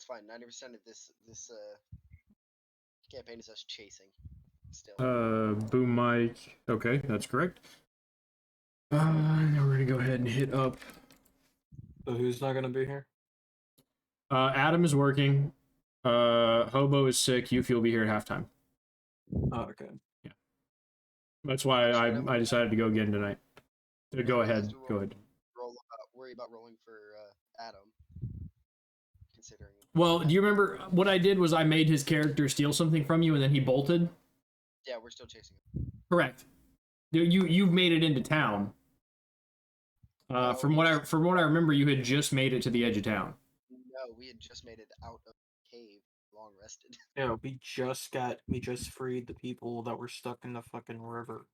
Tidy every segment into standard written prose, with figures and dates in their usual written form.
That's fine. 90% of this campaign is us chasing. Still. Boom mic. Okay, that's correct. Now we're gonna go ahead and hit up. So who's not gonna be here? Adam is working. Hobo is sick. Yuffie will be here at halftime. Oh, okay. Yeah. That's why I decided to go again tonight. Go ahead. Go ahead. Worry about rolling for Adam. Considering. Well, do you remember what I did was I made his character steal something from you and then he bolted? Yeah, we're still chasing him. Correct. You've made it into town. From what I remember, you had just made it to the edge of town. No, we had just made it out of the cave, long rested. Yeah, we just freed the people that were stuck in the fucking river.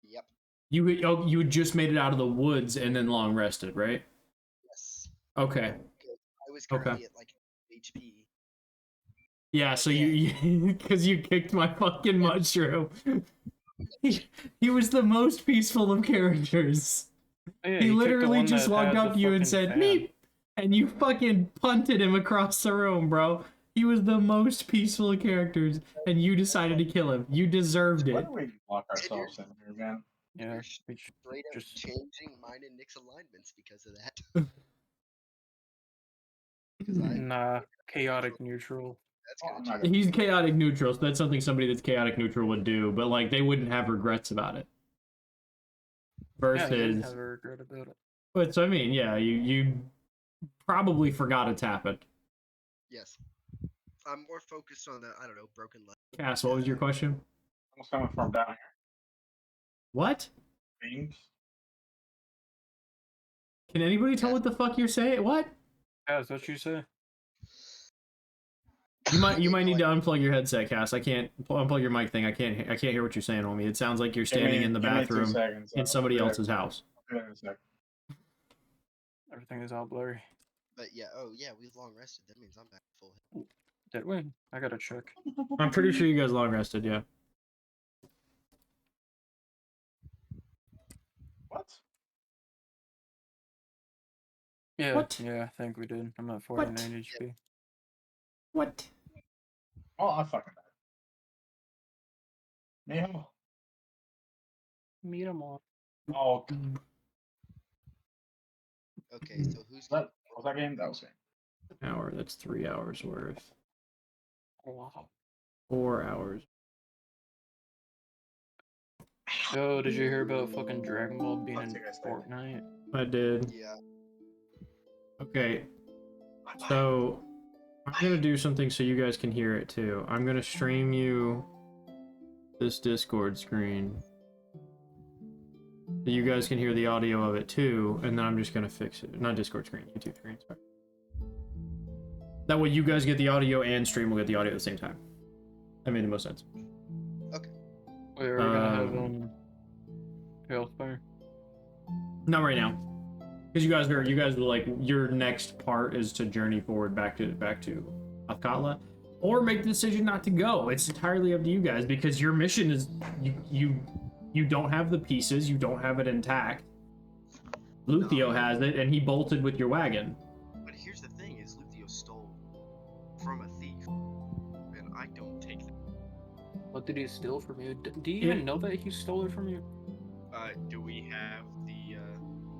Yep. You had just made it out of the woods and then long rested, right? Yes. Okay. I was currently at like HP. Yeah, so you because you kicked my fucking mushroom. He was the most peaceful of characters. Yeah, he literally just walked up to you and said, "Meep," and you fucking punted him across the room, bro. He was the most peaceful of characters, and you decided to kill him. You deserved it. Why do we lock ourselves in here, man? Yeah, Straight up just changing mine and Nick's alignments because of that. nah, chaotic neutral. That's gonna He's chaotic neutral, so that's something somebody that's chaotic neutral would do, but like they wouldn't have regrets about it. Versus, yeah, have a regret about it. But so I mean, yeah, you probably forgot to tap it. Yes, I'm more focused on the broken leg. Cass, what was your question? I'm coming from down here. What? Beams. Can anybody tell what the fuck you're saying? What? Yeah, that's what you say. You might need to unplug your headset, Cass. I can't unplug your mic thing. I can't hear what you're saying, homie. It sounds like you're standing in the bathroom in somebody else's house. Everything is all blurry. But yeah, we've long rested. That means I'm back full hit. Did we? I gotta check. I'm pretty sure you guys long rested, yeah. What? Yeah, What? yeah, I think we did. I'm at 49 HP. What? Oh, I fucking died. Meow. Meet them all. Oh, Okay, so who's that was that game? That was game. An hour, that's 3 hours worth. Wow. 4 hours. So, did you hear about fucking Dragon Ball being in Fortnite? I did. Yeah. Okay. So, I'm gonna do something so you guys can hear it too. I'm gonna stream you this Discord screen. So you guys can hear the audio of it too, and then I'm just gonna fix it. Not Discord screen, YouTube screen, sorry. That way you guys get the audio and stream will get the audio at the same time. That made the most sense. Okay. Wait, are we gonna have Tailspire? Not right now. Because you guys are like, your next part is to journey forward back to Afkatla, or make the decision not to go. It's entirely up to you guys, because your mission is you don't have the pieces, you don't have it intact. Luthio has it, and he bolted with your wagon. But here's the thing: is Luthio stole from a thief, and I don't take that. What did he steal from you? Do you even know that he stole it from you? Do we have the?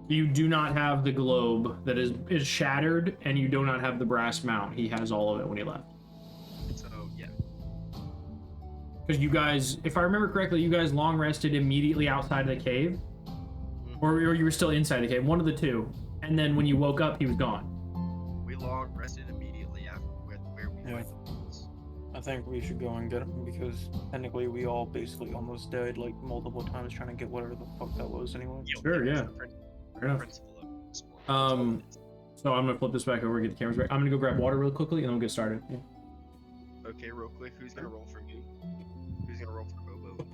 You do not have the globe that is shattered, and you do not have the brass mount. He has all of it when he left. So yeah. Because you guys, if I remember correctly, you guys long rested immediately outside of the cave, or you were still inside the cave, one of the two. And then when you woke up, he was gone. We long rested immediately after where we went. I think we should go and get him, because technically we all basically almost died like multiple times trying to get whatever the fuck that was anyway. Sure, yeah. Fair enough. So I'm gonna flip this back over, get the cameras back. I'm gonna go grab water real quickly, and then we'll get started. Yeah. Okay, real quick, who's gonna roll for you? Who's gonna roll for Bobo?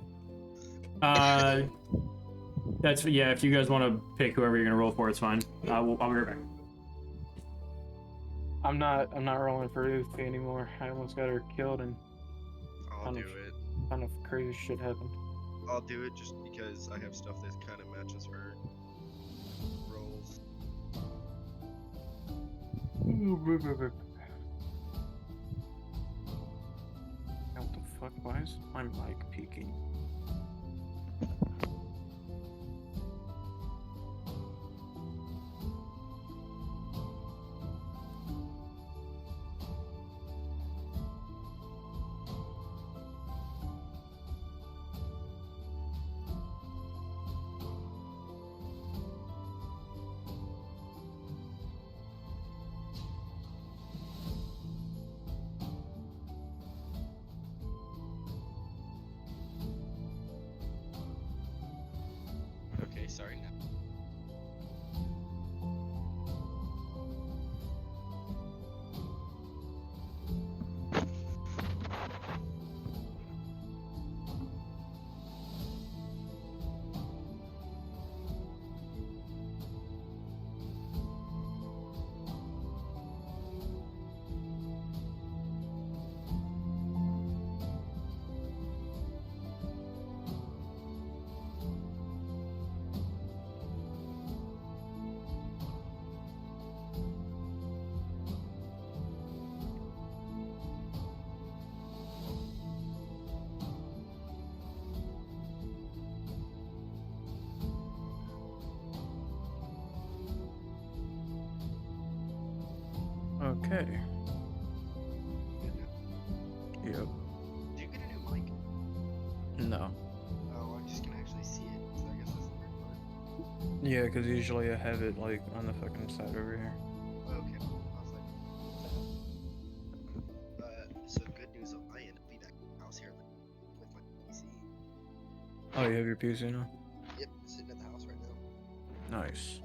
That's if you guys want to pick whoever you're gonna roll for, it's fine. I'll be right back. I'm not rolling for Luffy anymore. I almost got her killed, and I'll do it. Kind of crazy shit happened. I'll do it just because I have stuff that kind of matches her rolls. What the fuck? Why is my mic peaking? Okay, sorry now. Okay. Good now. Yep. Did you get a new mic? No. Oh, I'm just gonna actually see it. So I guess that's the weird part. Yeah, because usually I have it like on the fucking side over here. Okay. I was like, so good news on my end. I'll be back in the house here with my PC. Oh, you have your PC now? Yep, sitting at the house right now. Nice.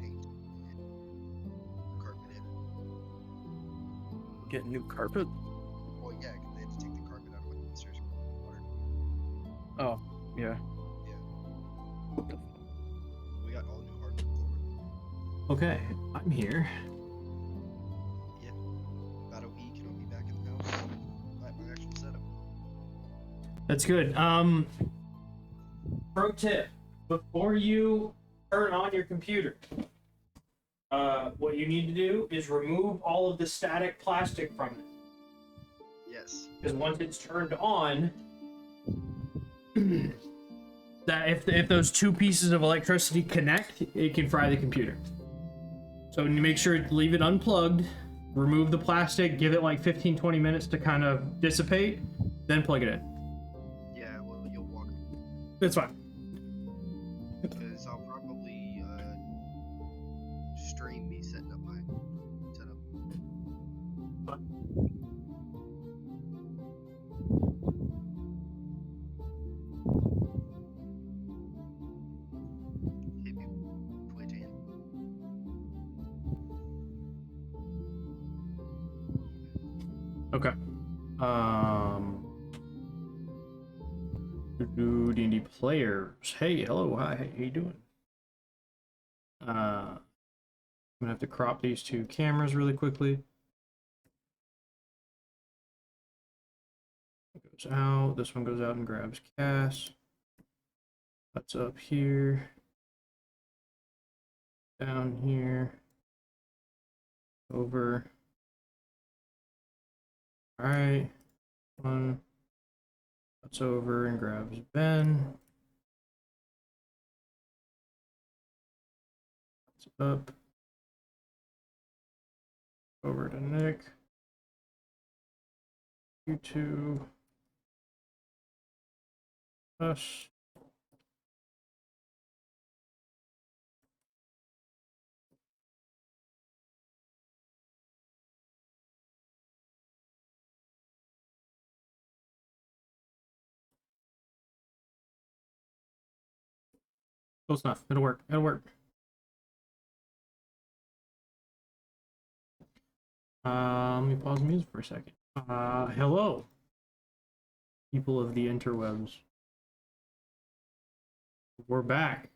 Paint and carpet in. Get new carpet? Well, yeah, 'cause they had to take the carpet out of my sister's water. Oh, yeah. Yeah, What the fuck? we got all new hardwood floor. Okay, I'm here. Yeah, about a week and I'll be back in the house at my actual setup. That's good. Pro tip: before you turn on your computer, what you need to do is remove all of the static plastic from it. Yes. Because once it's turned on, that if those two pieces of electricity connect, it can fry the computer. So you make sure to leave it unplugged, remove the plastic, give it like 15-20 minutes to kind of dissipate, then plug it in. Yeah, well, you'll walk It's fine. because I'll probably stream me setting up my setup. Hit me Twitch in. Okay. D&D players. Hey, hello, hi, how you doing? I'm gonna have to crop these two cameras really quickly. Goes out. This one goes out and grabs Cass. That's up here. Down here. Over. Alright. One. That's over and grabs Ben. That's up. Over to Nick. You two. Us. Close enough. It'll work. It'll work. Let me pause the music for a second. Hello, people of the interwebs. We're back.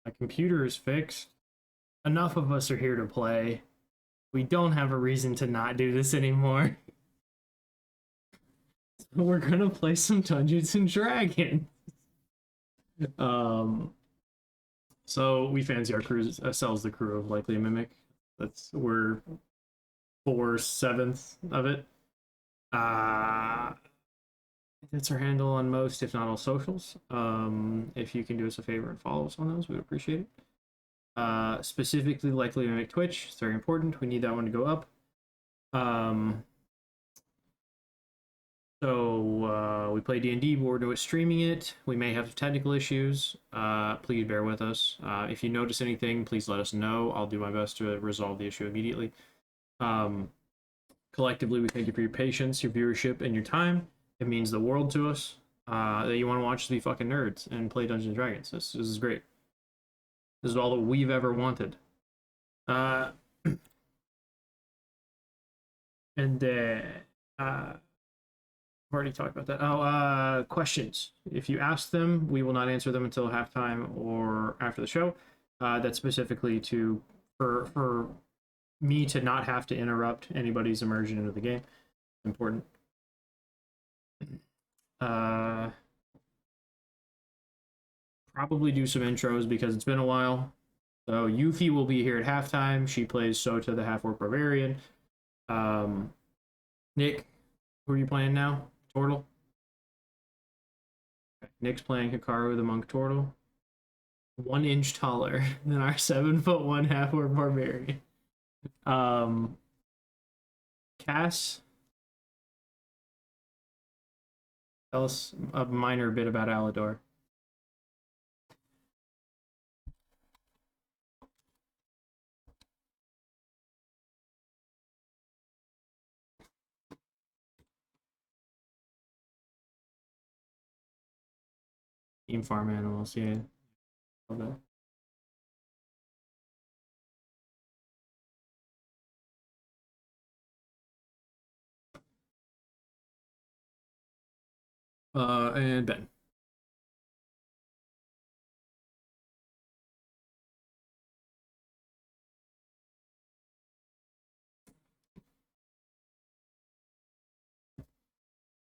My computer is fixed. Enough of us are here to play. We don't have a reason to not do this anymore. So we're gonna play some Dungeons and Dragons. So we fancy ourselves the crew of LikelyAMimic. We're 4/7 of it. That's our handle on most, if not all, socials. If you can do us a favor and follow us on those, we would appreciate it. Specifically, LikelyAMimic Twitch. It's very important. We need that one to go up. So we play D&D, but we're streaming it. We may have technical issues. Please bear with us. If you notice anything, please let us know. I'll do my best to resolve the issue immediately. Collectively, we thank you for your patience, your viewership, and your time. It means the world to us that you want to watch us be fucking nerds and play Dungeons and Dragons. This is great. This is all that we've ever wanted. And I've already talked about that. Oh, questions. If you ask them, we will not answer them until halftime or after the show. That's specifically for me to not have to interrupt anybody's immersion into the game. Important. Probably do some intros because it's been a while. So Yuffie will be here at halftime. She plays Sota, the half-orc barbarian. Nick, who are you playing now? Tortle? Okay. Nick's playing Hikaru, the monk Tortle. 1 inch taller than our 7'1" half-orc barbarian. Cass, tell us a minor bit about Alador. Team farm animals, yeah. Okay. And Ben.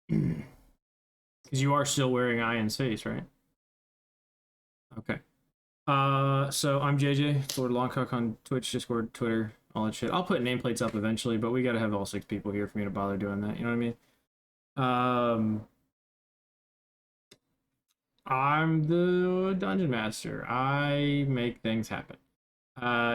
Because you are still wearing Ian's face, right? Okay. So I'm JJ, Lord Longcock on Twitch, Discord, Twitter, all that shit. I'll put nameplates up eventually, but we gotta have all 6 people here for me to bother doing that. You know what I mean? I'm the dungeon master. I make things happen.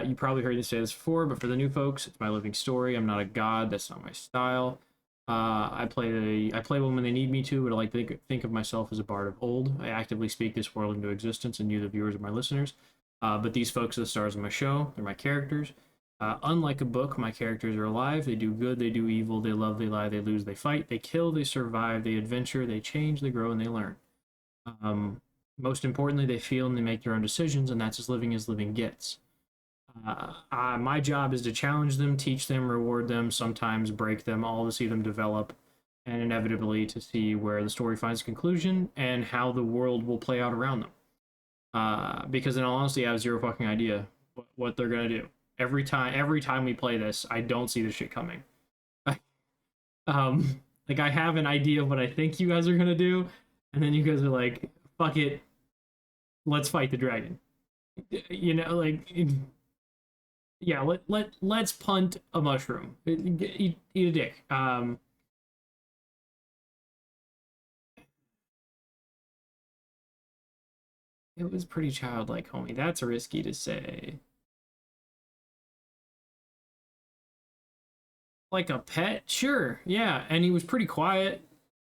You probably heard me say this before, but for the new folks, it's my living story. I'm not a god. That's not my style. I play them when they need me to, but I like to think of myself as a bard of old. I actively speak this world into existence, and you, the viewers, are my listeners. But these folks are the stars of my show. They're my characters. Unlike a book, my characters are alive. They do good, they do evil, they love, they lie, they lose, they fight, they kill, they survive, they adventure, they change, they grow, and they learn. Most importantly, they feel and they make their own decisions, and that's as living gets. My job is to challenge them, teach them, reward them, sometimes break them, all to see them develop, and inevitably to see where the story finds a conclusion and how the world will play out around them. Because in all honesty, I have zero fucking idea what they're gonna do. Every time we play this, I don't see the shit coming. Like I have an idea of what I think you guys are gonna do, and then you guys are like, "Fuck it, let's fight the dragon." You know, like. Yeah, let's punt a mushroom. Eat a dick. It was pretty childlike, homie. That's risky to say. Like a pet? Sure, yeah. And he was pretty quiet.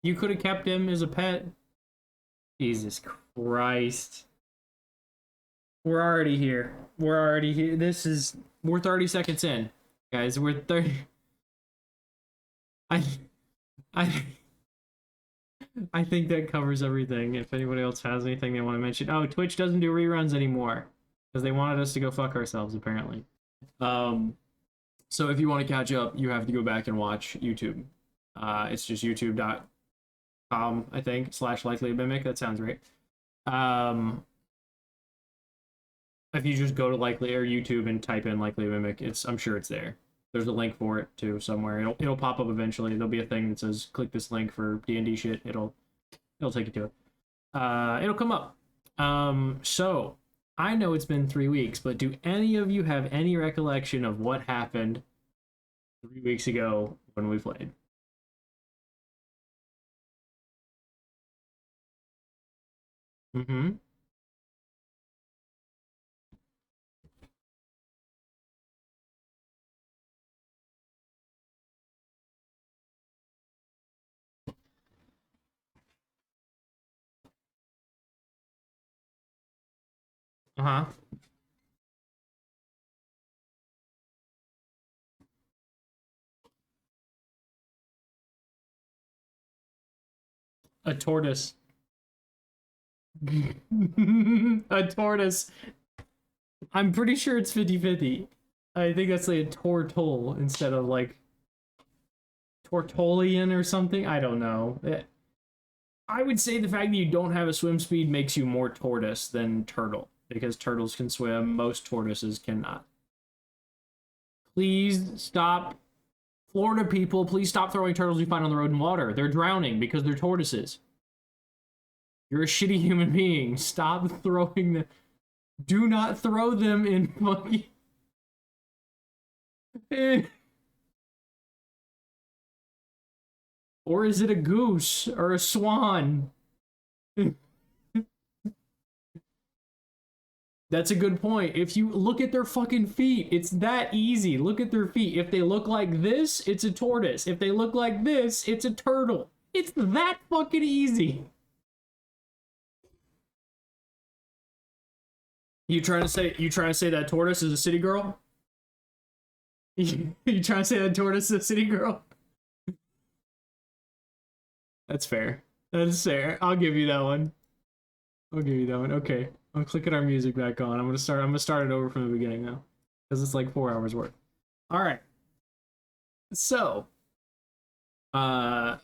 You could have kept him as a pet. Jesus Christ. We're already here. We're 30 seconds in. Guys, we're 30. I think that covers everything. If anybody else has anything they want to mention. Oh, Twitch doesn't do reruns anymore. Because they wanted us to go fuck ourselves, apparently. So if you want to catch up, you have to go back and watch YouTube. It's just youtube.com, I think, /LikelyAMimic. That sounds right. If you just go to Likely or YouTube and type in LikelyAMimic, I'm sure it's there. There's a link for it too somewhere. It'll pop up eventually. There'll be a thing that says click this link for D&D shit. It'll take you to it. It'll come up. So I know it's been 3 weeks, but do any of you have any recollection of what happened 3 weeks ago when we played? Mm-hmm. Uh-huh. A tortoise. A tortoise. I'm pretty sure it's 50-50. I think that's like a tortole instead of like Tortolian or something. I don't know. I would say the fact that you don't have a swim speed makes you more tortoise than turtle, because turtles can swim, most tortoises cannot. Please stop. Florida people, please stop throwing turtles you find on the road in water. They're drowning because they're tortoises. You're a shitty human being. Stop throwing them. Do not throw them in fucking... Or is it a goose or a swan? That's a good point. If you look at their fucking feet, it's that easy. Look at their feet. If they look like this, it's a tortoise. If they look like this, it's a turtle. It's that fucking easy. You trying to say that tortoise is a city girl? You trying to say that tortoise is a city girl? That's fair. That is fair. I'll give you that one. I'll give you that one. Okay. I'm clicking our music back on. I'm gonna start it over from the beginning now. Because it's like 4 hours worth. Alright. So to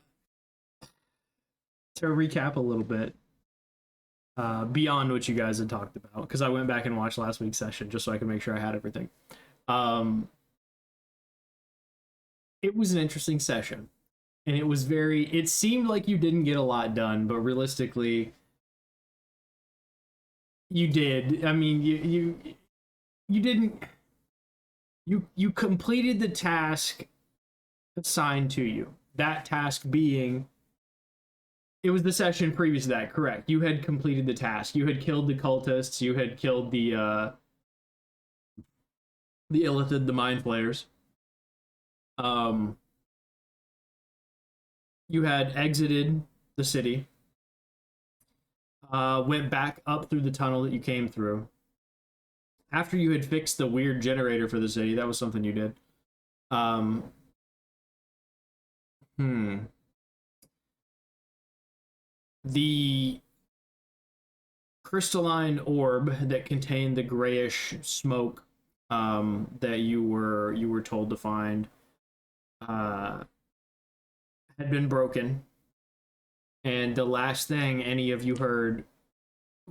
recap a little bit, beyond what you guys had talked about, because I went back and watched last week's session just so I could make sure I had everything. It was an interesting session. And it seemed like you didn't get a lot done, but realistically, you did. I mean, you didn't. You completed the task assigned to you. That task being, it was the session previous to that, correct? You had completed the task. You had killed the cultists. You had killed the Illithid, the mind flayers. You had exited the city. Went back up through the tunnel that you came through. After you had fixed the weird generator for the city, that was something you did. The crystalline orb that contained the grayish smoke that you were told to find had been broken. And the last thing any of you heard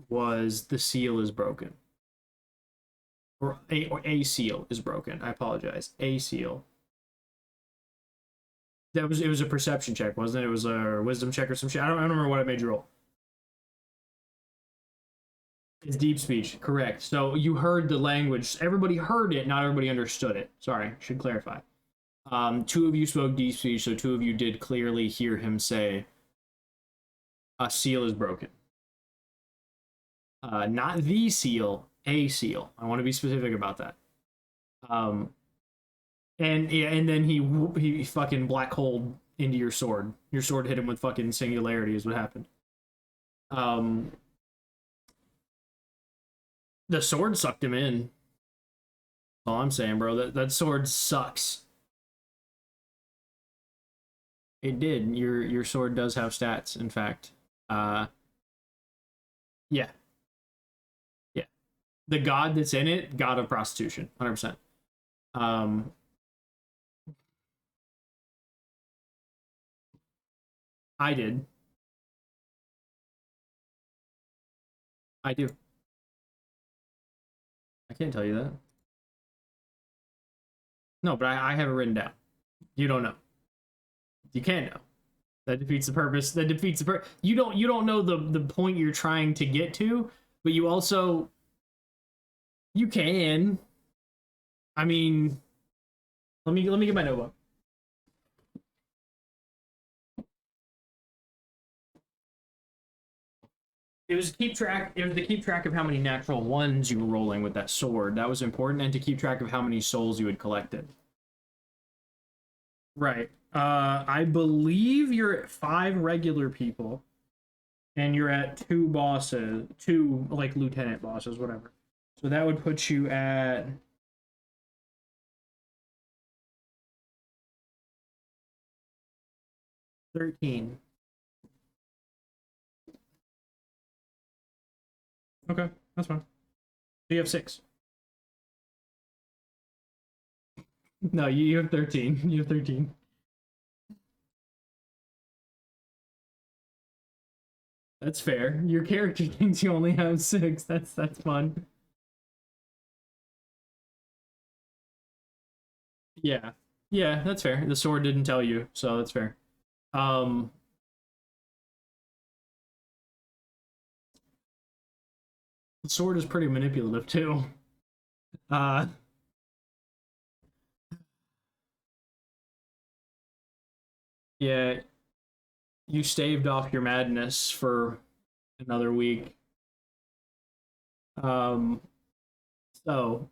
was the seal is broken. Or a seal is broken. I apologize. A seal. It was a perception check, wasn't it? It was a wisdom check or some shit. I don't remember what I made you roll. It's deep speech, correct. So you heard the language. Everybody heard it, not everybody understood it. Sorry, should clarify. 2 of you spoke deep speech, so 2 of you did clearly hear him say, a seal is broken. Not the seal, a seal. I want to be specific about that. And then he fucking black holed into your sword. Your sword hit him with fucking singularity is what happened. The sword sucked him in. That's all I'm saying, bro. That sword sucks. It did. Your sword does have stats, in fact. Yeah. Yeah. The god that's in it, god of prostitution, 100%. I did. I do. I can't tell you that. No, but I have it written down. You don't know. You can't know. That defeats the purpose. That defeats the purpose. You don't know the point you're trying to get to, but you also You can. I mean, let me get my notebook. It was to keep track. It was to keep track of how many natural ones you were rolling with that sword. That was important, and to keep track of how many souls you had collected. Right. I believe you're at 5 regular people, and you're at 2 bosses, 2 like lieutenant bosses, whatever. So that would put you at 13. Okay, that's fine. So you have 6. No, you have 13. You have 13. That's fair. Your character thinks you only have 6. That's fun. Yeah. Yeah, that's fair. The sword didn't tell you, so that's fair. Um the sword is pretty manipulative too. Uh yeah, you staved off your madness for another week. Um so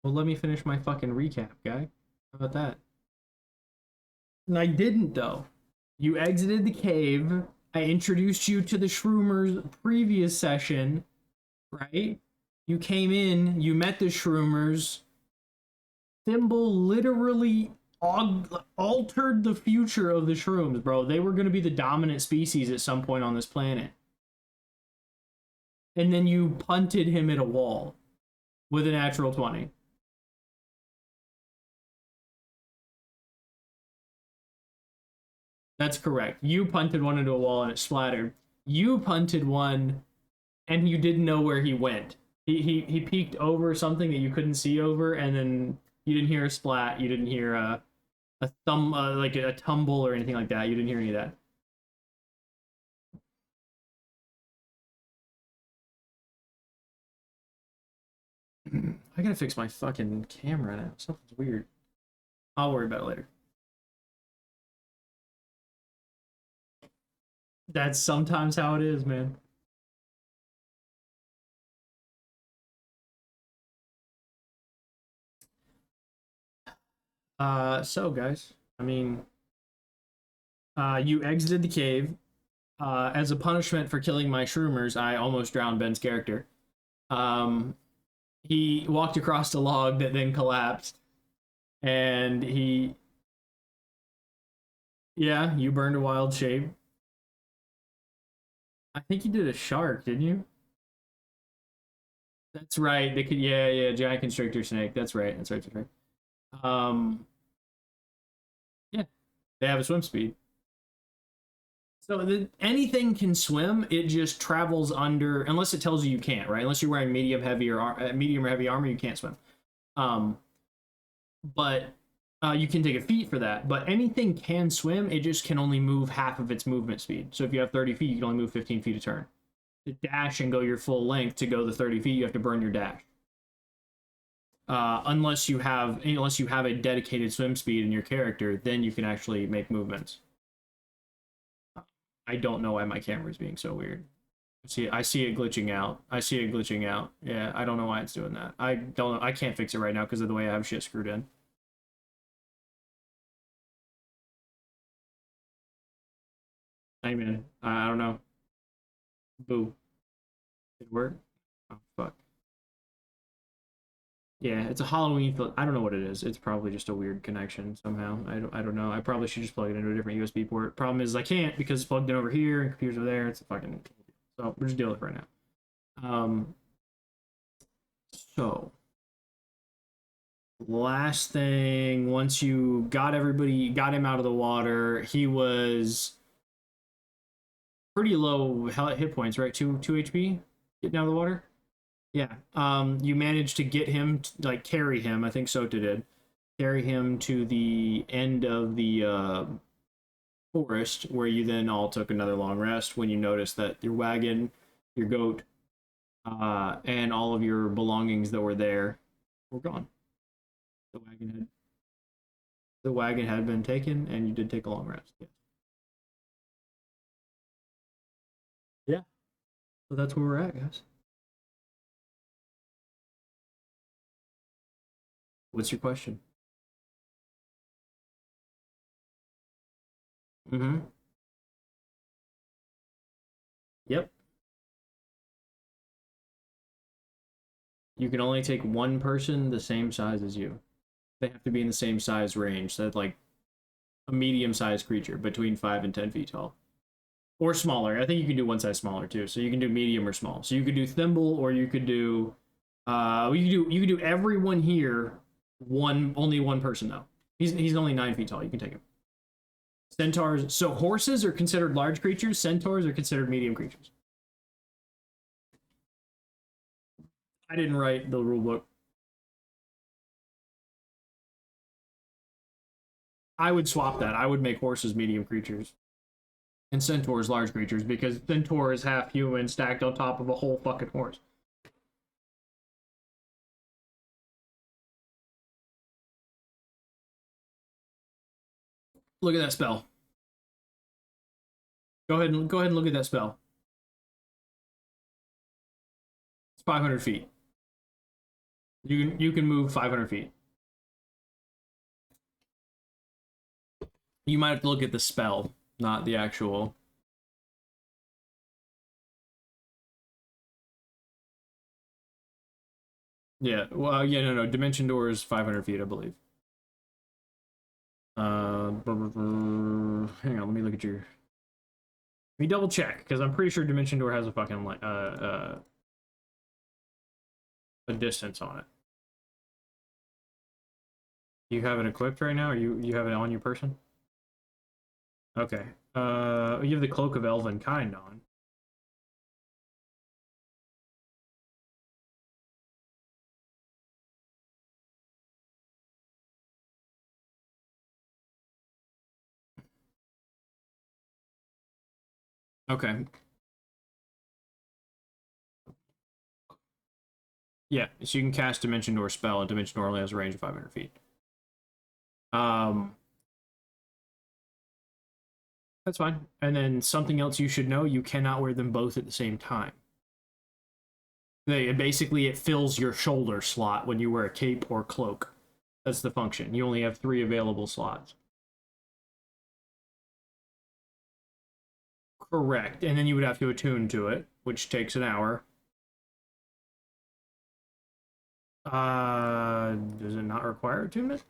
well, let me finish my fucking recap, guy. How about that? And I didn't though. You exited the cave. I introduced you to the Shroomers previous session, right? You came in, you met the Shroomers. Thimble literally altered the future of the Shrooms, bro. They were going to be the dominant species at some point on this planet. And then you punted him at a wall with a natural 20. That's correct. You punted one into a wall and it splattered. You punted one and you didn't know where he went. He peeked over something that you couldn't see over, and then you didn't hear a splat. You didn't hear a thumb, like a tumble or anything like that. You didn't hear any of that. I gotta fix my fucking camera now. Something's weird. I'll worry about it later. That's sometimes how it is, man. So guys, I mean, you exited the cave. As a punishment for killing my Shroomers, I almost drowned Ben's character. He walked across a log that then collapsed, and yeah, you burned a wild shape. I think you did a shark, didn't you? That's right. They could, yeah, giant constrictor snake. That's right. That's right. That's right. Yeah, they have a swim speed. So anything can swim. It just travels under, unless it tells you you can't, right? Unless you're wearing medium, heavy, or medium or heavy armor, you can't swim. But you can take a feat for that. But anything can swim. It just can only move half of its movement speed. So if you have 30 feet, you can only move 15 feet a turn. To dash and go your full length, to go the 30 feet, you have to burn your dash. Unless you have a dedicated swim speed in your character, then you can actually make movements. I don't know why my camera is being so weird. I see it glitching out. Yeah, I don't know why it's doing that. I can't fix it right now because of the way I have shit screwed in. Hey man, I don't know. Boo. Did it work? Oh fuck. Yeah, it's a Halloween. I don't know what it is. It's probably just a weird connection somehow. I don't know. I probably should just plug it into a different USB port. Problem is I can't because it's plugged in over here and computer's over there. It's a fucking. So we're just dealing with it right now. So last thing, once you got him out of the water, he was pretty low hit points, right? 2 HP getting out of the water. Yeah. You managed to get him, like carry him. I think Sota did. Carry him to the end of the forest, where you then all took another long rest when you noticed that your wagon, your goat, and all of your belongings that were there were gone. The wagon had been taken, and you did take a long rest. Yes. Yeah. So that's where we're at, guys. What's your question? Mm-hmm. Yep. You can only take one person the same size as you. They have to be in the same size range. So that's like a medium-sized creature between 5 and 10 feet tall. Or smaller. I think you can do one size smaller too. So you can do medium or small. So you could do thimble, or you could do you could do everyone here only one person though. He's only 9 feet tall. You can take him. Centaurs. So horses are considered large creatures. Centaurs are considered medium creatures. I didn't write the rule book. I would swap that. I would make horses medium creatures and centaurs large creatures, because centaur is half human stacked on top of a whole fucking horse. Look at that spell. Go ahead and look at that spell. It's 500 feet. You can move 500 feet. You might have to look at the spell, not the actual. Yeah. Well, yeah, no. Dimension door is 500 feet, I believe. Hang on. Let me look at your. Let me double check, because I'm pretty sure Dimension Door has a fucking a distance on it. You have it equipped right now, or you have it on your person? Okay. You have the Cloak of Elven Kind on. Okay. Yeah, so you can cast Dimension Door spell, and Dimension Door only has a range of 500 feet. That's fine. And then something else you should know: you cannot wear them both at the same time. Basically, it fills your shoulder slot when you wear a cape or cloak. That's the function. You only have 3 available slots. Correct. And then you would have to attune to it, which takes an hour. Does it not require attunement?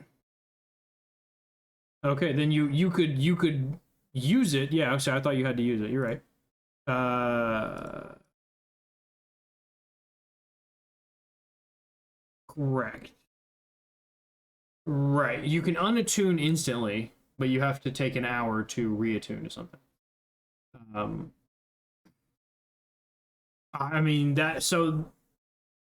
Okay, then you could use it. Yeah, so I thought you had to use it. You're right. Correct. Right. You can unattune instantly, but you have to take an hour to reattune to something. I mean that. So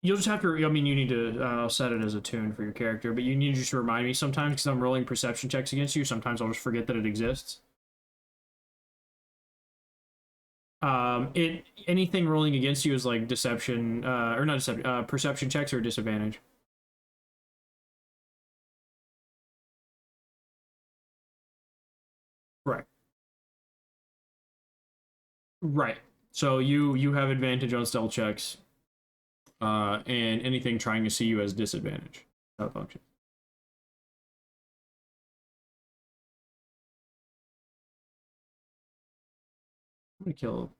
you'll just have to. I mean, you need to. I'll set it as a tune for your character, but you need to just remind me sometimes, because I'm rolling perception checks against you. Sometimes I'll just forget that it exists. Anything rolling against you is like deception, or not deception, perception checks or disadvantage. Right. Right. So you have advantage on stealth checks, and anything trying to see you has disadvantage. That function. I'm gonna kill.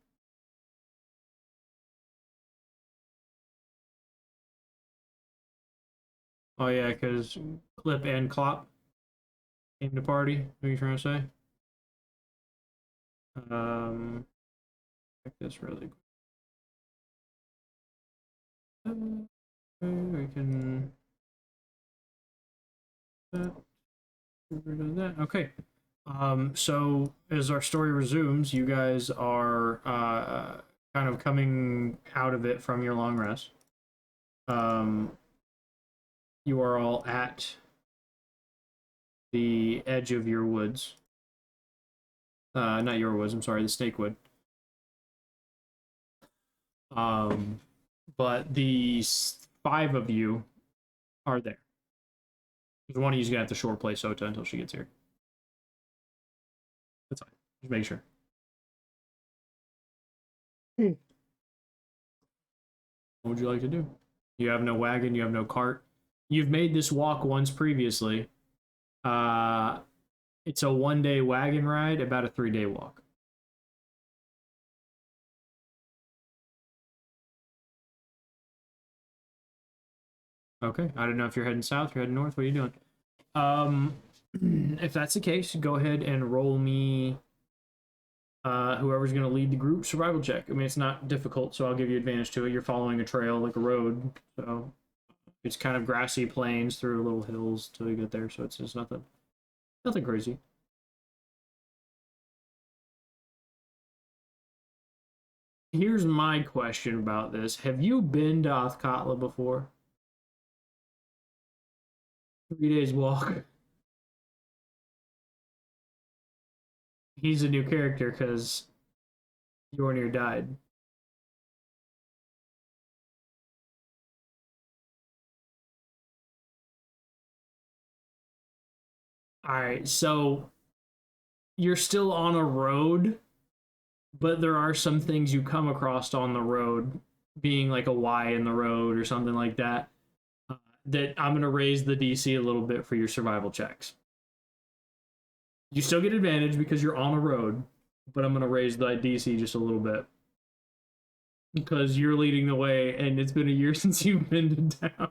Oh yeah, because Clip and Clop came to party. What are you trying to say? Check this really quick. We can. That. Okay. So as our story resumes, you guys are kind of coming out of it from your long rest. You are all at the edge of your woods. Not your woods, I'm sorry, the snake wood. But the 5 of you are there. Because one of you's gonna have to short play Sota until she gets here. That's fine. Just make sure. What would you like to do? You have no wagon, you have no cart. You've made this walk once previously. It's a 1-day wagon ride, about a 3-day walk. Okay, I don't know if you're heading south, you're heading north, what are you doing? If that's the case, go ahead and roll me whoever's going to lead the group survival check. I mean, it's not difficult, so I'll give you advantage to it. You're following a trail, like a road, so it's kind of grassy plains through little hills till you get there, so it's just nothing crazy. Here's my question about this. Have you been to Athkatla before? 3 days walk. He's a new character because Yornir died. Alright, so you're still on a road, but there are some things you come across on the road, being like a Y in the road or something like that, that I'm going to raise the DC a little bit for your survival checks. You still get advantage because you're on a road, but I'm going to raise the DC just a little bit. Because you're leading the way, and it's been a year since you've been to town.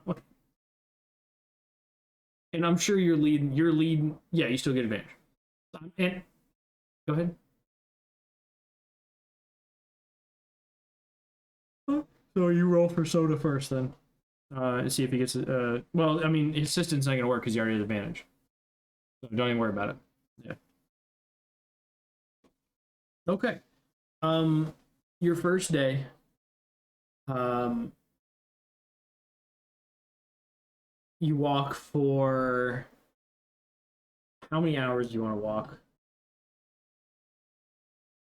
And I'm sure you're leading, yeah, you still get advantage. And, go ahead. So you roll for Soda first, then. And see if he gets, well, I mean, his assistant's not going to work because he already has advantage. So don't even worry about it. Yeah. Okay. Your first day. You walk for how many hours do you want to walk?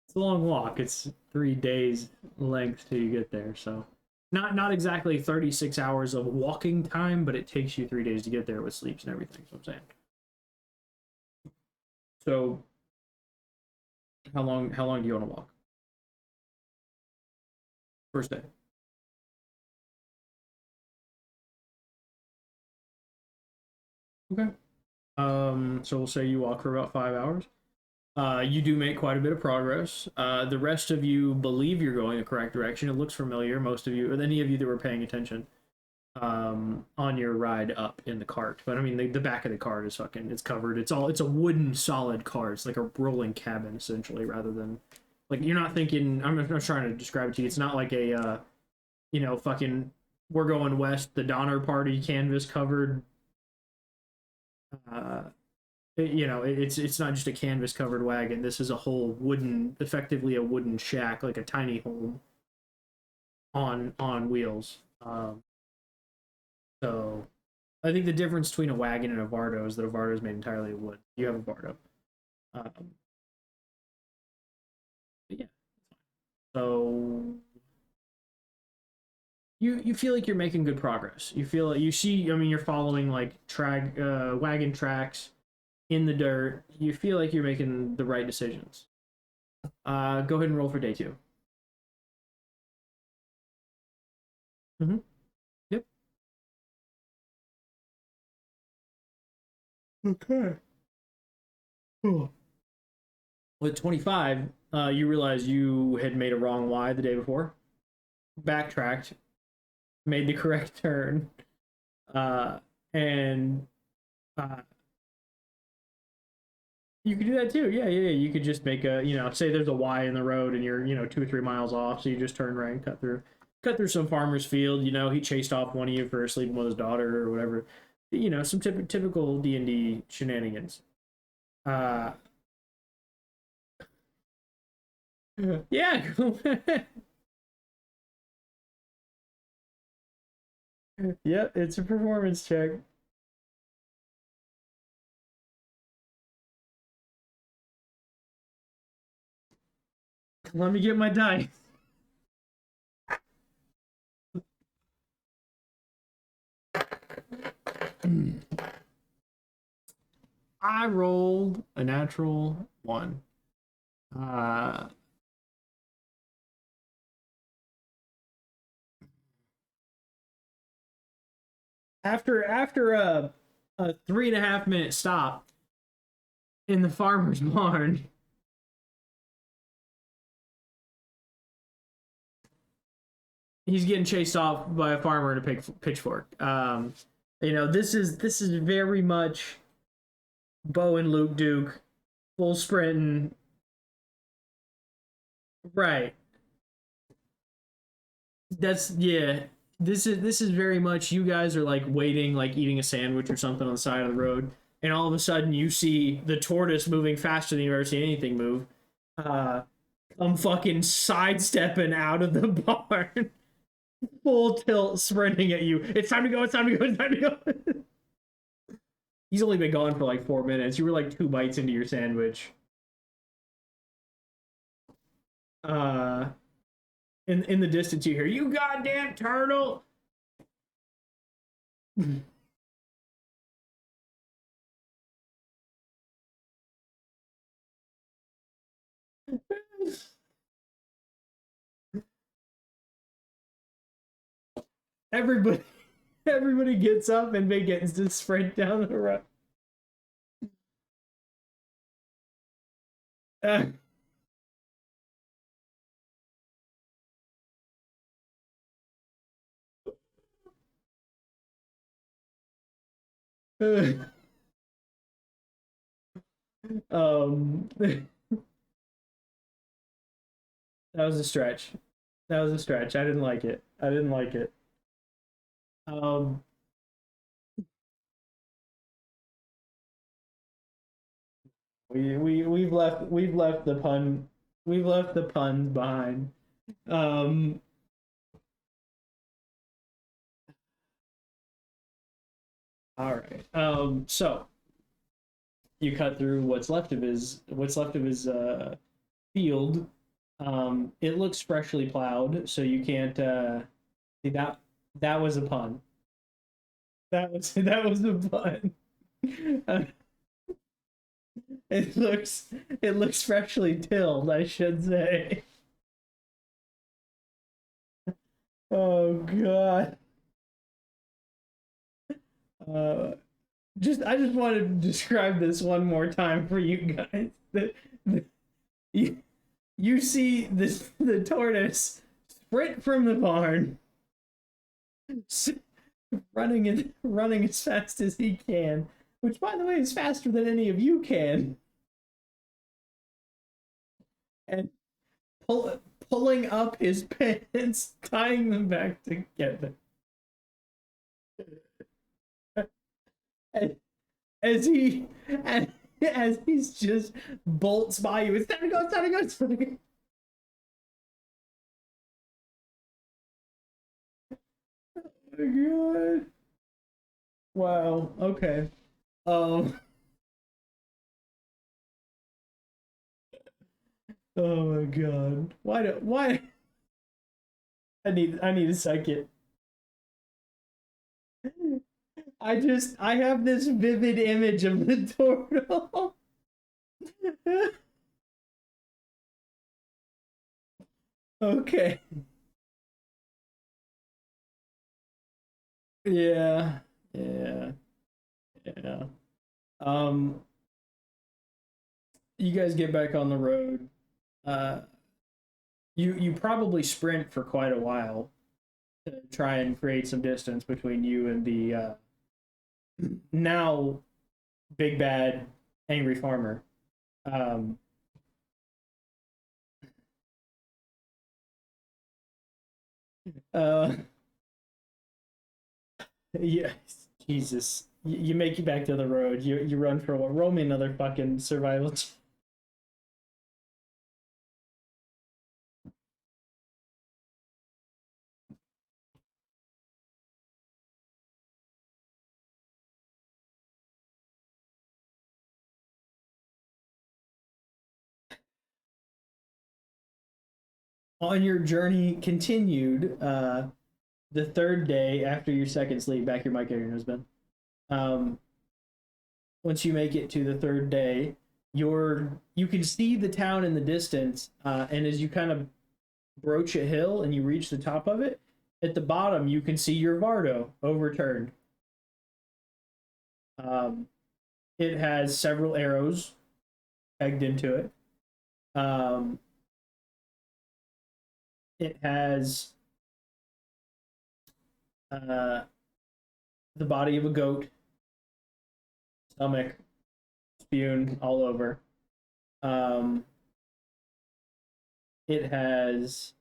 It's a long walk. It's 3 days length till you get there, so not exactly 36 hours of walking time, but it takes you 3 days to get there with sleeps and everything. So I'm saying. So how long do you want to walk? First day. Okay. So we'll say you walk for about 5 hours. You do make quite a bit of progress. The rest of you believe you're going the correct direction. It looks familiar. Most of you, or any of you that were paying attention, on your ride up in the cart. But I mean, the back of the cart is it's covered. It's a wooden solid cart. It's like a rolling cabin essentially, rather than like you're not thinking. I'm not trying to describe it to you. It's not like a, fucking we're going west. The Donner Party canvas covered. It's not just a canvas covered wagon. This is a whole wooden, effectively a wooden shack, like a tiny home on wheels. So I think the difference between a wagon and a Vardo is that a Vardo is made entirely of wood. You have a Vardo. But yeah. So you feel like you're making good progress. You feel like you're following like wagon tracks in the dirt. You feel like you're making the right decisions. Go ahead and roll for day 2. Yep. Okay. Cool. With 25, you realize you had made a wrong Y the day before. Backtracked, made the correct turn, and you could do that too. Yeah. You could just make say there's a Y in the road and you're 2 or 3 miles off, so you just turn right and cut through some farmer's field. He chased off one of you for sleeping with his daughter or whatever. Some typical D&D shenanigans. Yeah. Yeah, it's a performance check. Let me get my dice. I rolled a natural 1. After a 3.5 minute stop in the farmer's barn, he's getting chased off by a farmer in a pitchfork. This is very much Bo and Luke Duke, full sprinting. Right. That's yeah. This is very much you guys are like waiting, like eating a sandwich or something on the side of the road, and all of a sudden you see the tortoise moving faster than you've ever seen anything move. I'm fucking sidestepping out of the barn, full tilt, sprinting at you. It's time to go. It's time to go. It's time to go. He's only been gone for like 4 minutes. You were like 2 bites into your sandwich. In the distance you hear, "You goddamn turtle!" everybody everybody gets up and begins to sprint down the road. That was a stretch. That was a stretch. I didn't like it. I didn't like it. Um, we've left the pun, we've left the puns behind. Um, all right. So you cut through what's left of his field. It looks freshly plowed, so you can't see that was a pun. That was a pun. It looks freshly tilled, I should say. Oh god. Uh, I just wanted to describe this one more time for you guys. You, you see the tortoise sprint from the barn, running as fast as he can, which by the way is faster than any of you can, and pulling up his pants, tying them back together. As he as he's just bolts by you. It's time to go, it's time to go, it's time to go. Oh my god. Wow, okay. Um oh my god. Why I need a second. I have this vivid image of the turtle. Okay. Yeah. Yeah. Yeah. Um you guys get back on the road. Uh you probably sprint for quite a while to try and create some distance between you and the now big bad angry farmer. Um uh yeah, Jesus. You make it back to the road. You run for a while. Roll me another fucking survival. On your journey continued, the third day after your second sleep, back your mic area, husband. Once you make it to the third day, you can see the town in the distance, and as you kind of broach a hill and you reach the top of it, at the bottom you can see your Vardo overturned. It has several arrows pegged into it. It has the body of a goat, stomach spewed all over. It has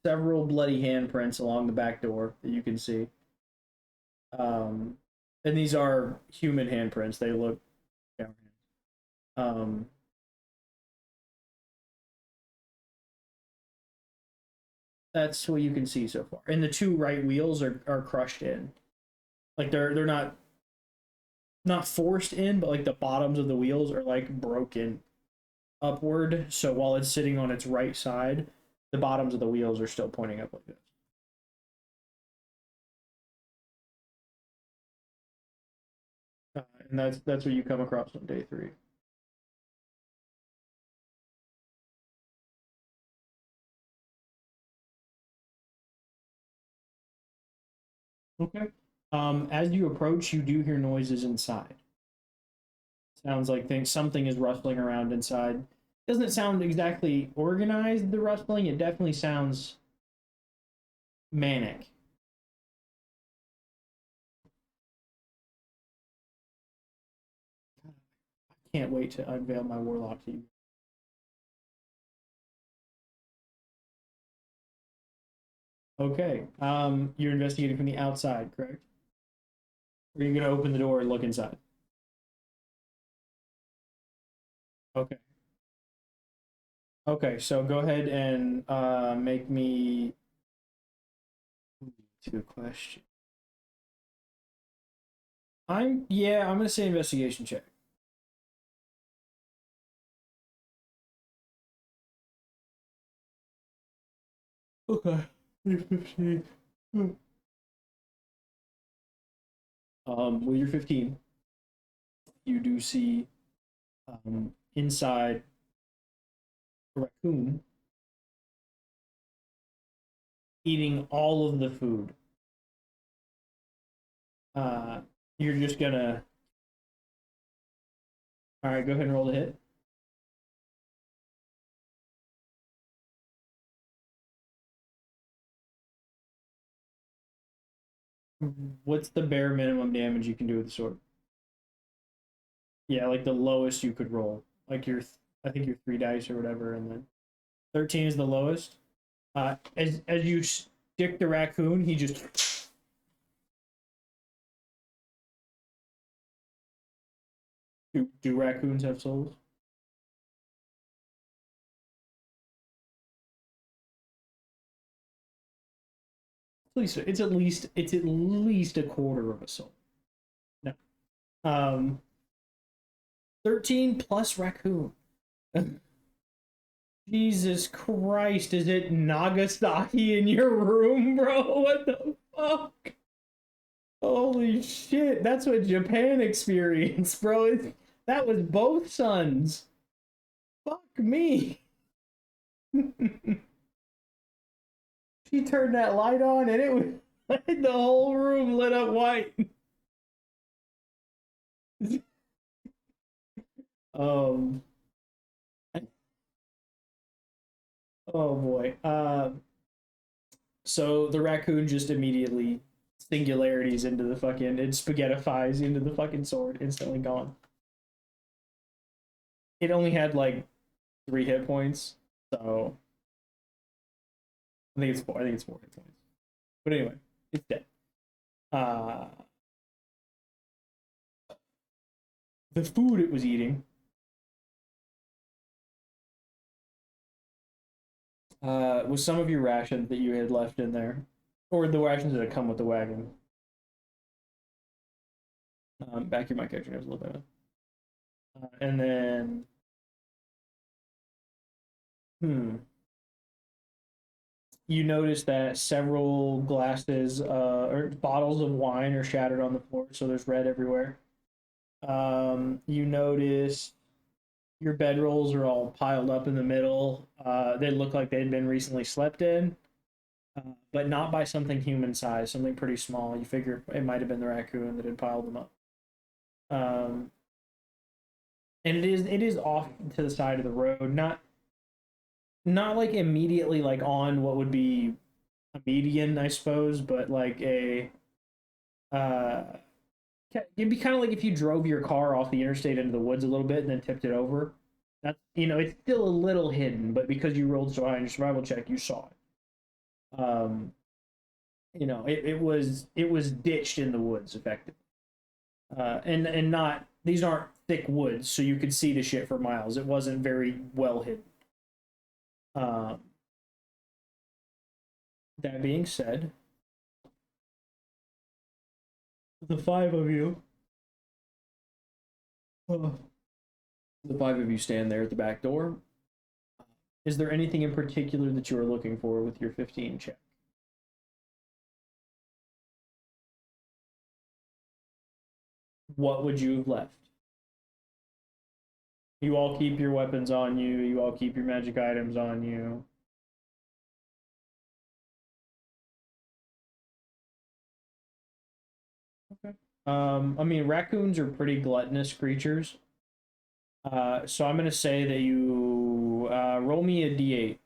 several bloody handprints along the back door that you can see. And these are human handprints. They look. That's what you can see so far. And the two right wheels are crushed in. Like they're not forced in, but like the bottoms of the wheels are like broken upward. So while it's sitting on its right side, the bottoms of the wheels are still pointing up like this. And that's what you come across on day 3. Okay. As you approach, you do hear noises inside. Sounds like something is rustling around inside. Doesn't sound exactly organized, the rustling. It definitely sounds manic. I can't wait to unveil my warlock to you. Okay. You're investigating from the outside, correct? Or are you gonna open the door and look inside? Okay. Okay, so go ahead and make me to a question. I'm gonna say investigation check. Okay. 15. With your 15, you do see inside a raccoon eating all of the food. You're just gonna. All right, go ahead and roll the hit. What's the bare minimum damage you can do with the sword? Yeah, like the lowest you could roll. Like I think your 3 dice or whatever, and then 13 is the lowest. As you stick the raccoon, he just. Do raccoons have souls? It's at least a quarter of a soul. No. 13 plus raccoon. Jesus Christ, is it Nagasaki in your room, bro? What the fuck? Holy shit, that's what Japan experienced, bro. That was both suns. Fuck me. She turned that light on and it was the whole room lit up white. um oh boy. So the raccoon just immediately singularities into the fucking, it spaghettifies into the fucking sword, instantly gone. It only had like 3 hit points, so I think it's 4. I think it's 4 hit points. But anyway, it's dead. The food it was eating was some of your rations that you had left in there, or the rations that had come with the wagon. Back your mic character knows a little bit. And then Hmm. You notice that several glasses or bottles of wine are shattered on the floor, so there's red everywhere. You notice your bedrolls are all piled up in the middle. They look like they'd been recently slept in, but not by something human sized, something pretty small. You figure it might have been the raccoon that had piled them up. Um, and it is off to the side of the road, not like immediately like on what would be a median, I suppose, but like a uh, it'd be kind of like if you drove your car off the interstate into the woods a little bit and then tipped it over. That's it's still a little hidden, but because you rolled so high on your survival check, you saw it. It was ditched in the woods effectively, and not these aren't thick woods, so you could see the shit for miles. It wasn't very well hidden. Um, that being said, the five of you, uh, the five of you stand there at the back door. Is there anything in particular that you are looking for with your 15 check? What would you have left? You all keep your weapons on you. You all keep your magic items on you. Okay. I mean, raccoons are pretty gluttonous creatures. So I'm gonna say that you roll me a d8.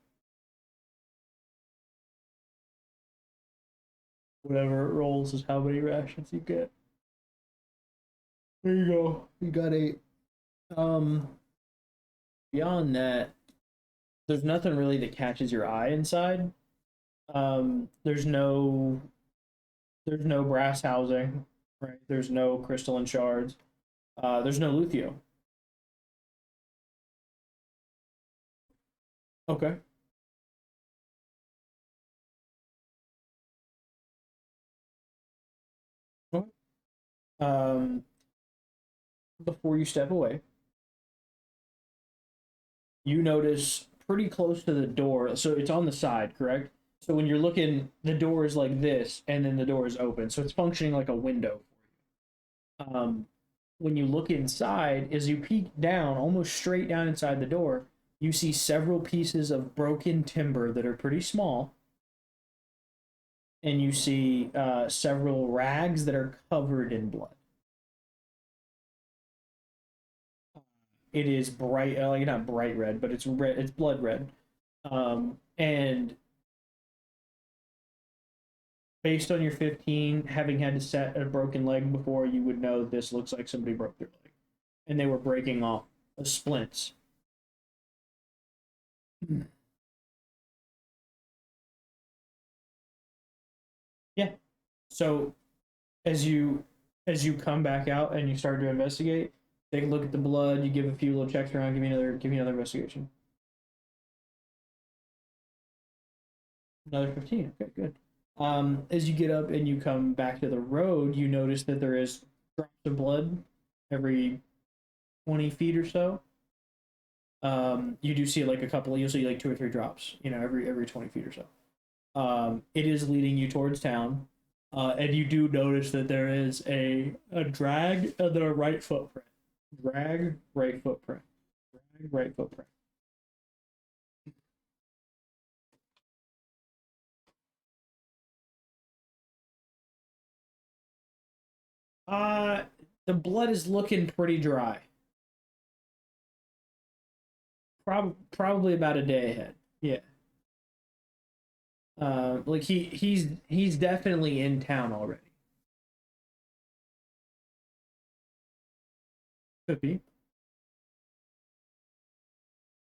Whatever it rolls is how many rations you get. There you go. You got 8. Um, Beyond that, there's nothing really that catches your eye inside. There's no brass housing, right? There's no crystalline shards. There's no luthio. Okay. Okay. Um, Before you step away, you notice pretty close to the door. So it's on the side, correct? So when you're looking, the door is like this, and then the door is open. So it's functioning like a window. When you look inside, as you peek down, almost straight down inside the door, you see several pieces of broken timber that are pretty small, and you see several rags that are covered in blood. It is bright, like not bright red, but it's red. It's blood red. And based on your 15, having had to set a broken leg before, you would know this looks like somebody broke their leg, and they were breaking off splints. Yeah. So as you come back out and you start to investigate, take a look at the blood. You give a few little checks around. Give me another investigation. Another 15. Okay, good. As you get up and you come back to the road, you notice that there is drops of blood every 20 feet or so. You do see like a couple. You'll see like 2 or 3 drops. Every 20 feet or so. It is leading you towards town, and you do notice that there is a drag and then a right footprint. Drag, right footprint. Drag, right footprint. Uh, the blood is looking pretty dry. Probably about a day ahead. Yeah. Like he's definitely in town already. Could be.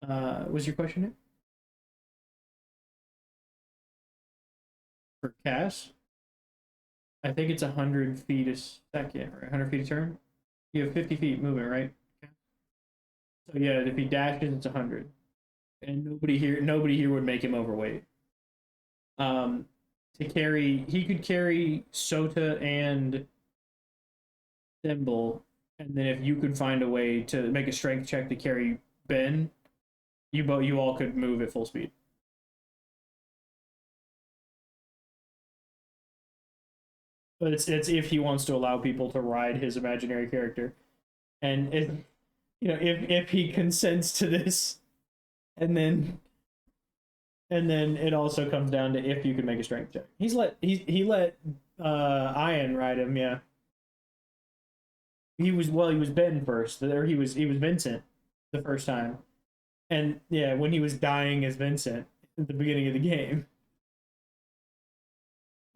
Was your question it? For Cass? I think it's 100 feet a second, right? 100 feet a turn. You have 50 feet movement, right? So yeah, if he dashes, it's 100, and nobody here would make him overweight. Um, he could carry Sota and Thimble, and then if you could find a way to make a strength check to carry Ben, You all could move at full speed. But it's if he wants to allow people to ride his imaginary character, and if if he consents to this, and then it also comes down to if you can make a strength check. He let Ian ride him. Yeah. He was Ben first, or he was Vincent the first time, and yeah, when he was dying as Vincent at the beginning of the game.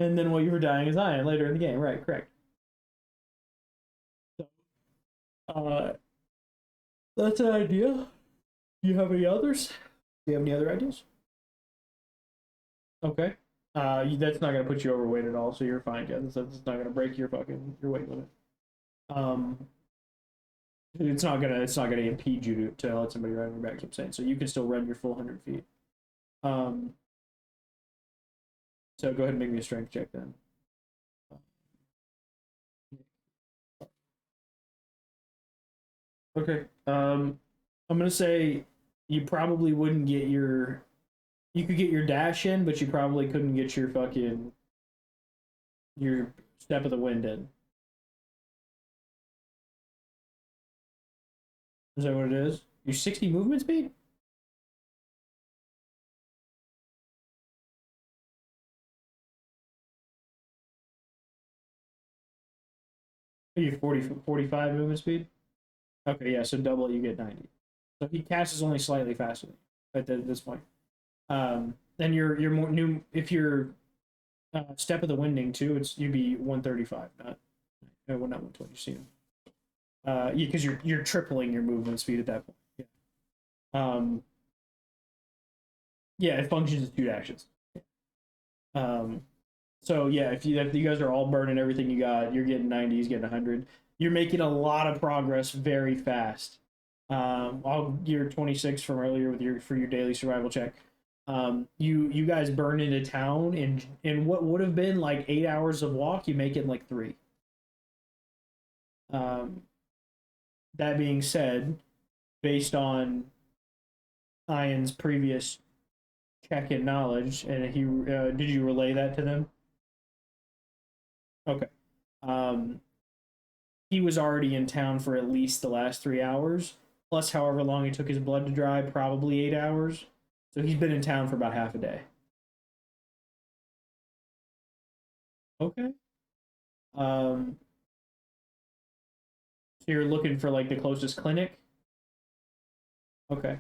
And then while you were dying as Ian later in the game, right? Correct. So, that's an idea. Do you have any others? Do you have any other ideas? Okay. That's not gonna put you overweight at all, so you're fine, guys. That's not gonna break your weight limit. It's not gonna impede you to let somebody ride on your back. I'm saying, so you can still run your full 100 feet. So go ahead and make me a strength check then. Okay. I'm gonna say you probably wouldn't get your. You could get your dash in, but you probably couldn't get your step of the wind in. Is that what it is? Your 60 movement speed? Are you 45 movement speed? Okay, yeah, so double it, you get 90. So he casts only slightly faster at this point. Then you're more new if you're step of the winding too. You'd be 135, not 120. You see him. Because you're tripling your movement speed at that point. Yeah. Yeah, it functions as 2 actions. So yeah, if you guys are all burning everything you got, you're getting 90, he's getting 100. You're making a lot of progress very fast. You're 26 from earlier with your daily survival check. You guys burn into town in what would have been like 8 hours of walk, you make it in like 3. That being said, based on Ian's previous check in knowledge, and he did you relay that to them? Okay. He was already in town for at least the last 3 hours, plus however long it took his blood to dry, probably 8 hours. So he's been in town for about half a day. Okay. So you're looking for like the closest clinic? Okay.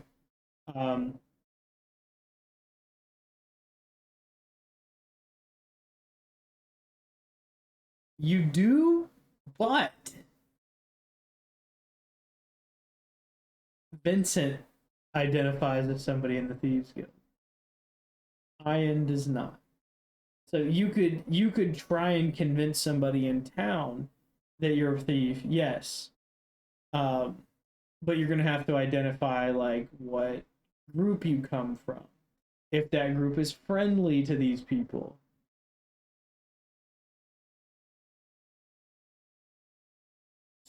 You do, but Vincent identifies as somebody in the Thieves Guild. Ian does not. So you could try and convince somebody in town that you're a thief, yes. But you're gonna have to identify like what group you come from. If that group is friendly to these people.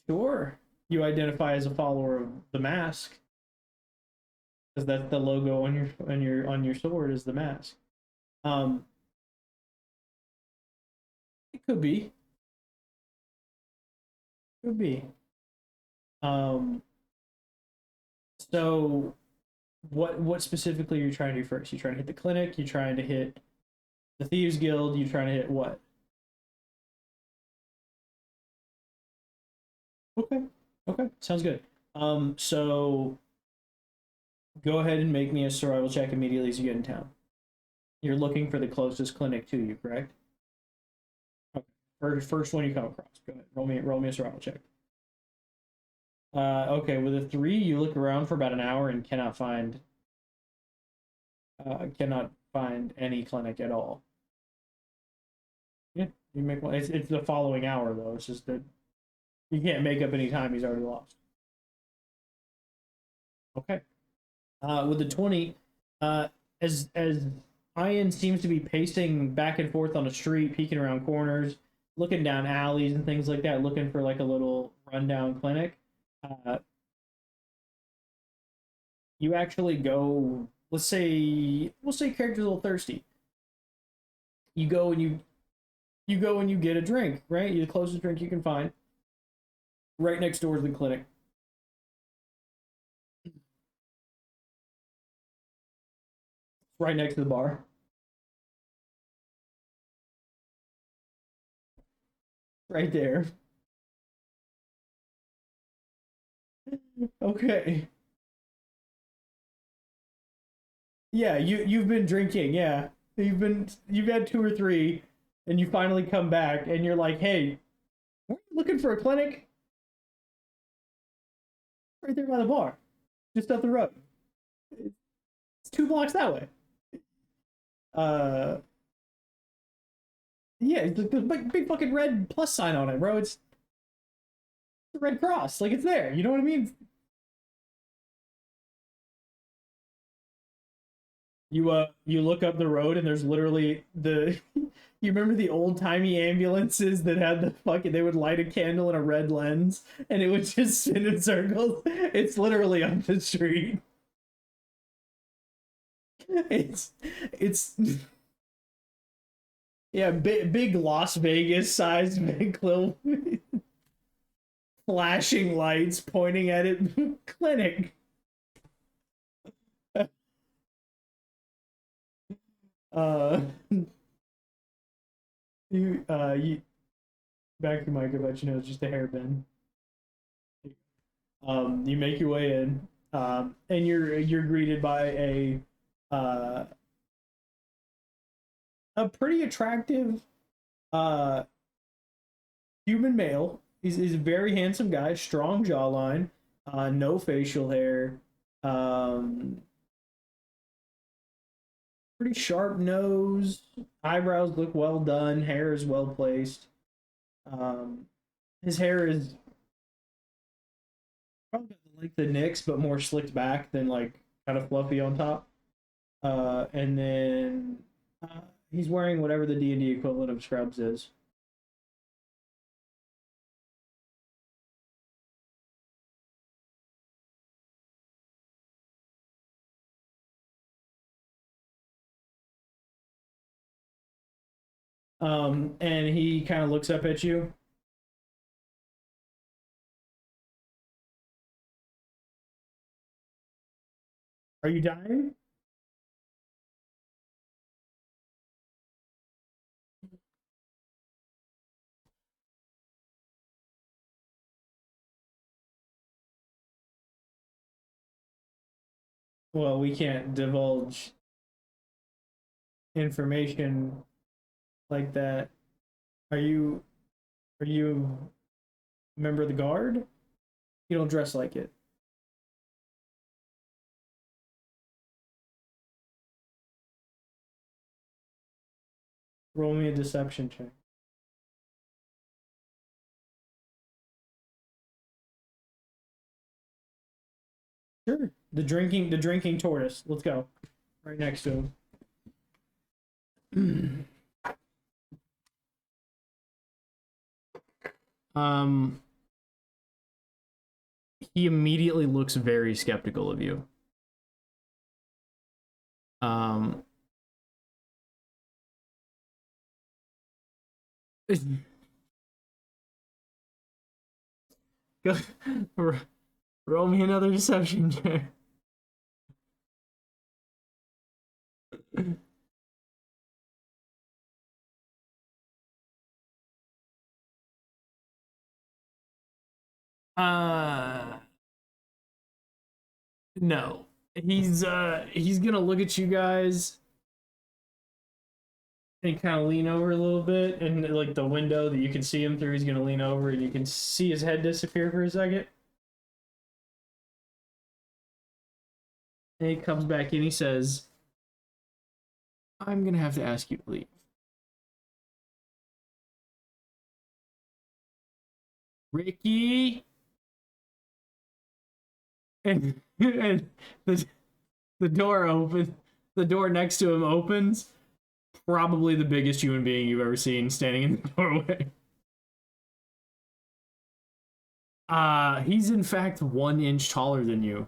Sure. You identify as a follower of the mask. Because that's the logo on your sword is the mask. It could be. Could be. So what specifically are you trying to do first? You trying to hit the clinic? You trying to hit the Thieves Guild? You trying to hit what? Okay. Okay. Sounds good. So go ahead and make me a survival check immediately as you get in town. You're looking for the closest clinic to you, correct? Okay. First one you come across. Go ahead. Roll me a survival check. Okay, with a 3, you look around for about an hour and cannot find any clinic at all. Yeah, you make one. It's the following hour though. It's just that you can't make up any time he's already lost. Okay. With the 20, as Ian seems to be pacing back and forth on the street, peeking around corners, looking down alleys and things like that, looking for like a little rundown clinic. you actually go. Let's say we'll say character's a little thirsty. You go and you go and you get a drink, right? You the closest drink you can find. Right next door is the clinic. Right next to the bar. Right there. Okay. Yeah, you've been drinking, yeah. You've had two or three, and you finally come back and you're like, hey, weren't you looking for a clinic? Right there by the bar. Just up the road. It's 2 blocks that way. Uh yeah, it's the big fucking red plus sign on it, bro. It's the Red Cross. Like it's there. You know what I mean? You look up the road and there's literally the you remember the old timey ambulances that had the fucking they would light a candle in a red lens and it would just spin in circles. It's literally on the street. It's yeah, big Las Vegas sized big little flashing lights pointing at it. Clinic. Uh you back your mic, I bet you know it's just a hairbend. You make your way in, and you're greeted by uh a pretty attractive uh human male. He's a very handsome guy, strong jawline, no facial hair, um pretty sharp nose, eyebrows look well done, hair is well placed. Um his hair is probably like the Knicks, but more slicked back than like kind of fluffy on top. And then he's wearing whatever the D&D equivalent of scrubs is. And he kind of looks up at you. Are you dying? Well, we can't divulge information like that. Are you a member of the guard? You don't dress like it. Roll me a deception check. Sure. The drinking tortoise. Let's go. Right next to him. He immediately looks very skeptical of you. Um Go, roll me another deception check. Uh, no. He's gonna look at you guys and kind of lean over a little bit, and like the window that you can see him through, he's gonna lean over and you can see his head disappear for a second. And he comes back in, he says, I'm gonna have to ask you to leave. Ricky! And the door opens, the door next to him opens. Probably the biggest human being you've ever seen standing in the doorway. He's in fact 1 inch taller than you.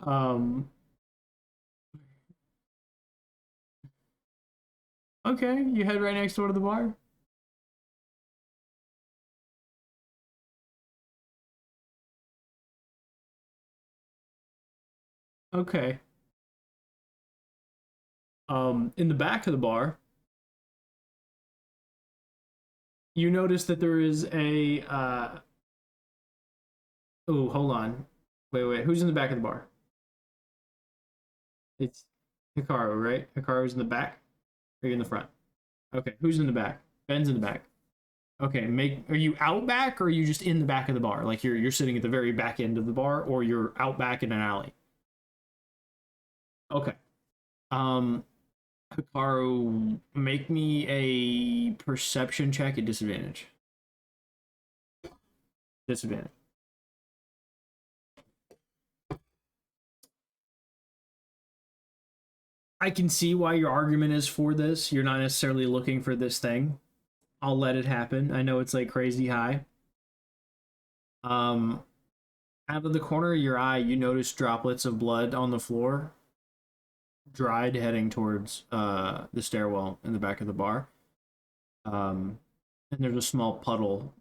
um. Okay, you head right next door to the bar. Okay. In the back of the bar, you notice that there is a oh, hold on. Wait, who's in the back of the bar? It's Hikaru, right? Hikaru's in the back? Or are you in the front? Okay, who's in the back? Ben's in the back. Okay, are you out back or are you just in the back of the bar? Like you're sitting at the very back end of the bar or you're out back in an alley? Okay. Um Hikaru, make me a perception check at disadvantage. Disadvantage. I can see why your argument is for this. You're not necessarily looking for this thing. I'll let it happen. I know it's like crazy high. Um, Out of the corner of your eye, you notice droplets of blood on the floor, dried, heading towards the stairwell in the back of the bar. And there's a small puddle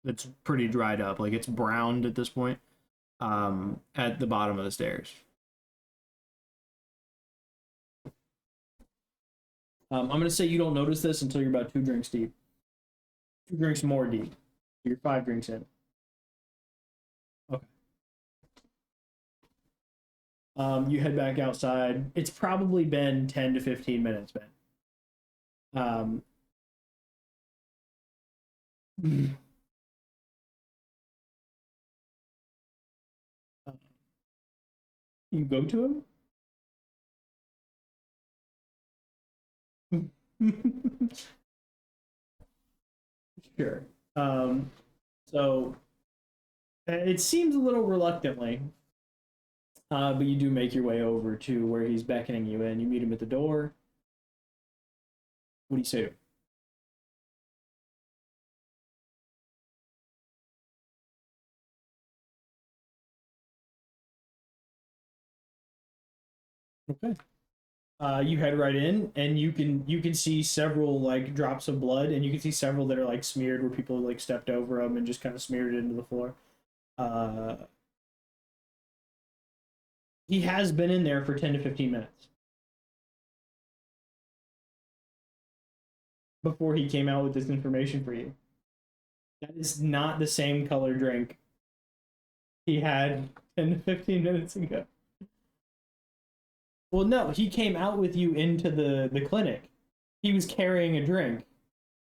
that's pretty dried up, like it's browned at this point. At the bottom of the stairs. I'm gonna say you don't notice this until you're about 2 drinks deep. 2 drinks more deep. You're 5 drinks in. Okay. You head back outside. It's probably been 10 to 15 minutes, Ben. You go to him? Sure. So it seems a little reluctantly, but you do make your way over to where he's beckoning you in. You meet him at the door. What do you say to him? Okay. You head right in, and you can see several like drops of blood, and you can see several that are like smeared where people like stepped over them and just kind of smeared it into the floor. Uh, he has been in there for 10 to 15 minutes before he came out with this information for you. That is not the same color drink he had 10 to 15 minutes ago. Well, no, he came out with you into the clinic. He was carrying a drink.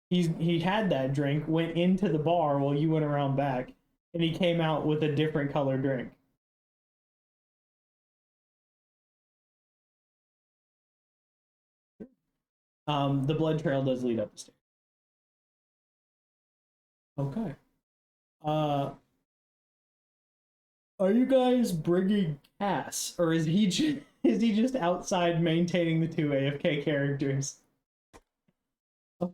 He had that drink, went into the bar while you went around back, and he came out with a different color drink. The blood trail does lead up the stairs. Okay. Uh, are you guys bringing Cass, or is he just outside maintaining the 2 AFK characters? Okay.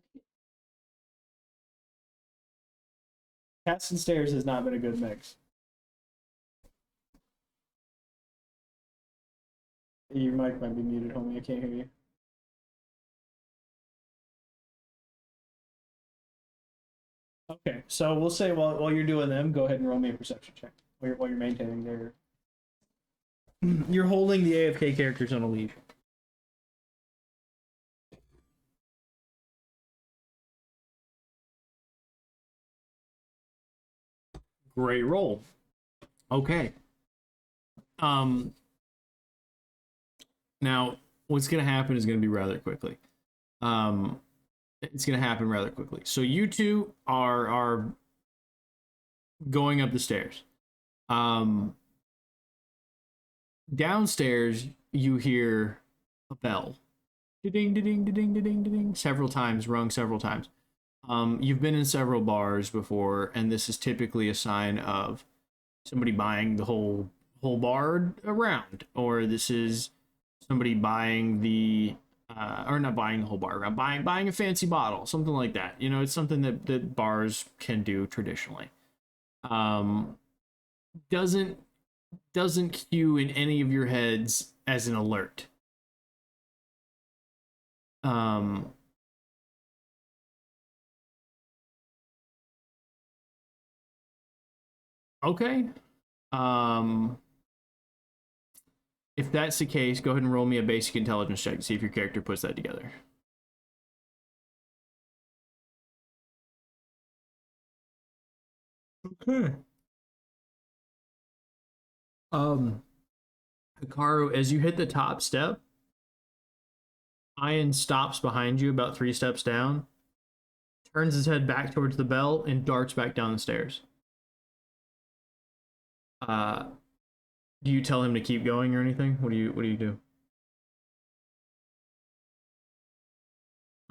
Cass and stairs has not been a good mix. Your mic might be muted, homie. I can't hear you. Okay, so we'll say while you're doing them, go ahead and roll me a perception check while you're maintaining their. You're holding the AFK characters on a leash. Great roll. Okay. Now what's gonna happen is gonna be rather quickly. It's gonna happen rather quickly. So you two are going up the stairs. Downstairs you hear a bell. Ding ding ding ding ding ding several times, rung several times. You've been in several bars before, and this is typically a sign of somebody buying the whole bar around, or this is somebody buying the or not buying the whole bar, buying a fancy bottle, something like that. You know, it's something that bars can do traditionally. Doesn't cue in any of your heads as an alert. Okay. If that's the case, go ahead and roll me a basic intelligence check to see if your character puts that together. Okay. Hikaru, as you hit the top step, Ian stops behind you about 3 steps down, turns his head back towards the bell, and darts back down the stairs. Do you tell him to keep going or anything? What do you do?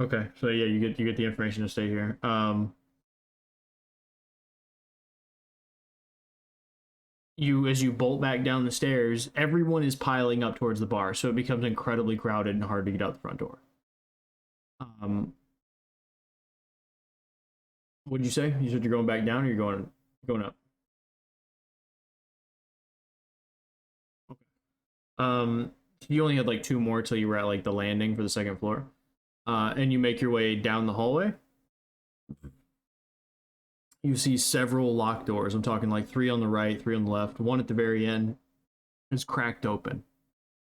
Okay, so yeah, you get the information to stay here. As you bolt back down the stairs, everyone is piling up towards the bar, so it becomes incredibly crowded and hard to get out the front door. What did you say? You said you're going back down, or you're going up? Okay. You only had like 2 more till you were at like the landing for the 2nd floor, and you make your way down the hallway. You see several locked doors. I'm talking like 3 on the right, 3 on the left. One at the very end is cracked open.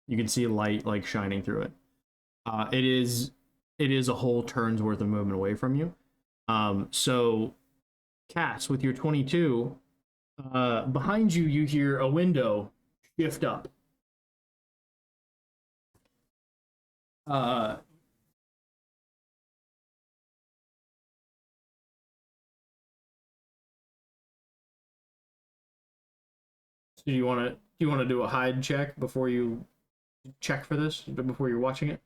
You can see light like shining through it. It is a whole turn's worth of movement away from you. So, Cass, with your 22, behind you, you hear a window shift up. Do you want to do a hide check before you check for this, before you're watching it?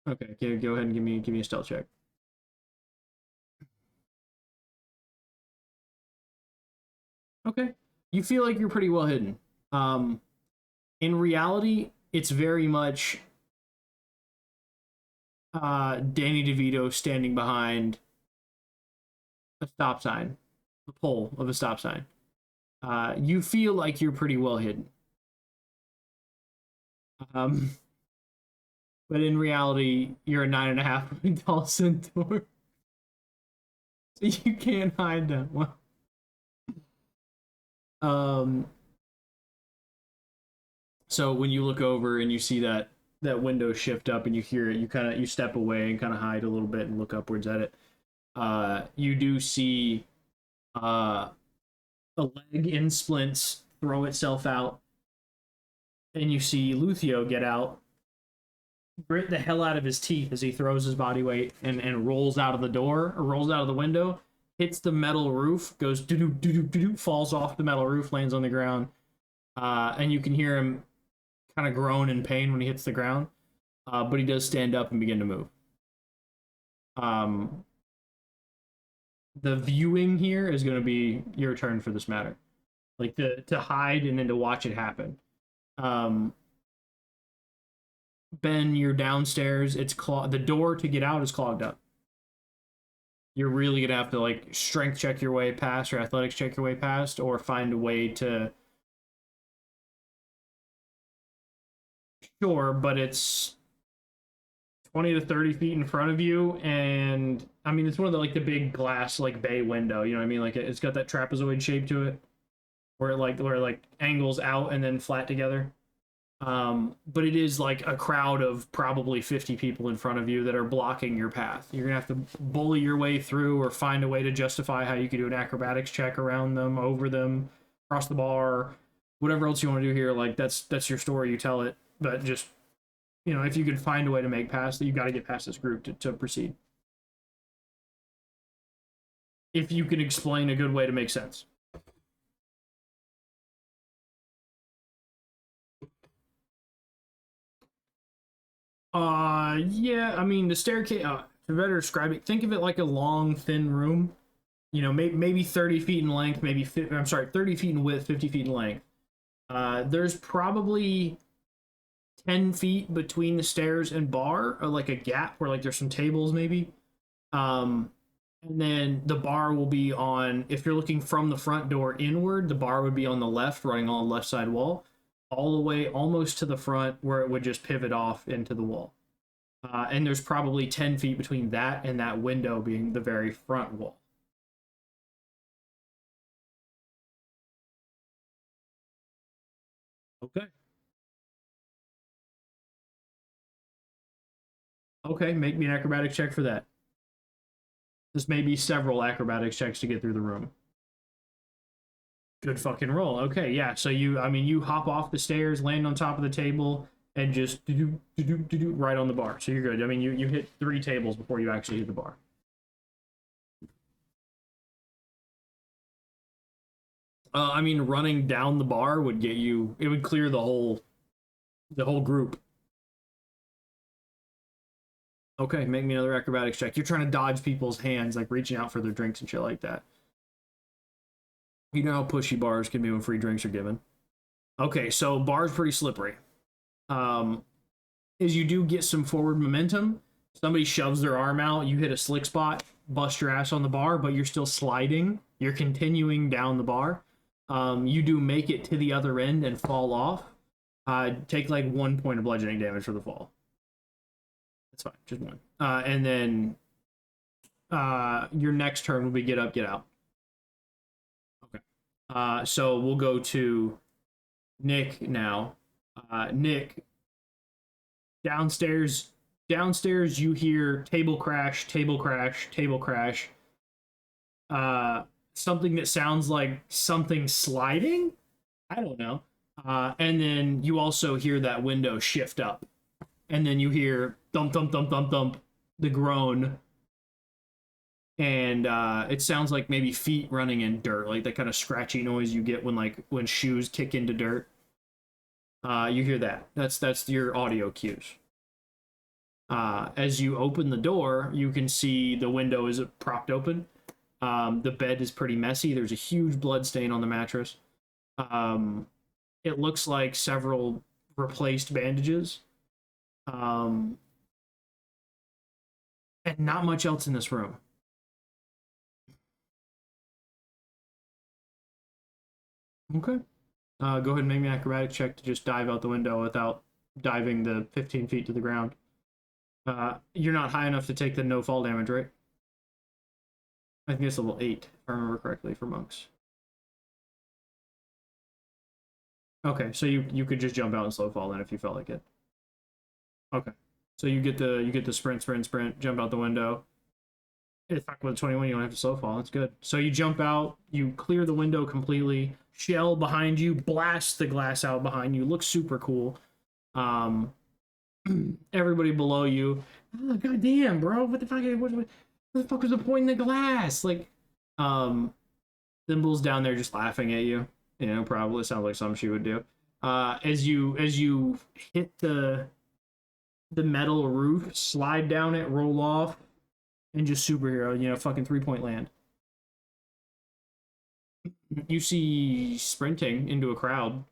Okay, go ahead and give me a stealth check. Okay, you feel like you're pretty well hidden. In reality, it's very much Danny DeVito standing behind a stop sign, the pole of a stop sign. You feel like you're pretty well hidden. But in reality, you're a 9.5 foot tall centaur. So you can't hide that well. So when you look over and you see that window shift up and you hear it, you step away and kind of hide a little bit and look upwards at it. You do see a leg in splints throw itself out, and you see Luthio get out, grit the hell out of his teeth as he throws his body weight and rolls out of the door, or rolls out of the window, hits the metal roof, goes doo-doo, falls off the metal roof, lands on the ground, and you can hear him kind of groan in pain when he hits the ground, but he does stand up and begin to move. The viewing here is going to be your turn for this matter, like to hide and then to watch it happen. Ben, you're downstairs. It's the door to get out is clogged up. You're really gonna have to like strength check your way past, or athletics check your way past, or find a way to. Sure, but it's 20 to 30 feet in front of you, and I mean it's one of the big glass like bay window. You know what I mean? Like it's got that trapezoid shape to it, where it angles out and then flat together. But it is like a crowd of probably 50 people in front of you that are blocking your path. You're gonna have to bully your way through, or find a way to justify how you could do an acrobatics check around them, over them, across the bar, whatever else you want to do here. Like that's your story, you tell it. But just, you know, if you could find a way to make past, you got to get past this group to proceed. If you can explain a good way to make sense. Yeah, I mean, the staircase, to better describe it, think of it like a long, thin room. You know, maybe 30 feet in length, 30 feet in width, 50 feet in length. There's probably 10 feet between the stairs and bar, or like a gap where like there's some tables maybe. And then the bar will be on, if you're looking from the front door inward, the bar would be on the left, running on the left side wall, all the way almost to the front where it would just pivot off into the wall. And there's probably 10 feet between that and that window being the very front wall. Okay. Okay, make me an acrobatics check for that. This may be several acrobatics checks to get through the room. Good fucking roll. Okay, yeah. So you hop off the stairs, land on top of the table, and just do right on the bar. So you're good. I mean, you hit 3 tables before you actually hit the bar. I mean, running down the bar would get you. It would clear the whole group. Okay, make me another acrobatics check. You're trying to dodge people's hands, like reaching out for their drinks and shit like that. You know how pushy bars can be when free drinks are given. Okay, so bar's pretty slippery. As you do get some forward momentum, somebody shoves their arm out, you hit a slick spot, bust your ass on the bar, but you're still sliding. You're continuing down the bar. You do make it to the other end and fall off. Take like 1 point of bludgeoning damage for the fall. That's fine, just 1. And then your next turn will be get up, get out. Okay. So we'll go to Nick now. Nick, downstairs you hear table crash, table crash, table crash. Something that sounds like something sliding? I don't know. And then you also hear that window shift up. And then you hear thump, thump, thump, thump, thump, the groan. And it sounds like maybe feet running in dirt, like that kind of scratchy noise you get when shoes kick into dirt. You hear that. That's your audio cues. As you open the door, you can see the window is propped open. The bed is pretty messy. There's a huge blood stain on the mattress. It looks like several replaced bandages. And not much else in this room. Okay. Go ahead and make me an acrobatic check to just dive out the window without diving the 15 feet to the ground. You're not high enough to take the no fall damage, right? I think it's level 8, if I remember correctly, for monks. Okay, so you could just jump out and slow fall then if you felt like it. Okay. So you get the sprint, jump out the window. It's not with 21, you don't have to slow fall. That's good. So you jump out, you clear the window completely, shell behind you, blast the glass out behind you. Looks super cool. Everybody below you. Oh, goddamn, bro! What the fuck? What the fuck was the point in the glass? Like, Thimble's down there just laughing at you. You know, probably sounds like something she would do. As you hit the metal roof, slide down it, roll off, and just superhero. You know, fucking 3-point land. You see sprinting into a crowd.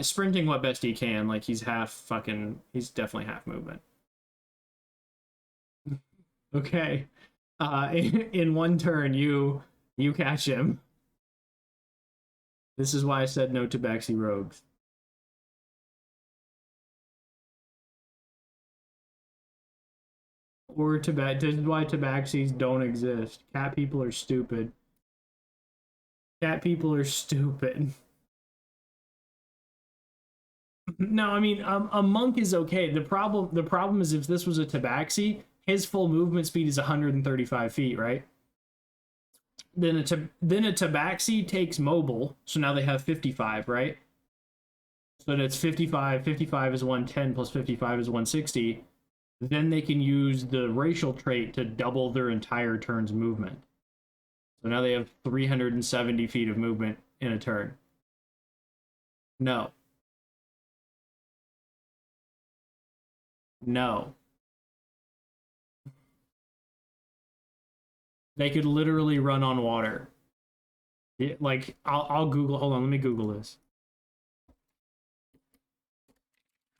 Sprinting what best he can, like he's definitely half movement. Okay. In 1 turn, you catch him. This is why I said no tabaxi rogues. Or this is why tabaxis don't exist. Cat people are stupid. Cat people are stupid. No, I mean, a monk is okay. The problem is if this was a tabaxi, his full movement speed is 135 feet, right? Then a tabaxi takes mobile, so now they have 55, right? So then it's 55. 55 is 110 plus 55 is 160. Then they can use the racial trait to double their entire turn's movement. So now they have 370 feet of movement in a turn. No. No. They could literally run on water. Like, I'll Google, hold on, let me Google this.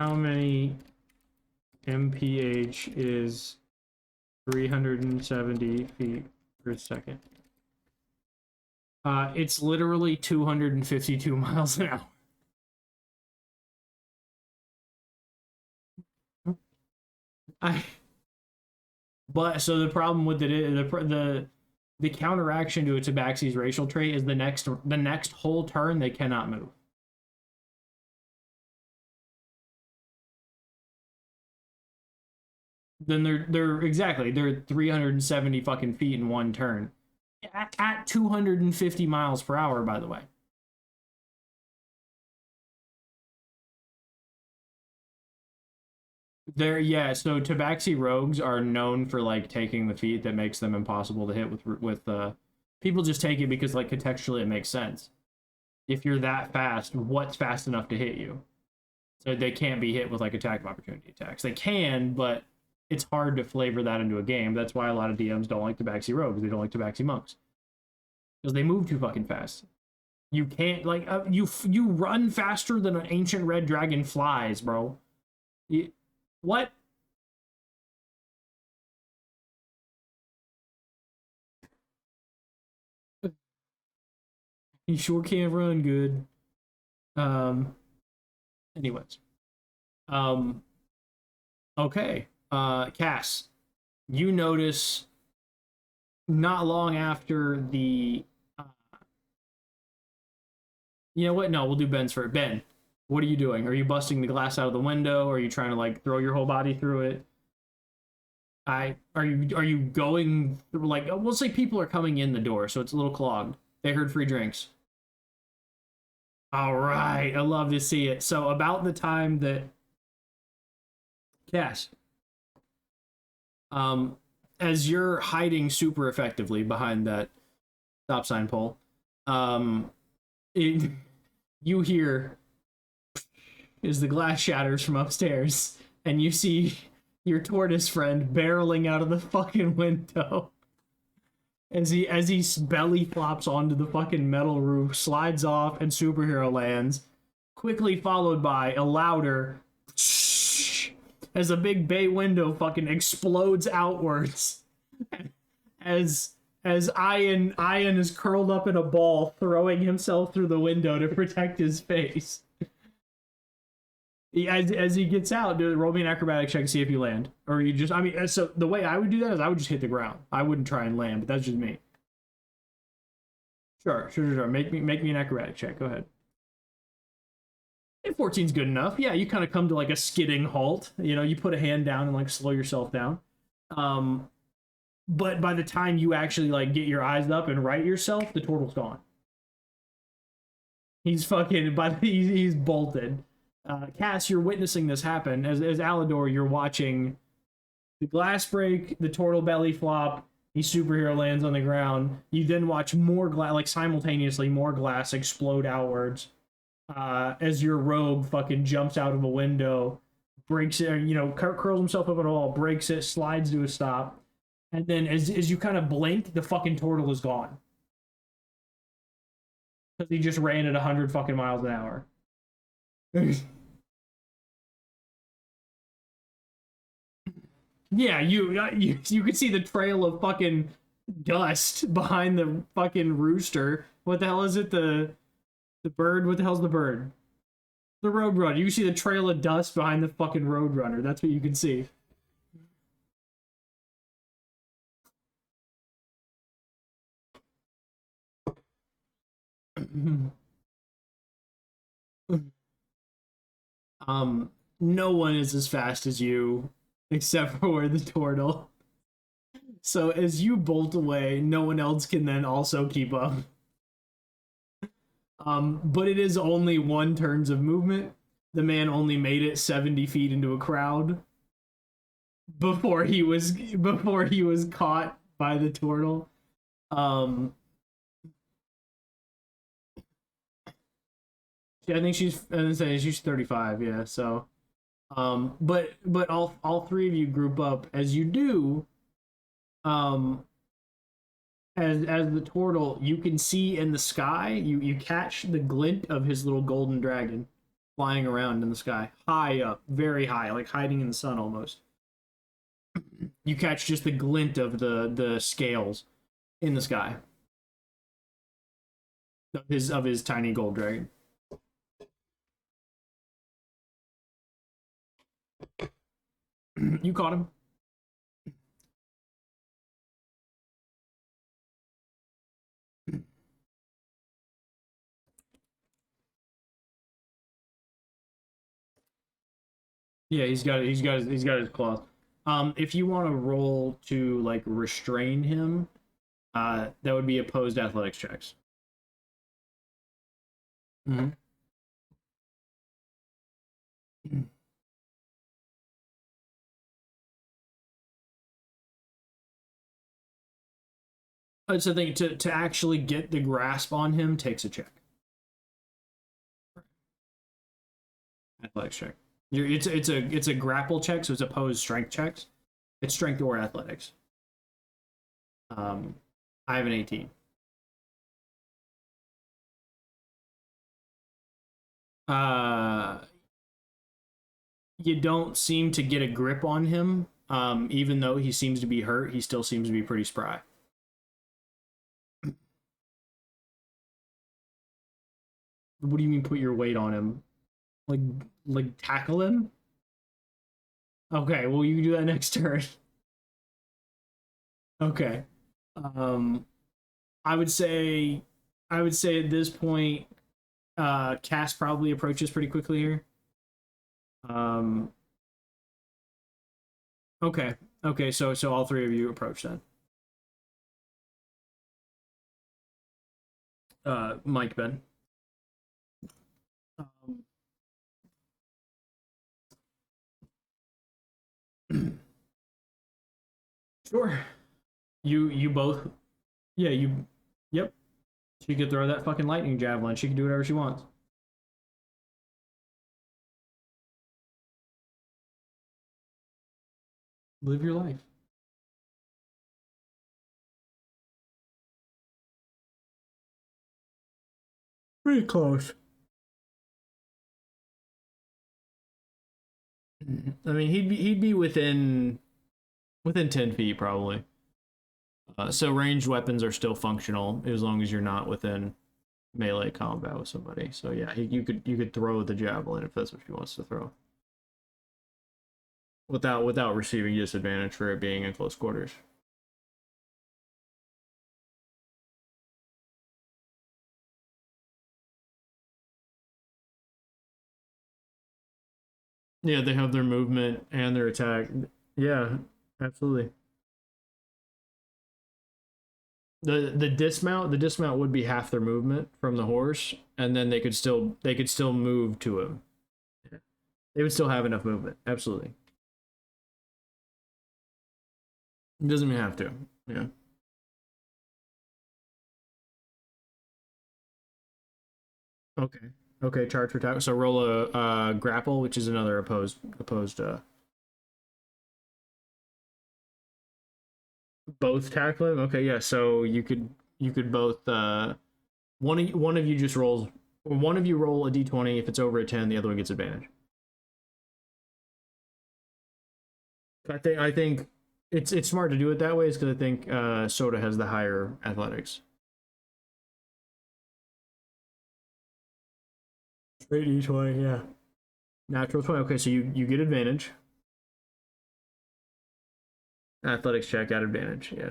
How many mph is 370 feet per second? It's literally 252 miles an hour. But so the problem with it is the counteraction to a tabaxi's racial trait is the next whole turn they cannot move. Then they're exactly they're 370 fucking feet in one turn at 250 miles per hour, by the way. So tabaxi rogues are known for like taking the feat that makes them impossible to hit with people just take it because like contextually it makes sense. If you're that fast, what's fast enough to hit you? So they can't be hit with like attack of opportunity attacks. They can, but it's hard to flavor that into a game. That's why a lot of DMs don't like tabaxi rogues. They don't like tabaxi monks because they move too fucking fast. You can't like you run faster than an ancient red dragon flies, bro. What? You sure can't run good. Anyways. Okay. Cass, you notice not long after the you know what? No, we'll do Ben's first. Ben, what are you doing? Are you busting the glass out of the window? Or are you trying to like throw your whole body through it? Are you going through, like, we'll say people are coming in the door, so it's a little clogged. They heard free drinks. All right, I love to see it. So about the time that Cass, as you're hiding super effectively behind that stop sign pole, you hear as the glass shatters from upstairs, and you see your tortoise friend barreling out of the fucking window as he belly flops onto the fucking metal roof, slides off, and superhero lands, quickly followed by a louder as a big bay window fucking explodes outwards as Ian is curled up in a ball, throwing himself through the window to protect his face. As he gets out, roll me an acrobatic check to see if you land. Or you just, I mean, so the way I would do that is I would just hit the ground. I wouldn't try and land, but that's just me. Sure. Make me an acrobatic check. Go ahead. If 14's good enough, yeah, you kind of come to like a skidding halt. You know, you put a hand down and like slow yourself down. But by the time you actually like get your eyes up and right yourself, the turtle's gone. He's fucking, he's bolted. Cass, you're witnessing this happen. As Alador, you're watching the glass break, the turtle belly flop, the superhero lands on the ground. You then watch more glass, like simultaneously, more glass explode outwards. As your rogue fucking jumps out of a window, breaks it, you know, curls himself up at all, breaks it, slides to a stop. And then as you kind of blink, the fucking turtle is gone. Because he just ran at 100 fucking miles an hour. Yeah, you could see the trail of fucking dust behind the fucking rooster. What the hell is it? The bird? What the hell's the bird? The Roadrunner. You can see the trail of dust behind the fucking Roadrunner. That's what you can see. No one is as fast as you, except for the turtle. So as you bolt away, no one else can then also keep up. But it is only 1 turns of movement. The man only made it 70 feet into a crowd before he was caught by the turtle. I think she's 35, yeah, so but all 3 of you group up as you do. As the turtle, you can see in the sky, you catch the glint of his little golden dragon flying around in the sky, high up, very high, like hiding in the sun almost. You catch just the glint of the scales in the sky of his tiny gold dragon. You caught him. Yeah, he's got his claws. If you want to roll to like restrain him, that would be opposed athletics checks. Mm-hmm. It's the thing to actually get the grasp on him takes a check. Athletics check. It's a grapple check, so it's opposed strength checks. It's strength or athletics. I have an 18. You don't seem to get a grip on him. Even though he seems to be hurt, he still seems to be pretty spry. What do you mean put your weight on him? Like tackle him? Okay, well you can do that next turn. Okay. I would say at this point, Cass probably approaches pretty quickly here. Okay. Okay, so all three of you approach then. Mike, Ben. Sure. You both. Yeah, you. Yep. She could throw that fucking lightning javelin. She can do whatever she wants. Live your life. Pretty close. I mean, he'd be within 10 feet probably. So ranged weapons are still functional as long as you're not within melee combat with somebody. So yeah, you could throw the javelin if that's what she wants to throw, without receiving disadvantage for it being in close quarters. Yeah, they have their movement and their attack. Yeah, absolutely. The dismount would be half their movement from the horse, and then they could still move to him. Yeah. They would still have enough movement. Absolutely. It doesn't even have to. Yeah. Okay. Okay, charge for attack. So roll a grapple, which is another opposed both tackle him. Okay, yeah. So you could both one of you just rolls, or one of you roll a d20. If it's over a 10, the other one gets advantage. I think it's smart to do it that way, is because I think Soda has the higher athletics. Straight d20, yeah. Natural 20. Okay, so you get advantage. Athletics check at advantage, yeah.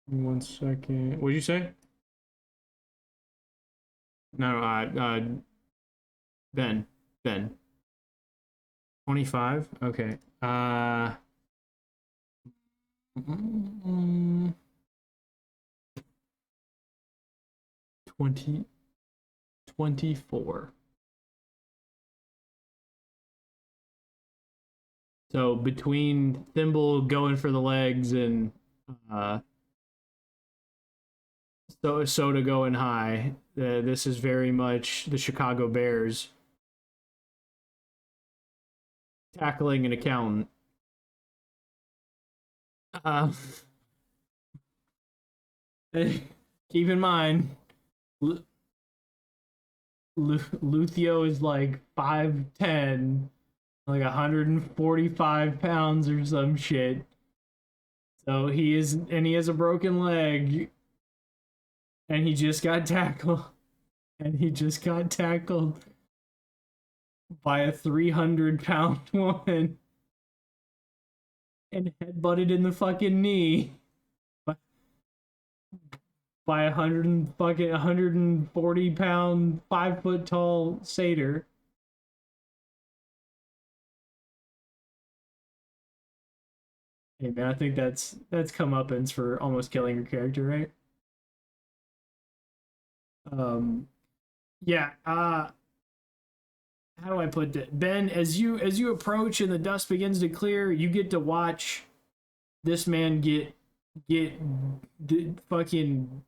One second. What'd you say? No, Ben. Ben. 25? Okay. 20, 24. So between Thimble going for the legs and So soda going high. This is very much the Chicago Bears tackling an accountant. Uh, keep in mind, Luthio is like 5'10", like 145 pounds or some shit. So he has a broken leg, and he just got tackled, by a 300-pound woman and headbutted in the fucking knee by a 140-pound, 5-foot-tall satyr. Hey man, I think that's comeuppance for almost killing your character, right? Yeah. How do I put that? Ben, as you approach and the dust begins to clear, you get to watch this man get fucking.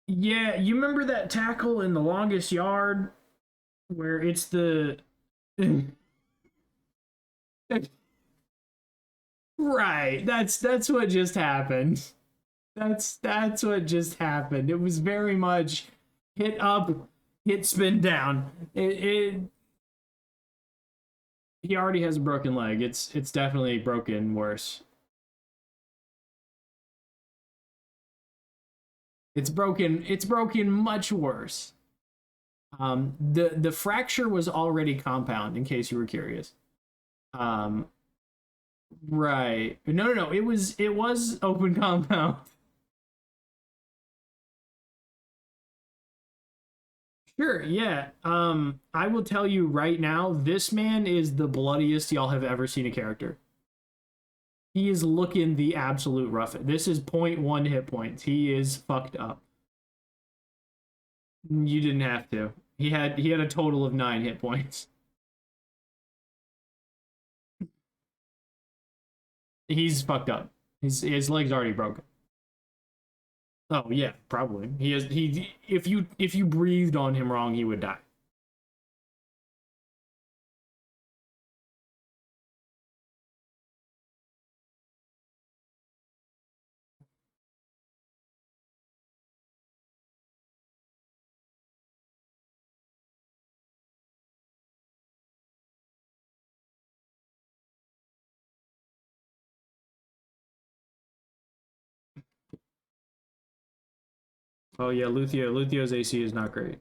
Yeah, you remember that tackle in The Longest Yard where it's the right. That's what just happened. That's what just happened. It was very much hit up, hit spin down. He already has a broken leg. It's definitely broken worse. It's broken much worse. The fracture was already compound, in case you were curious. Right. No. It was open compound. Sure, yeah. I will tell you right now, this man is the bloodiest y'all have ever seen a character. He is looking the absolute roughest. This is 0.1 hit points. He is fucked up. You didn't have to. He had a total of 9 hit points. He's fucked up. His leg's already broken. Oh yeah, probably. If you breathed on him wrong, he would die. Oh yeah, Luthio's AC is not great.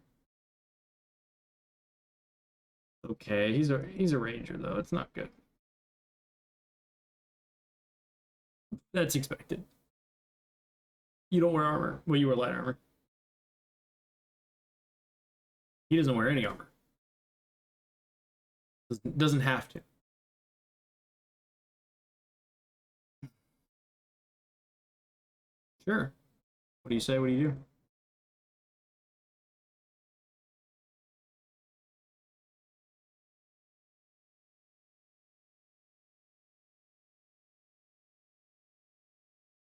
Okay, he's a ranger though. It's not good. That's expected. You don't wear armor. Well, you wear light armor. He doesn't wear any armor. Doesn't have to. Sure. What do you say? What do you do?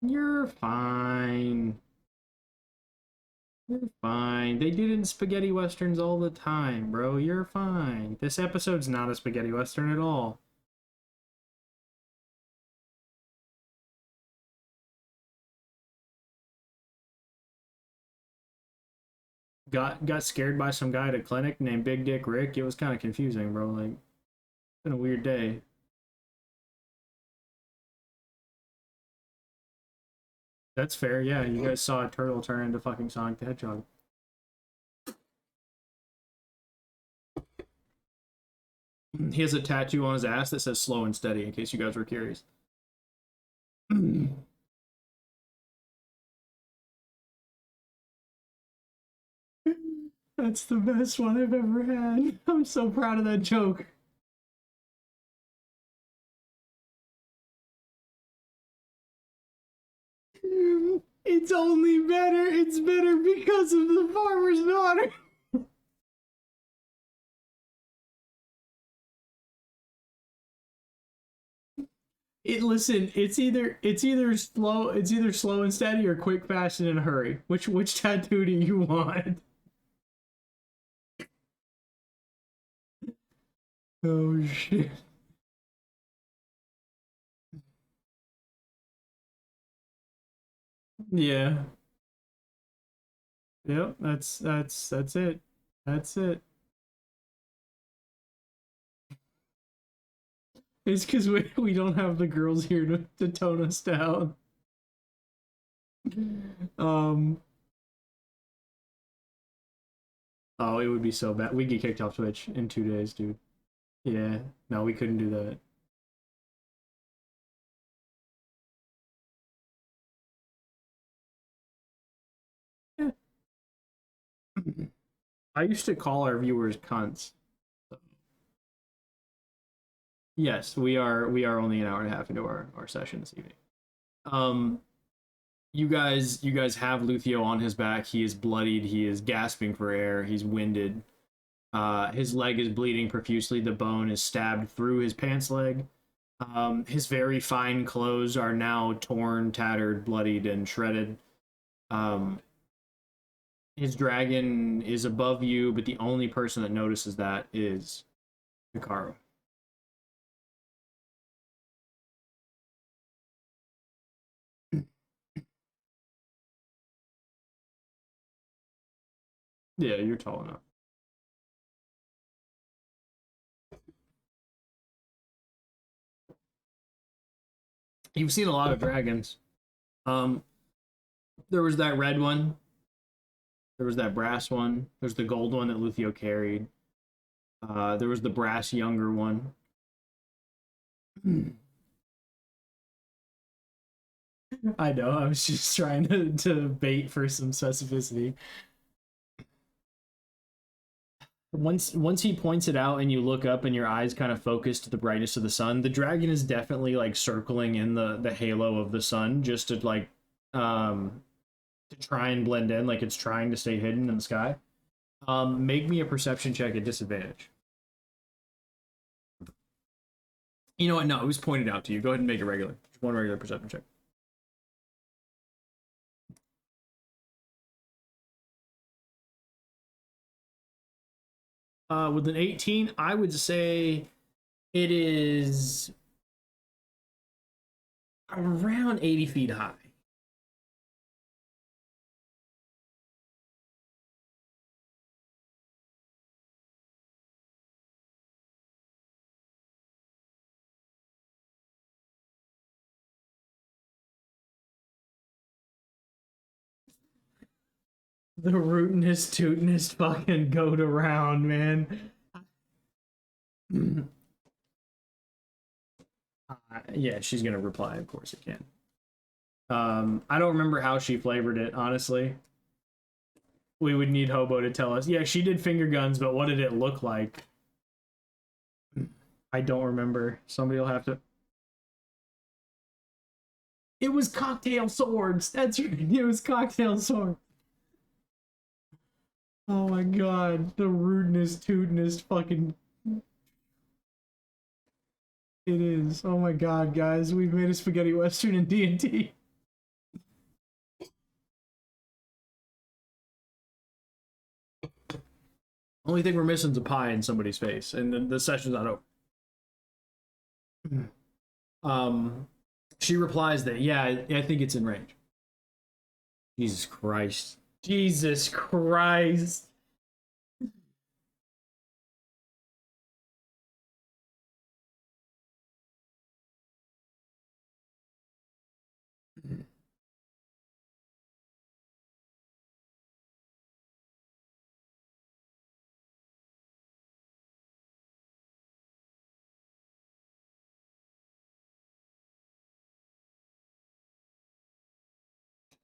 You're fine. You're fine. They did it in spaghetti westerns all the time, bro. You're fine. This episode's not a spaghetti western at all. Got scared by some guy at a clinic named Big Dick Rick. It was kind of confusing, bro. Like, it's been a weird day. That's fair. Yeah, you guys saw a turtle turn into fucking Sonic the Hedgehog. He has a tattoo on his ass that says slow and steady, in case you guys were curious. That's the best one I've ever had. I'm so proud of that joke. It's only better. It's better because of the farmer's daughter. Listen, it's either slow and steady or quick, fast, and in a hurry. Which tattoo do you want? Oh shit. Yeah. Yep, that's it. That's it. It's because we don't have the girls here to tone us down. Um. Oh, it would be so bad. We'd get kicked off Twitch in 2 days, dude. Yeah. No, we couldn't do that. Yeah. I used to call our viewers cunts. Yes, we are only an hour and a half into our session this evening. Um, you guys have Luthio on his back. He is bloodied. He is gasping for air. He's winded. His leg is bleeding profusely. The bone is stabbed through his pants leg. His very fine clothes are now torn, tattered, bloodied, and shredded. Um, his dragon is above you, but the only person that notices that is Hikaru. Yeah, you're tall enough. You've seen a lot of dragons. Um, there was that red one. There was that brass one. There's the gold one that Luthio carried. There was the brass younger one. I know. I was just trying to bait for some specificity. Once he points it out and you look up and your eyes kind of focus to the brightness of the sun, the dragon is definitely like circling in the halo of the sun just to like to try and blend in, like it's trying to stay hidden in the sky. Make me a perception check at disadvantage. You know what? No, it was pointed out to you. Go ahead and make it regular. Just one regular perception check. With an 18, I would say it is around 80 feet high. The rootinest, tootinest fucking goat around, man. Yeah, she's gonna reply. Of course it can. I don't remember how she flavored it, honestly. We would need Hobo to tell us. Yeah, she did finger guns, but what did it look like? I don't remember. Somebody will have to. It was cocktail swords. That's right. It was cocktail swords. Oh my god, the rudeness, tootinest fucking. It is. Oh my god, guys, we've made a spaghetti western in D&D. Only thing we're missing is a pie in somebody's face, and then the session's not over. She replies that, yeah, I think it's in range. Jesus Christ. Jesus Christ.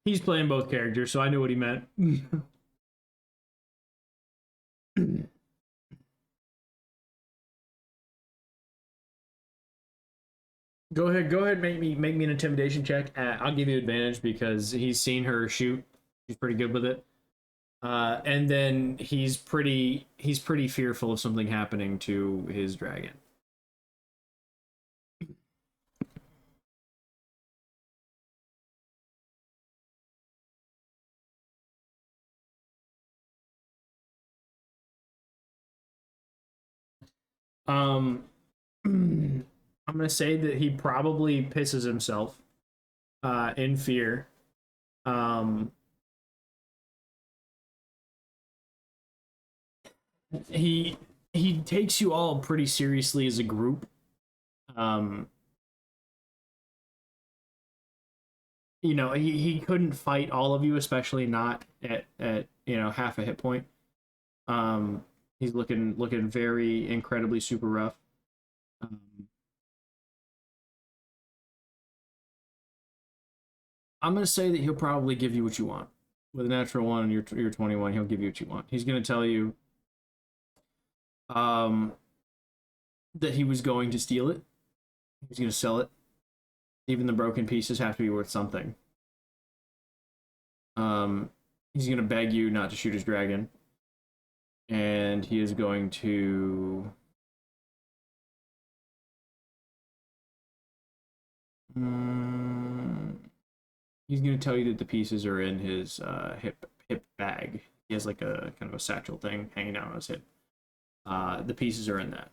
He's playing both characters, so I knew what he meant. Go ahead, make me an intimidation check. I'll give you advantage because he's seen her shoot. He's pretty good with it. And then he's pretty fearful of something happening to his dragon. I'm gonna say that he probably pisses himself in fear. Um, he he takes you all pretty seriously as a group. Um, you know, he couldn't fight all of you, especially not at you know half a hit point. Um, he's looking very incredibly super rough. Um, I'm gonna say that he'll probably give you what you want. With a natural one and you're 21, he'll give you what you want. He's gonna tell you um that he was going to steal it. He's gonna sell it. Even the broken pieces have to be worth something. He's gonna beg you not to shoot his dragon. And he is going to he's going to tell you that the pieces are in his hip bag. He has like a kind of a satchel thing hanging down on his hip. The pieces are in that.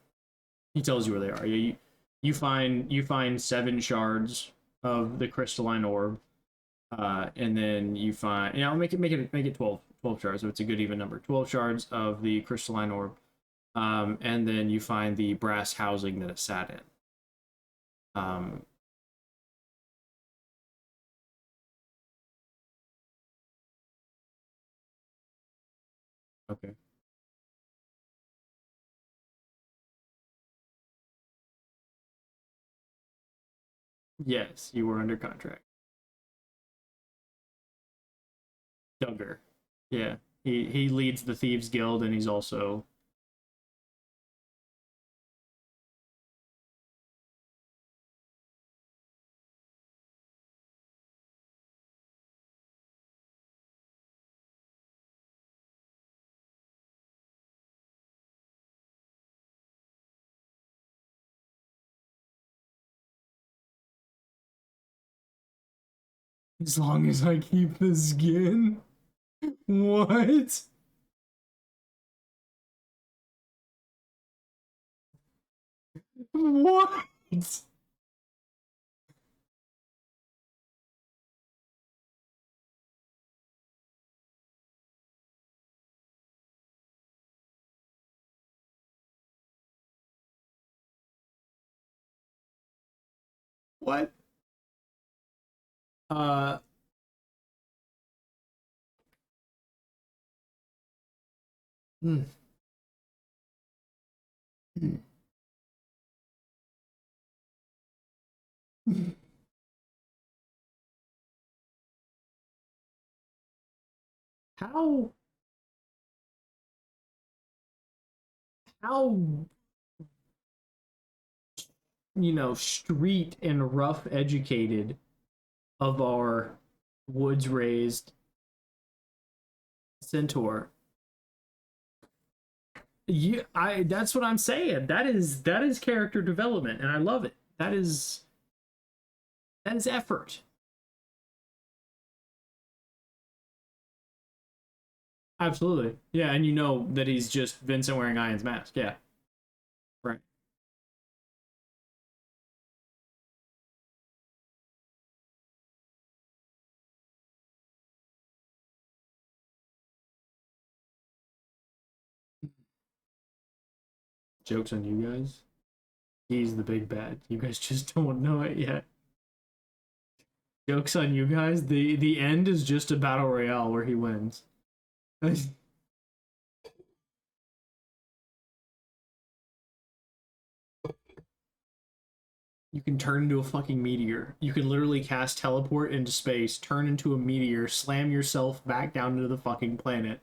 He tells you where they are. You find 7 shards of the crystalline orb, and then you find make it 12 shards, so it's a good even number. 12 shards of the crystalline orb, and then you find the brass housing that it sat in. Okay. Yes, you were under contract. Duggar. Yeah. He leads the Thieves Guild and he's also as long as I keep the skin. What? What? What? Uh hmm. How how street and rough educated of our woods raised centaur. I that's what I'm saying. That is character development and I love it. That is effort. Absolutely. Yeah, and you know that he's just Vincent wearing Ian's mask. Yeah. Right. Joke's on you guys. He's the big bad. You guys just don't know it yet. Joke's on you guys. The end is just a battle royale where he wins. You can turn into a fucking meteor. You can literally cast teleport into space, turn into a meteor, slam yourself back down into the fucking planet.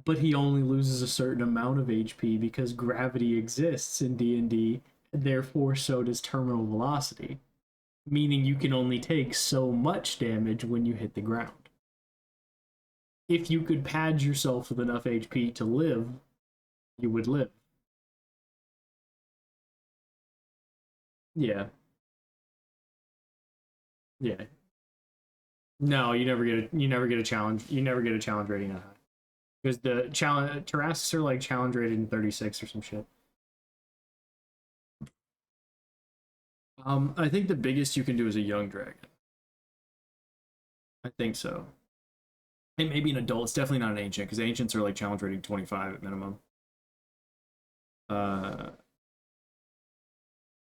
But he only loses a certain amount of HP because gravity exists in D&D, therefore so does terminal velocity, meaning you can only take so much damage when you hit the ground. If you could pad yourself with enough HP to live, you would live. Yeah. Yeah. No, you never get a challenge. You never get a challenge rating that high. because the challenge Terrasses are like challenge rated in 36 or some shit. I think the biggest you can do is a young dragon. I think so. It may be an adult. It's definitely not an ancient, because ancients are like challenge rating 25 at minimum.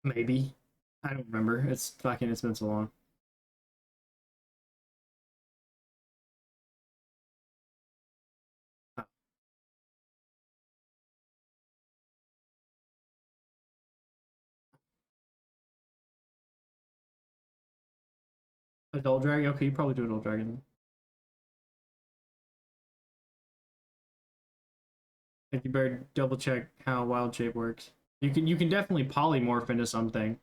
Maybe. I don't remember. It's been so long. Adult dragon? Okay, you probably do adult dragon. I think you better double check how wild shape works. You can definitely polymorph into something.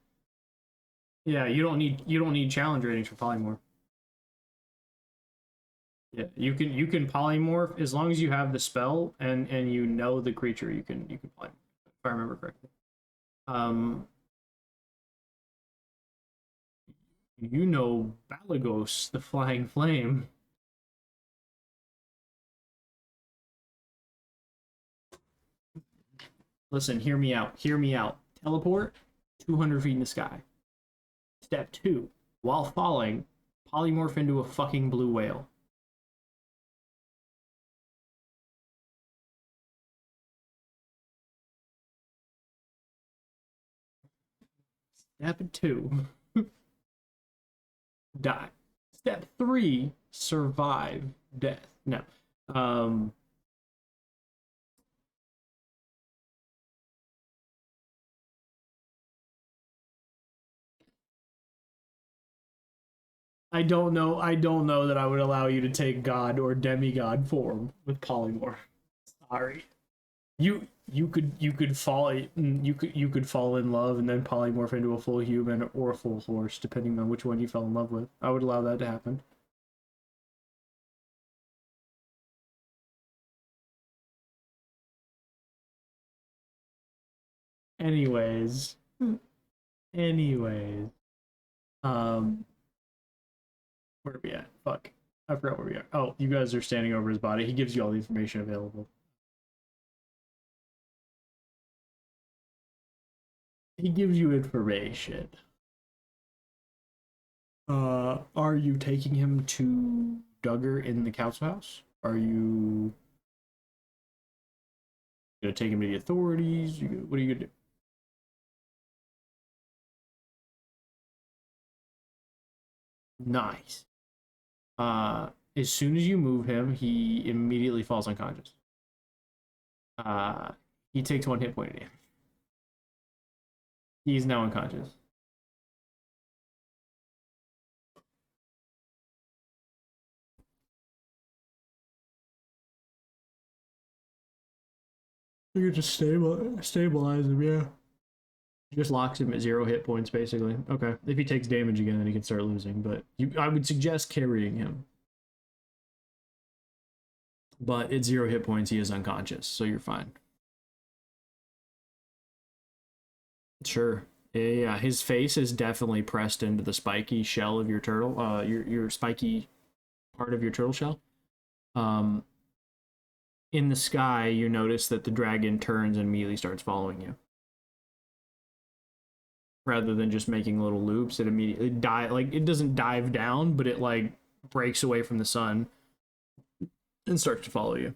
Yeah, you don't need challenge ratings for polymorph. Yeah, you can polymorph as long as you have the spell and you know the creature. You can polymorph if I remember correctly. You know Balagos, the flying flame. Listen, hear me out. Hear me out. Teleport 200 feet in the sky. Step 2, while falling, polymorph into a fucking blue whale. Step 2, die. Step 3, survive death. No. I don't know that I would allow you to take god or demigod form with polymorph. Sorry. You could fall in love and then polymorph into a full human or a full horse, depending on which one you fell in love with. I would allow that to happen. Anyways. Anyways. Where are we at? Fuck. I forgot where we are. Oh, you guys are standing over his body. He gives you all the information available. He gives you information. Are you taking him to Duggar in the council house? Are you gonna take him to the authorities? What are you gonna do? Nice. As soon as you move him, he immediately falls unconscious. He takes 1 hit point of damage. He is now unconscious. You can just stabilize him, yeah. Just locks him at 0 hit points, basically. Okay. If he takes damage again, then he can start losing. But I would suggest carrying him. But at 0 hit points, he is unconscious, so you're fine. Sure. Yeah, his face is definitely pressed into the spiky shell of your turtle. Your spiky part of your turtle shell. In the sky, you notice that the dragon turns and immediately starts following you. Rather than just making little loops, it immediately it doesn't dive down, but it like breaks away from the sun and starts to follow you.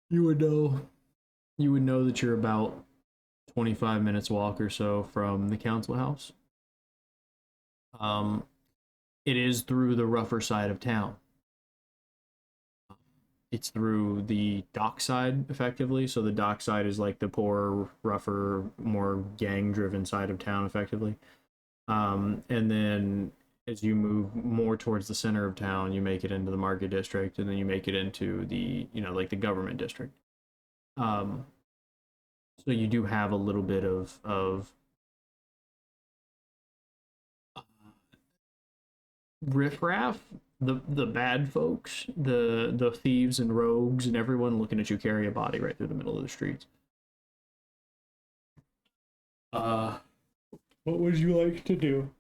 You would know that you're about 25 minutes walk or so from the council house. It is through the rougher side of town. It's through the dock side, effectively. So the dock side is like the poorer, rougher, more gang-driven side of town, effectively. And then as you move more towards the center of town, you make it into the market district, and then you make it into the, like the government district. So you do have a little bit of riffraff, the bad folks, the thieves and rogues and everyone looking at you carry a body right through the middle of the streets. What would you like to do?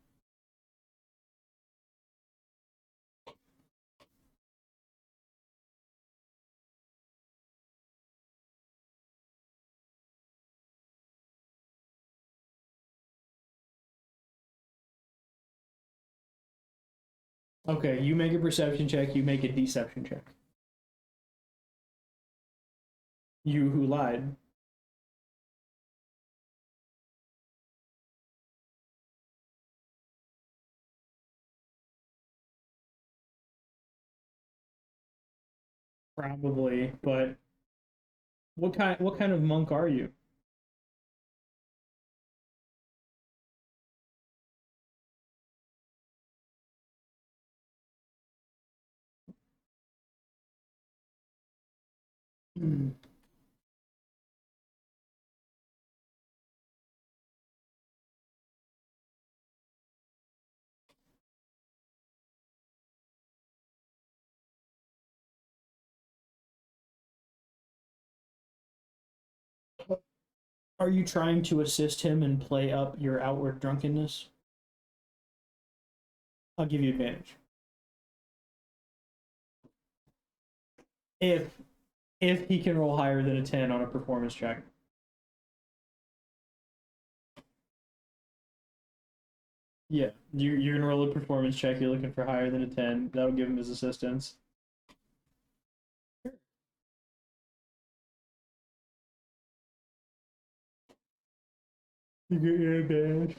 Okay, you make a perception check, you make a deception check. You who lied. Probably, but what kind of monk are you? Are you trying to assist him and play up your outward drunkenness? I'll give you advantage. If he can roll higher than a 10 on a performance check. Yeah, you're gonna roll a performance check. You're looking for higher than a 10. That'll give him his assistance. You get your advantage.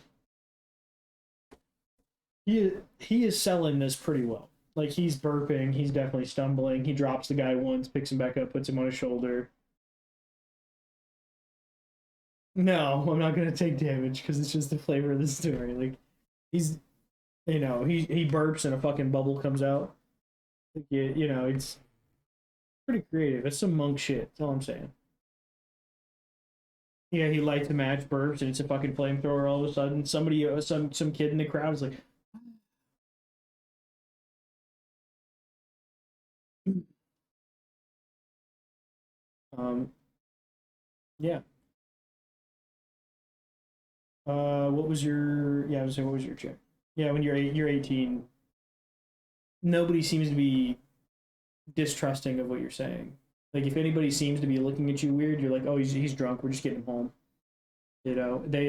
He is selling this pretty well. Like he's burping, he's definitely stumbling. He drops the guy once, picks him back up, puts him on his shoulder. No, I'm not gonna take damage because it's just the flavor of the story. Like he's, he burps and a fucking bubble comes out. Like, it's pretty creative. It's some monk shit. That's all I'm saying. Yeah, he lights a match, burps, and it's a fucking flamethrower. All of a sudden, somebody, some kid in the crowd is like, yeah. What was your? Yeah, I was saying, what was your check? Yeah, when you're 18, nobody seems to be distrusting of what you're saying. Like if anybody seems to be looking at you weird, you're like, oh, he's drunk. We're just getting him home. They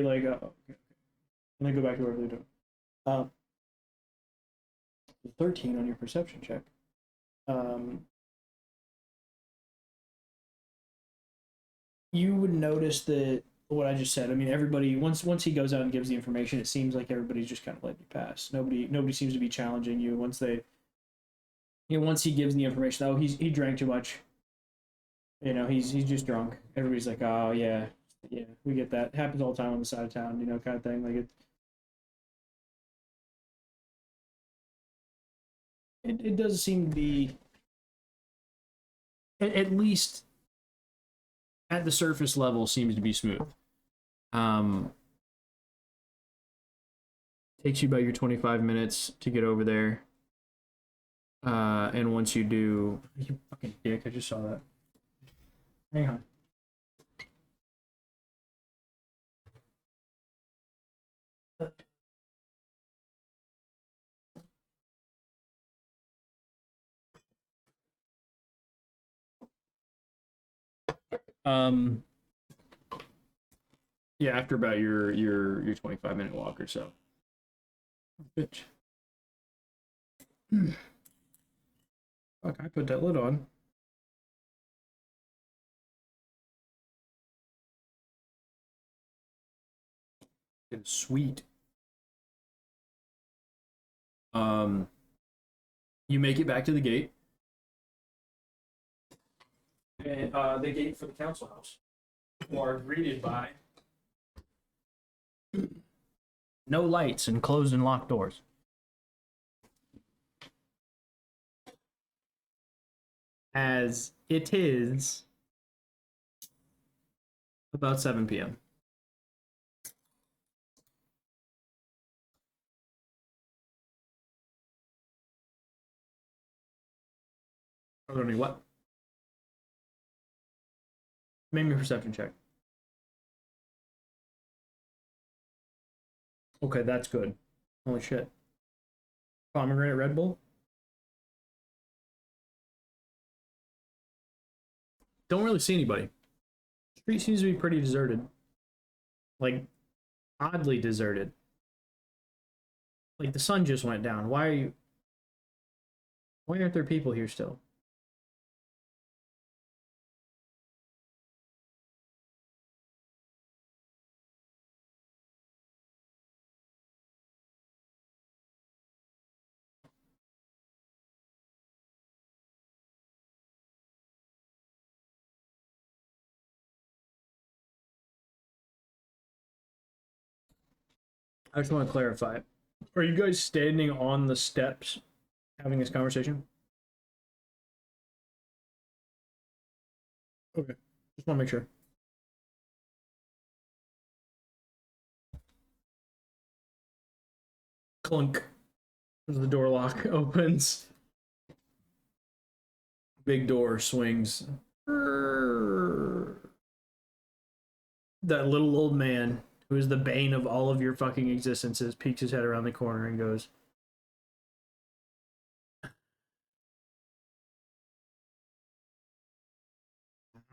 like, okay. And they go back to whatever they're doing. 13 on your perception check. You would notice that what I just said. I mean, everybody once he goes out and gives the information, it seems like everybody's just kind of letting you pass. Nobody seems to be challenging you once they. Once he gives the information, oh, he drank too much. He's just drunk. Everybody's like, oh yeah, yeah, we get that. It happens all the time on the side of town, kind of thing. Like it does seem to be at least at the surface level seems to be smooth. Um, Takes you about your 25 minutes to get over there. And once you do, you fucking dick, I just saw that. Hang on. Um, yeah, after about your 25-minute walk or so. Bitch. Fuck, I put that lid on. It's sweet. You make it back to the gate. And the gate for the council house. You are greeted by no lights and closed and locked doors. As it is about 7 p.m. I don't know what. Make me a perception check. Okay, that's good. Holy shit. Pomegranate Red Bull? Don't really see anybody. Street seems to be pretty deserted. Like, oddly deserted. Like, the sun just went down. Why aren't there people here still? I just want to clarify. Are you guys standing on the steps having this conversation? Okay. Just want to make sure. Clunk. As the door lock opens. Big door swings. That little old man, who is the bane of all of your fucking existences, peeks his head around the corner and goes,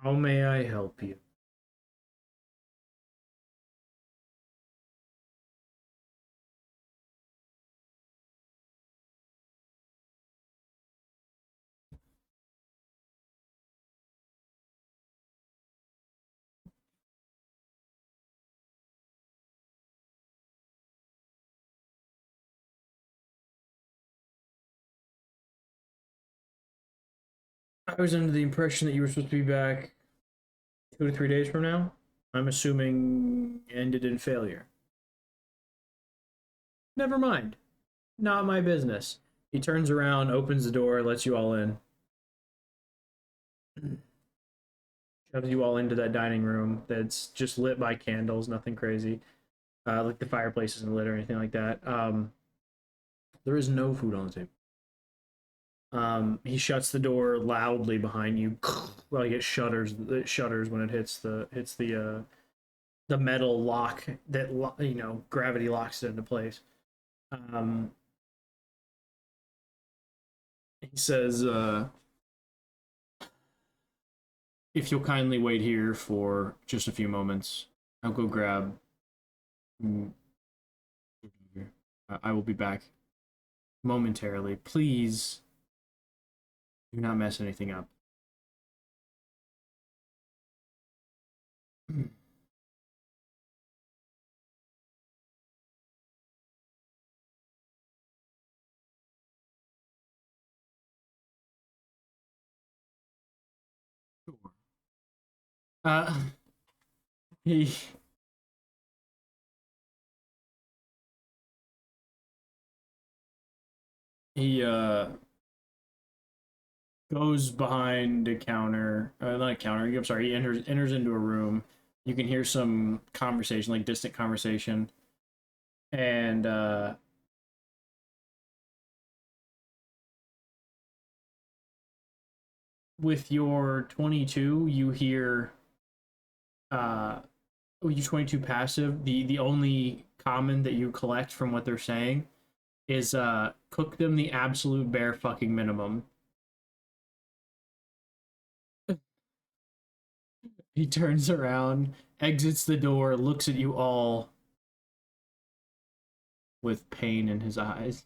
"How may I help you?" I was under the impression that you were supposed to be back 2 to 3 days from now. I'm assuming ended in failure. Never mind. Not my business. He turns around, opens the door, lets you all in. Shoves you all into that dining room that's just lit by candles, nothing crazy. Like the fireplace isn't lit or anything like that. There is no food on the table. He shuts the door loudly behind you. Like it shudders. It shudders when it hits the metal lock that gravity locks it into place. He says, "If you'll kindly wait here for just a few moments, I'll go grab. I will be back momentarily. Please do not mess anything up." Sure. He he goes behind a counter, not a counter. I'm sorry. He enters into a room. You can hear some conversation, like distant conversation, and with your 22, you hear with your 22 passive. The only common that you collect from what they're saying is cook them the absolute bare fucking minimum. He turns around, exits the door, looks at you all with pain in his eyes.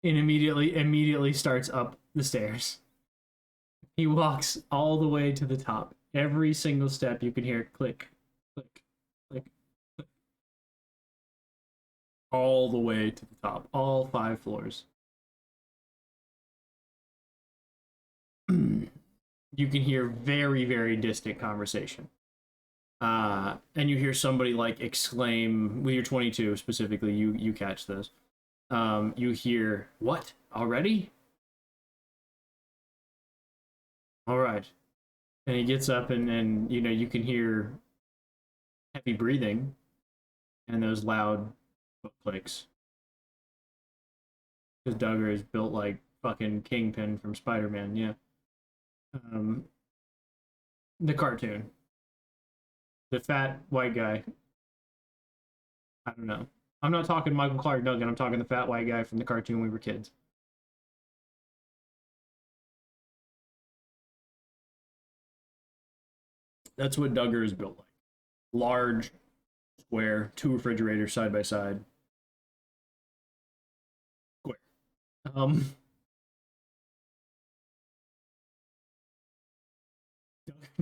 And immediately starts up the stairs. He walks all the way to the top. Every single step you can hear click, click, click, click. All the way to the top. All 5 floors. You can hear very, very distant conversation. And you hear somebody like exclaim, with your 22 specifically, you catch this. You hear, "What? Already? All right." And he gets up and you can hear heavy breathing and those loud foot clicks. Because Duggar is built like fucking Kingpin from Spider-Man, yeah. The cartoon. The fat white guy. I don't know. I'm not talking Michael Clark Duncan. I'm talking the fat white guy from the cartoon when we were kids. That's what Duggar is built like. Large, square, 2 refrigerators side by side. Square.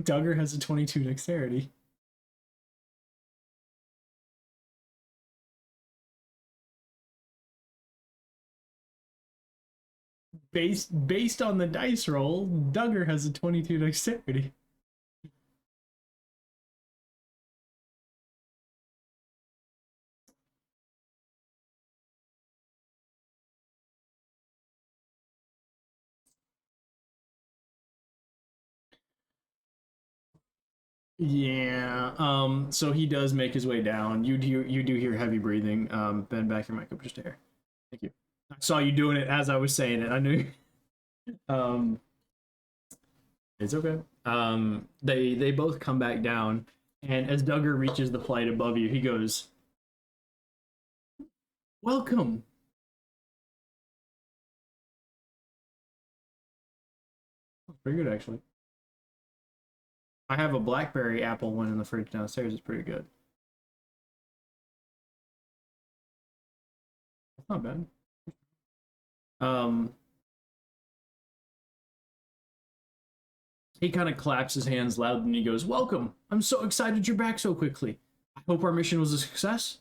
Duggar has a 22 dexterity. Based on the dice roll, Duggar has a 22 dexterity. Yeah. So he does make his way down. You do hear heavy breathing. Ben, back your mic up just a hair. Thank you. I saw you doing it as I was saying it. I knew. It's okay. They both come back down, and as Duggar reaches the flight above you, he goes, "Welcome." Pretty good, actually. I have a blackberry apple one in the fridge downstairs. It's pretty good. It's not bad. He kind of claps his hands loud and he goes, "Welcome. I'm so excited you're back so quickly. I hope our mission was a success."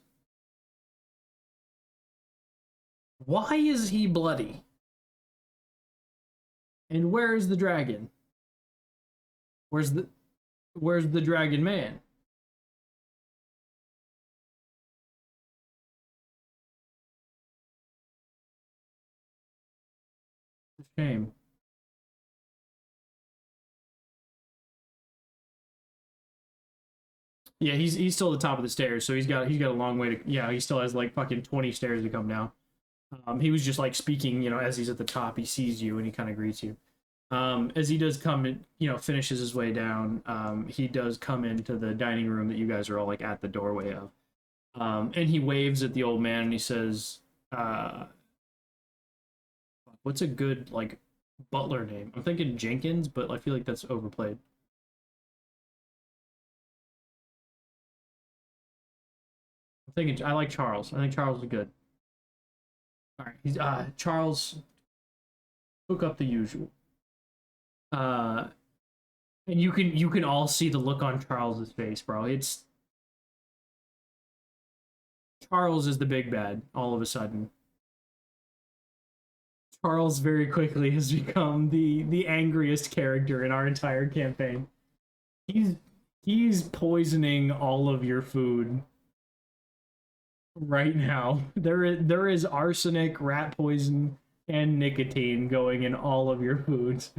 Why is he bloody? And where is the dragon? Where's the dragon man? Shame. Yeah, he's still at the top of the stairs, so he's got a long way to. Yeah, he still has like fucking 20 stairs to come down. He was just like speaking, as he's at the top, he sees you and he kind of greets you. As he does come in, finishes his way down, he does come into the dining room that you guys are all like at the doorway of. And he waves at the old man and he says, what's a good like butler name? I'm thinking Jenkins, but I feel like that's overplayed. I like Charles. I think Charles is good. All right, he's Charles. Hook up the usual. And you can all see the look on Charles's face, bro. It's Charles is the big bad all of a sudden. Charles very quickly has become the angriest character in our entire campaign. He's poisoning all of your food right now. There is arsenic, rat poison, and nicotine going in all of your foods.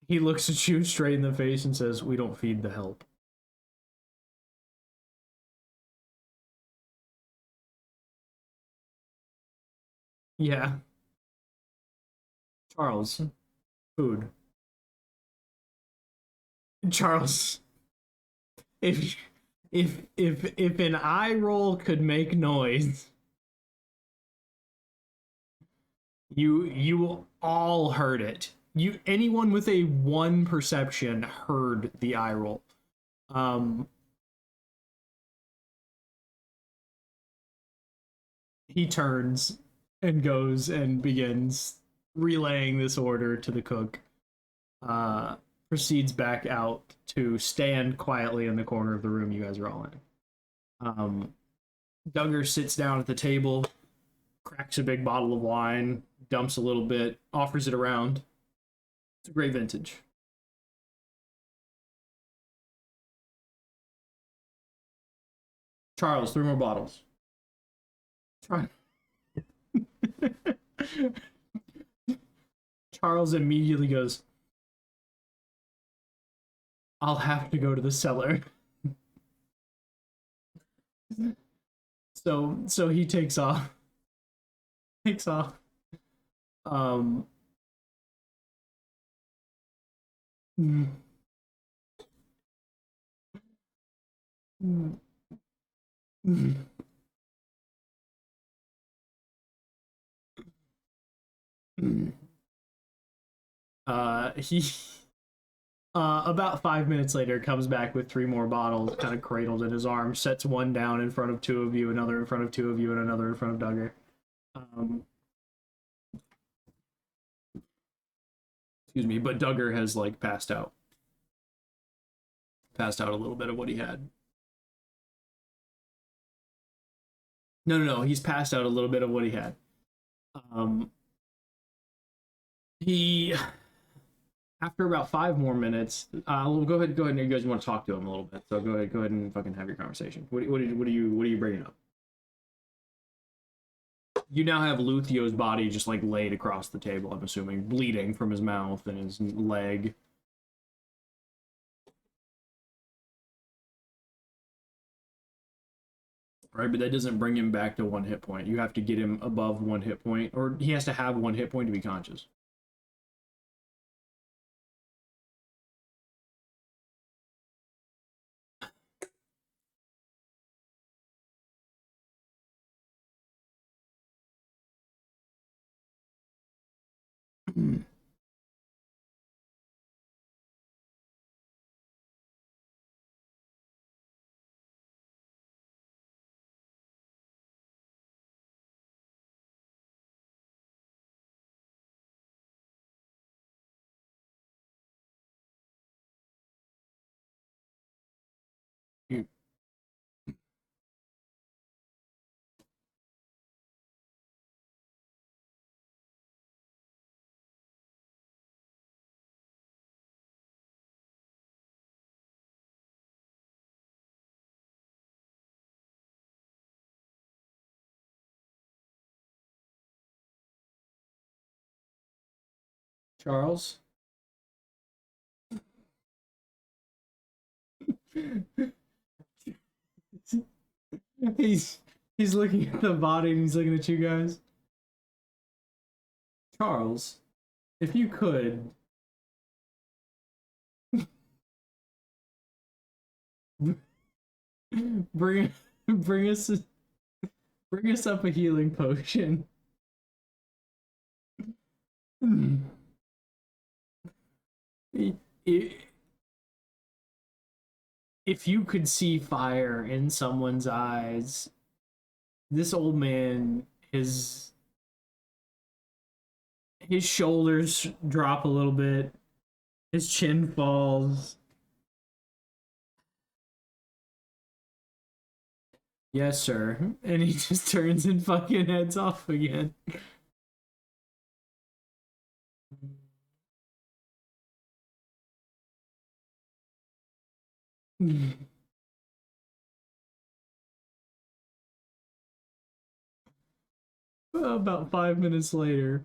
He looks at you straight in the face and says, "We don't feed the help." Yeah. Charles. Food. Charles. If an eye roll could make noise, you all heard it. Anyone with a 1 perception heard the eye roll. He turns and goes and begins relaying this order to the cook. Proceeds back out to stand quietly in the corner of the room you guys are all in. Duggar sits down at the table, cracks a big bottle of wine, dumps a little bit, offers it around. It's a great vintage. Charles, 3 more bottles. Charles immediately goes, "I'll have to go to the cellar." So he takes off. Takes off. Um. mm, mm, mm, mm. He about 5 minutes later comes back with 3 more bottles, kind of cradled in his arm, sets one down in front of two of you, another in front of two of you, and another in front of Duggar. Excuse me, but Duggar has like passed out a little bit of what he had. No, he's passed out a little bit of what he had. He After about 5 more minutes, we'll go ahead. You guys want to talk to him a little bit, so go ahead and fucking have your conversation. What are you bringing up? You now have Luthio's body just like laid across the table. I'm assuming bleeding from his mouth and his leg. Right, but that doesn't bring him back to 1 hit point. You have to get him above 1 hit point, or he has to have 1 hit point to be conscious. You- Charles? he's he's looking at the body and he's looking at you guys. Charles, if you could bring bring us bring us up a healing potion. If you could see fire in someone's eyes, this old man, his shoulders drop a little bit, his chin falls. Yes, sir. And he just turns and fucking heads off again. About 5 minutes later,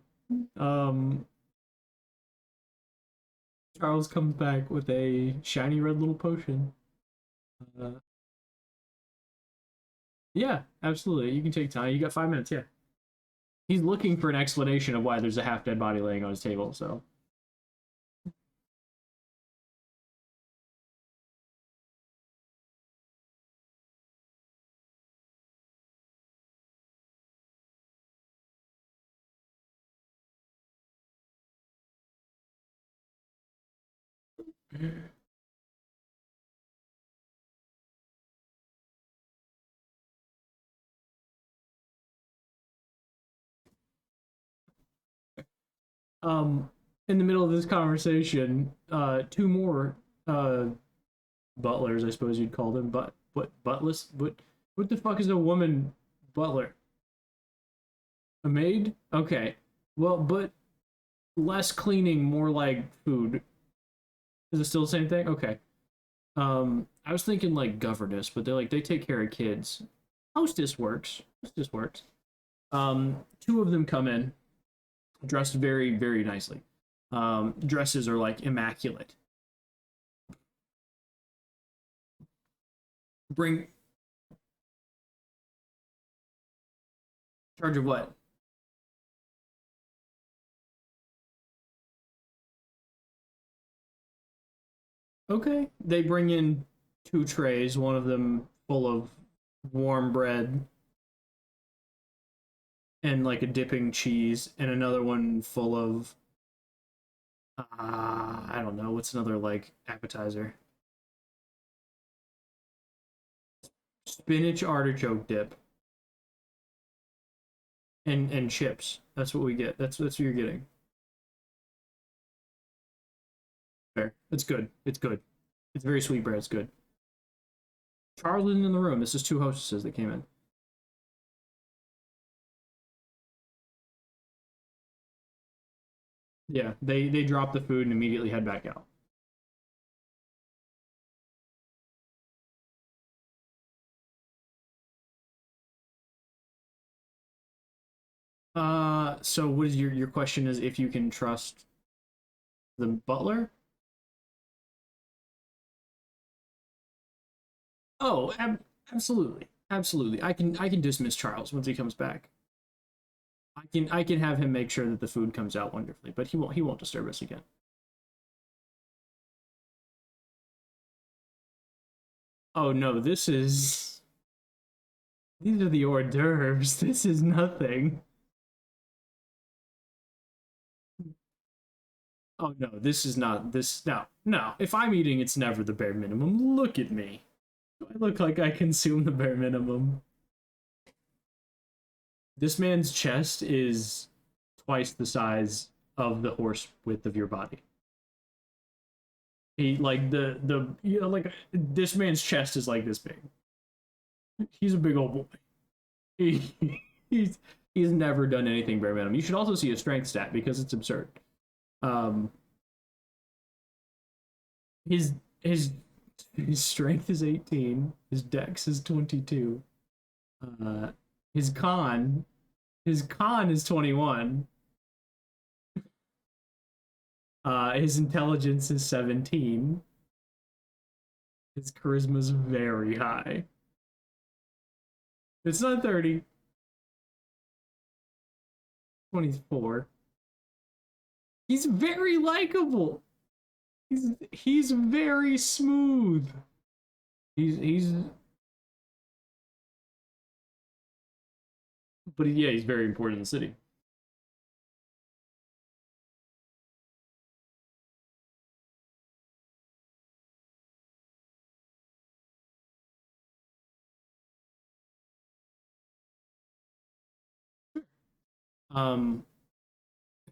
Charles comes back with a shiny red little potion. Yeah, absolutely. You can take time. You got 5 minutes, yeah. He's looking for an explanation of why there's a half-dead body laying on his table, so. Um, in the middle of this conversation, two more butlers, I suppose you'd call them, but what butless? What the fuck is a woman butler? A maid? Okay. Well, but less cleaning, more like food. Is it still the same thing? Okay. I was thinking like governess, but they take care of kids. Hostess works. Hostess works. Two of them come in, dressed very, very nicely. Dresses are like immaculate. Bring Charge of what? Okay. They bring in 2 trays, one of them full of warm bread and like a dipping cheese, and another one full of I don't know, what's another like appetizer? Spinach artichoke dip. And chips. That's what we get. That's what you're getting. Fair. It's good. It's good. It's very sweet bread. It's good. Charles isn't in the room. This is 2 hostesses that came in. Yeah, they drop the food and immediately head back out. So what is your question is if you can trust the butler? Oh, absolutely. Absolutely. I can dismiss Charles once he comes back. I can have him make sure that the food comes out wonderfully, but he won't disturb us again. Oh no, these are the hors d'oeuvres. This is nothing. Oh no, this is not this. No. If I'm eating, it's never the bare minimum. Look at me. Do I look like I consume the bare minimum? This man's chest is twice the size of the horse width of your body. He like like this man's chest is like this big. He's a big old boy. He's he's never done anything bare minimum. You should also see his strength stat because it's absurd. Um, his his his strength is 18. His dex is 22. Uh, his con is 21. His intelligence is 17. His charisma is very high. It's not 30. 24. He's very likable. He's very smooth. He's but yeah, he's very important in the city. A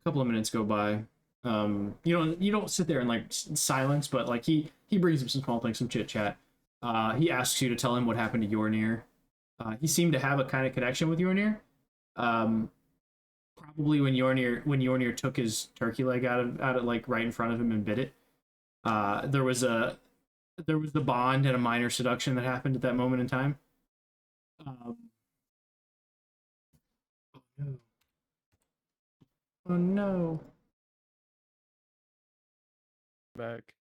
couple of minutes go by. You don't sit there in like silence, but like he brings up some small things, some chit chat. He asks you to tell him what happened to Yornir. He seemed to have a kind of connection with Yornir. Probably when Yornir took his turkey leg out of like right in front of him and bit it. There was the bond and a minor seduction that happened at that moment in time. Oh no! Oh no! Back.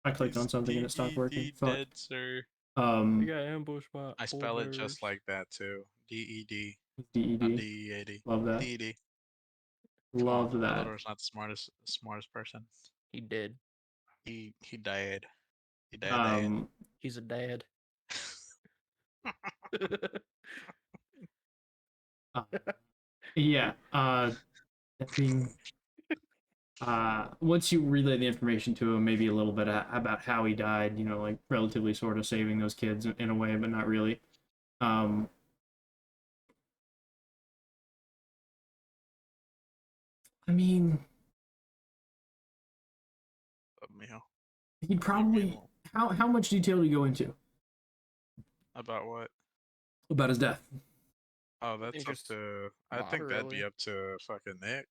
I clicked on something and it stopped working. Fuck. Dead, sir. We got ambushed by. I spell it just like that too. D-E-D. DED. Not D-E-A-D. Love that. D-E-D. Love that. Dumbledore's not the smartest person. He did. He died. He died. He's a dad. Yeah. Being once you relay the information to him, maybe a little bit about how he died, you know, like relatively sort of saving those kids in a way, but not really. I mean, he'd probably how much detail do you go into about what? about his death? Oh, that's up to. I think that'd be up to fucking Nick.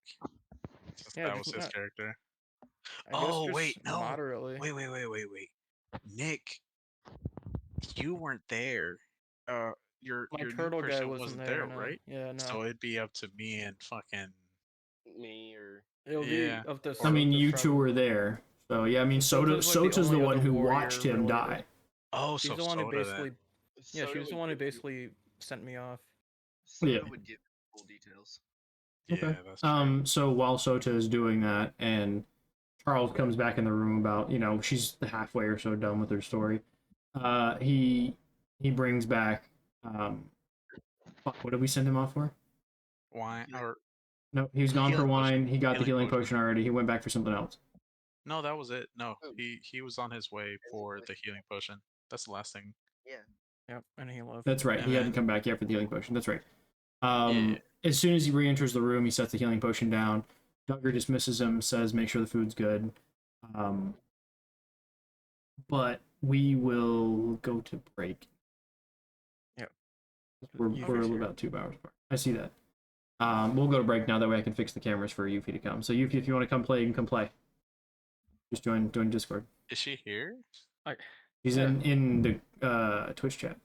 Since that was his character. Oh wait, no. Moderately. Wait. Nick, you weren't there. Your turtle new guy person wasn't there, no. right? Yeah, no. So it'd be up to me and fucking me or it'll be up to. I mean, you two were there, so yeah. I mean, Sota's the one who watched him die. Oh, she's so the one who Soda basically. then. Yeah, she was the one who basically sent me off. Sota Yeah. would give full details. Okay. Yeah, that's true. So while Sota is doing that, and Charles comes back in the room about, she's halfway or so done with her story. He brings back, fuck, what did we send him off for? Wine or No, he was gone for Healing potion. wine. He got the Healing healing potion already. He went back for something else. no, that was it. No, Oh. he was on his way for the healing potion. That's the last thing. Yeah. Yep, and he left. That's right. And He hadn't then- come back yet for the healing potion. That's right. Yeah. As soon as he re-enters the room, he sets the healing potion down. Duggar dismisses him, says, "Make sure the food's good." But we will go to break. Yep. We're about 2 hours apart. I see that. We'll go to break now. That way I can fix the cameras for Yuffie to come. So Yuffie, if you want to come play, you can come play. Just join Discord. Is she here? He's in the Twitch chat.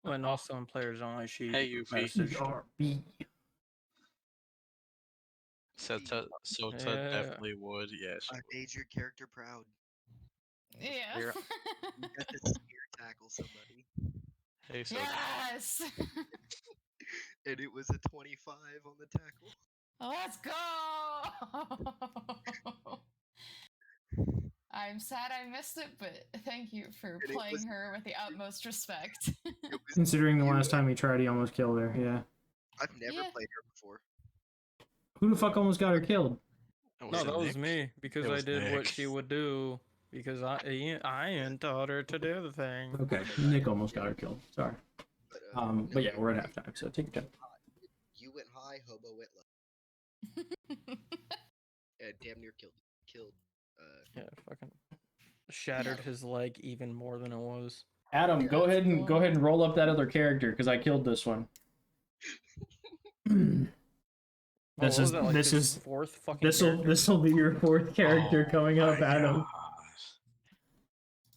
And also in players only, she Hey, Yuffie. messaged. RB. Sota Yeah. definitely would. Yeah, she I would. made your character proud. Yeah. Here- You got to spear tackle somebody, Hey, Sota. Yes. and it was a 25 on the tackle. Let's go. I'm sad I missed it, but thank you for And it playing was- her with the utmost respect. It was Considering the you last and- time he tried, he almost killed her. Yeah. I've never Yeah. played her before. Who the fuck almost got her killed? Oh, No, it that was Nick? me because It I was did what Nick. she would do because I taught her to do the thing. Okay, Nick almost got her killed. Sorry. But, But yeah, we're at halftime, so take your time. You went high, Hobo went low. Damn near killed. Yeah, fucking shattered his leg even more than it was. Adam, go ahead and roll up that other character because I killed this one. This Oh, is what was that, like this his is fourth fucking. this will character? this will be your fourth character Oh coming up, my Adam. God.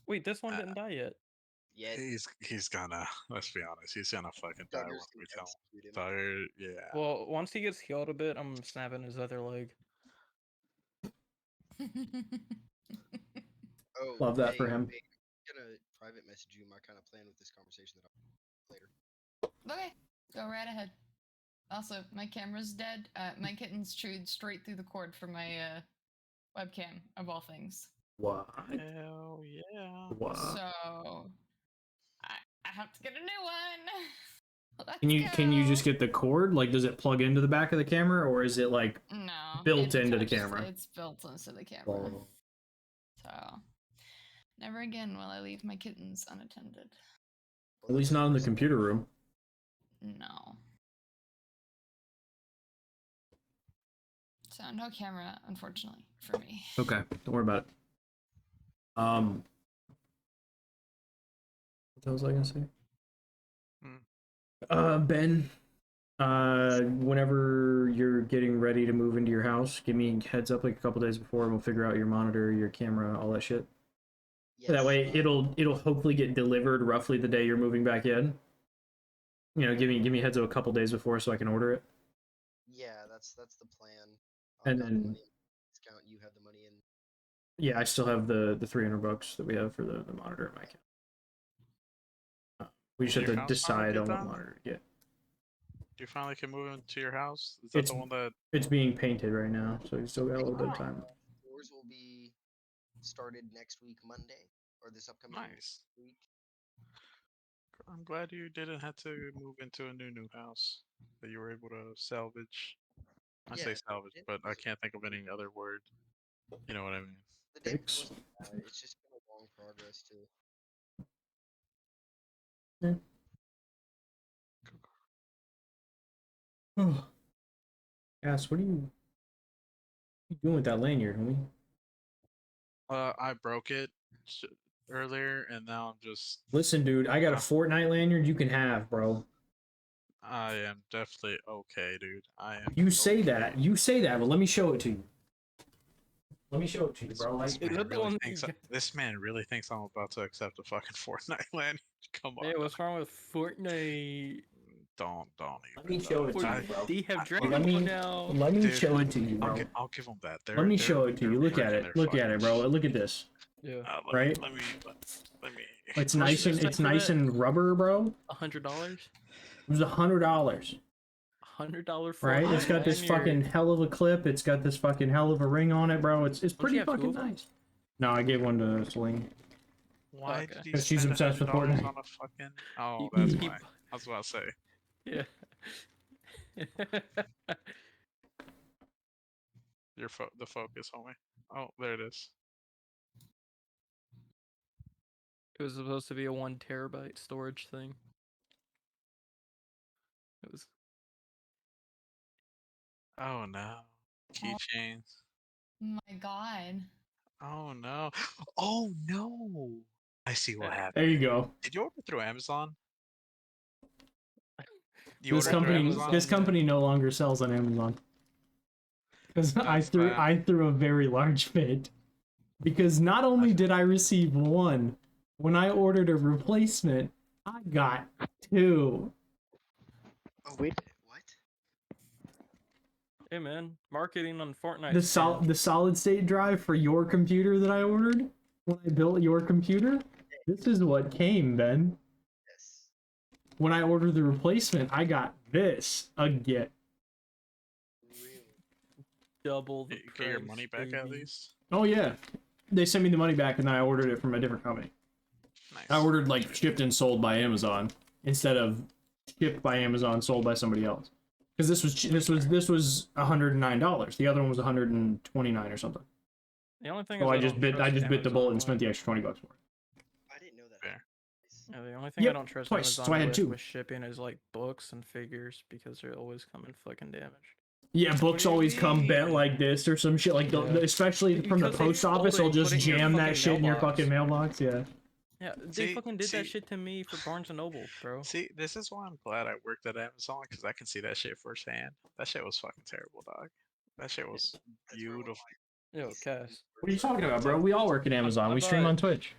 Wait, this one didn't die yet. Yeah, He's gonna. Let's be honest. He's gonna fucking die Duggar's once we gonna tell him. execute him. Duggar, yeah. Well, once he gets healed a bit, I'm snapping his other leg. Oh, Love that for him. Hey, I'm gonna private message you my kind of plan with this conversation that I'll later. Okay, go right ahead. Also, my camera's dead. My kitten's chewed straight through the cord for my webcam, of all things. What? Hell yeah. What? So I have to get a new one. Let's Can you go. just get the cord? Like, does it plug into the back of the camera, or is it like no built it into the touches- camera? It's built into the camera. So never again will I leave my kittens unattended. At least not in the computer room. No. So no camera, unfortunately, for me. Okay, don't worry about it. What was I gonna say? Ben, whenever you're getting ready to move into your house, give me a heads up like a couple days before, and we'll figure out your monitor, your camera, all that shit. That way, it'll hopefully get delivered roughly the day you're moving back in. You know, give me a heads up a couple days before so I can order it. Yeah, that's the plan. And got the then- money in discount. You have the money in. Yeah, I still have the $300 that we have for the monitor in my account. We just Your have to house decide finally on what done? monitor. Yeah, You finally can move into your house? Is that It's- the one that. it's being painted right now, so you still got a little bit of time. Floors will be started next week, Monday, or this upcoming Nice. week. I'm glad you didn't have to move into a new house that you were able to salvage. I say Yeah, salvage, it but I was- can't think of any other word. You know what I mean? The damage Fix. wasn't bad. It's just been a long progress too. Oh. Yes, what are you doing with that lanyard, homie? I broke it earlier, and now I'm just. Listen, dude, I got a Fortnite lanyard you can have, bro. I am definitely okay, dude. I am. You say okay. that, but let me show it to you. Let me show it to you, bro. This, Like, Is that the one that you this man really thinks I'm about to accept a fucking Fortnite land. Come on. Hey, what's wrong with Fortnite? Don't let me even. show it to I- you, bro. They have I- Dragon let me- Ball now. Let me Dude, show it to you, bro. I'll give them that. Let me They're- show it to you. they're Look at working it. their Look at fucking it, bro. Look at this. Yeah. let Right? Me, let me. It's How much nice did and you it's say for nice that? and rubber, bro. $100. It was $100. $100 Right? It's got this fucking hell of a clip. It's got this fucking hell of a ring on it, bro. It's Don't pretty you have two fucking of 'em? nice. No, I gave one to Celine. Why Okay. did he 'Cause she's spend obsessed with $100 Fortnite. on a fucking? Oh, He- that's he- why. I was about to say. Yeah. The focus, homie. Oh, there it is. It was supposed to be a 1 terabyte storage thing. It was. Oh no. Keychains. My God. Oh no. Oh no. I see what happened. There you go. Did you order through Amazon? You This ordered through company, Amazon? this company no longer sells on Amazon. Because I That's bad. threw a very large fit. Because not only did I receive one, when I ordered a replacement, I got 2. Oh wait, what? Hey man, marketing on Fortnite. The solid state drive for your computer that I ordered when I built your computer. This is what came, Ben. Yes. When I ordered the replacement, I got this again. Really? Double the You price. get your money back at baby. least? Oh yeah, they sent me the money back and then I ordered it from a different company. Nice. I ordered like shipped and sold by Amazon instead of shipped by Amazon, sold by somebody else. Because this was $109. The other one was $129 or something. The only thing So is I just bit the bullet and spent the extra $20 for it. I didn't know that. Fair. Yeah, the only thing Yep, I don't trust twice, Amazon so I had with, 2. with shipping is like books and figures because they're always coming fucking damaged. Yeah, books do you always come bent mean? like this or some shit. Like, Yeah. especially from the Because they post office, fold they'll it and just put it in your jam that fucking shit in your mailbox. fucking mailbox. Yeah. Yeah, they See- fucking did that see- shit to me for Barnes and Noble, bro. See, this is why I'm glad I worked at Amazon because I can see that shit firsthand. That shit was fucking terrible, dog. That shit was That's where one of beautiful. Yo, PC Cass. What are you talking about, bro? We all work at Amazon. I We stream bought- on Twitch.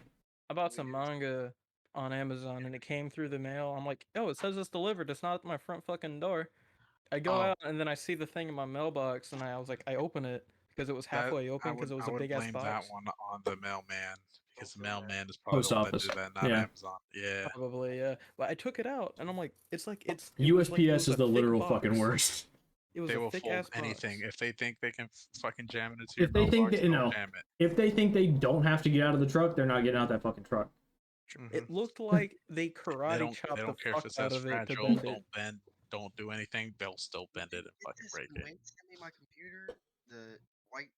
I bought some manga on Amazon and it came through the mail. I'm like, yo, it says it's delivered. It's not at my front fucking door. I go Oh. out and then I see the thing in my mailbox and I was like, I open it because it was halfway open because it was I a would big ass blame box. that one on the mailman because the mailman is probably Post the one office. that did that, not Yeah. Amazon. Yeah. Probably, yeah. But I took it out and I'm like, it was like it was USPS is a the thick literal box. fucking worst. It was They a will thick fold ass anything box. if they think they can fucking jam it into your If they think mailbox. that, They'll no, jam it. if they think they don't have to get out of the truck, they're not getting out that fucking truck. Mhm. It looked like they They karate don't. chopped They the don't care if fuck it out says of it to fragile. bend it. Don't bend. Don't do anything. They'll still bend it and fucking This break it. Wayne sent me my computer, the white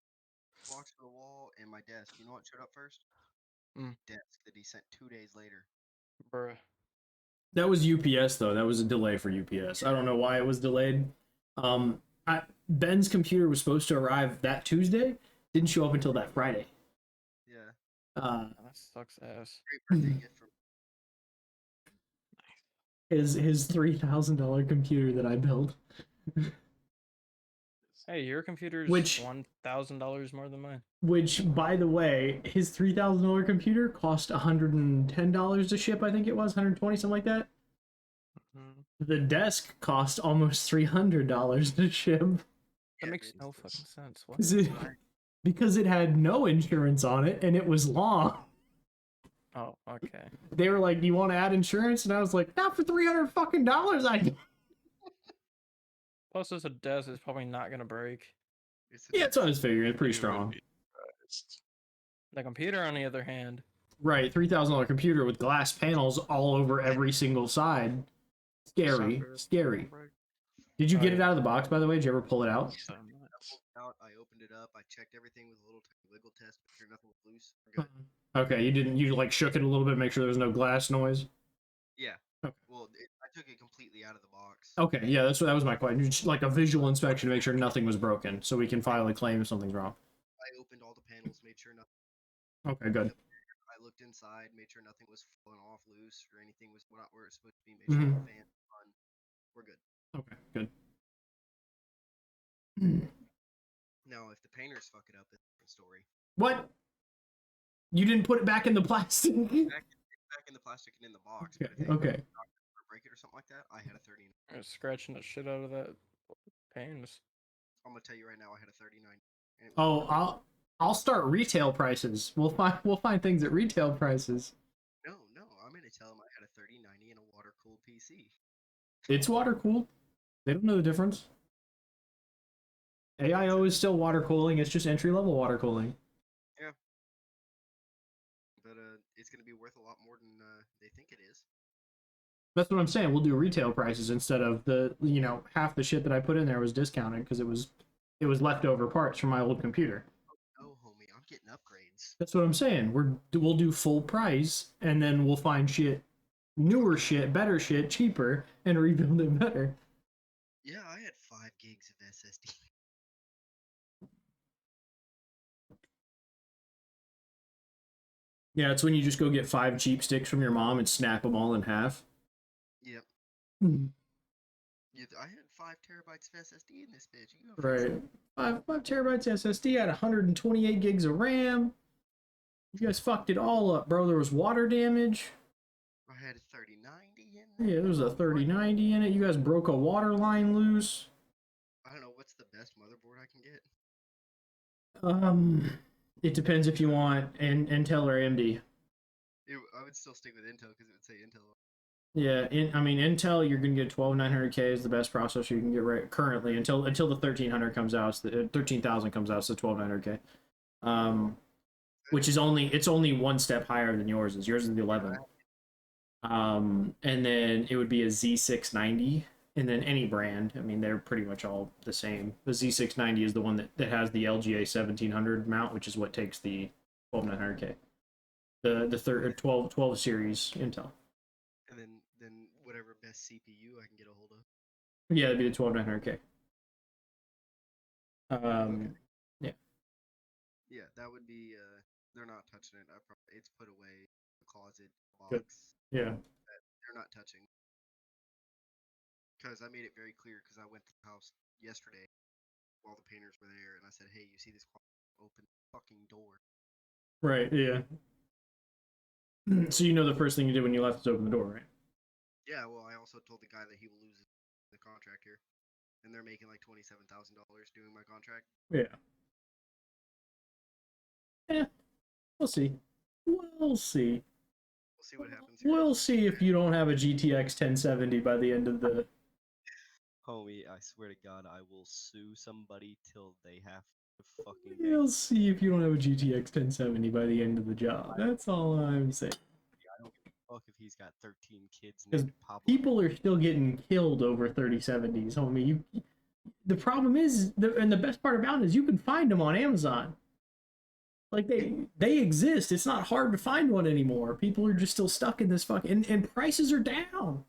box for the wall, and my desk. You know what showed up first? Mm. Desk that he sent 2 days later. Bruh. That was UPS though. That was a delay for UPS. I don't know why it was delayed. Ben's computer was supposed to arrive that Tuesday. Didn't show up until that Friday. Yeah. That sucks ass. Great birthday gift from. His $3,000 computer that I built. Hey, your computer's Which- $1,000 more than mine. Which, by the way, his $3,000 computer cost $110 to ship. I think it was $120, something like that. Mhm. The desk cost almost $300 to ship That Yeah, makes dude. no fucking sense. What? because it had no insurance on it and it was long. Oh, okay. They were like, "Do you want to add insurance?" And I was like, "Not for $300 fucking dollars." Plus, it's a desk. It's probably not gonna break. It's a Yeah, that's what I was figuring. It's pretty You would strong. be surprised. The computer, on the other hand, Right, $3,000 computer with glass panels all over every single side. Scary, Sucker. scary. Did you Oh, get it yeah. out of the box, by the way? Did you ever pull it out? So I nuts. pulled it out. I opened it up. I checked everything with a little tiny wiggle test. Make sure nothing was loose. We're good. Okay, you like shook it a little bit, make sure there was no glass noise. Yeah. Okay. Well, I took it completely out of the box. Okay, yeah, that was my question. Just like a visual inspection to make sure nothing was broken, so we can file a claim if something's wrong. I opened all the panels, made sure nothing. Okay, good. I looked inside, made sure nothing was falling off loose or anything was not where it's supposed to be. Made sure the fan was on. We're good. Okay, good. Now, if the painters fuck it up, it's a different story. What? You didn't put it back in the plastic? Back in the plastic and in the box. But if they Okay. break it or something like that, I had a 30. I'm scratching the shit out of that pains. I'm gonna tell you right now, I had a 39. And it was Oh, I'll start retail prices. We'll find things at retail prices. no. cooled PC. It's water cooled. They don't know the difference. AIO is still water cooling. It's just entry level water cooling. Yeah. But it's gonna be worth a lot more than they think it is. That's what I'm saying. We'll do retail prices instead of the half the shit that I put in there was discounted because it was leftover parts from my old computer. Oh, homie, I'm getting upgrades. That's what I'm saying. We'll do full price and then we'll find shit, newer shit, better shit, cheaper, and rebuild it better. Yeah, I had 5 gigs of SSD. Yeah, it's when you just go get 5 cheap sticks from your mom and snap them all in half. Yep. I had 5 terabytes of SSD in this bitch. You go Right. 5 terabytes SSD at 128 gigs of RAM. You guys fucked it all up, bro. There was water damage. I had a 3090 in there. Yeah, there was a 3090 in it. You guys broke a water line loose. I don't know what's the best motherboard I can get. It depends if you want Intel or AMD. I would still stick with Intel because it would say Intel. Yeah, Intel, you're gonna get 12900K is the best processor you can get right currently until the 1300 comes out. It's the 13,000 comes out, so 12900K. Which is only one step higher than yours is. Yours is the 11. And then it would be a Z690, and then any brand. I mean, they're pretty much all the same. The Z690 is the one that has the LGA 1700 mount, which is what takes the 12900K. The 12 series Intel. And then whatever best CPU I can get a hold of. Yeah, it'd be the 12900K. Okay. Yeah. Yeah, that would be. They're not touching it. It's put away in the closet box. Good. Yeah. That they're not touching. Because I made it very clear. Because I went to the house yesterday while the painters were there, and I said, "Hey, you see this open fucking door?" Right. Yeah. So you know the first thing you did when you left is open the door, right? Yeah. Well, I also told the guy that he will lose the contract here, and they're making like $27,000 doing my contract. Yeah. Yeah. We'll see. We'll see. We'll see what happens here. We'll see if you don't have a GTX 1070 by the end of the. Homie, I swear to God, I will sue somebody till they have to fucking. We'll see if you don't have a GTX 1070 by the end of the job. That's all I'm saying. I don't give a fuck if he's got 13 kids Because named Pablo. people are still getting killed over 3070s, homie. The problem is, and the best part about it is you can find them on Amazon. Like they exist. It's not hard to find one anymore. People are just still stuck in this fucking and prices are down.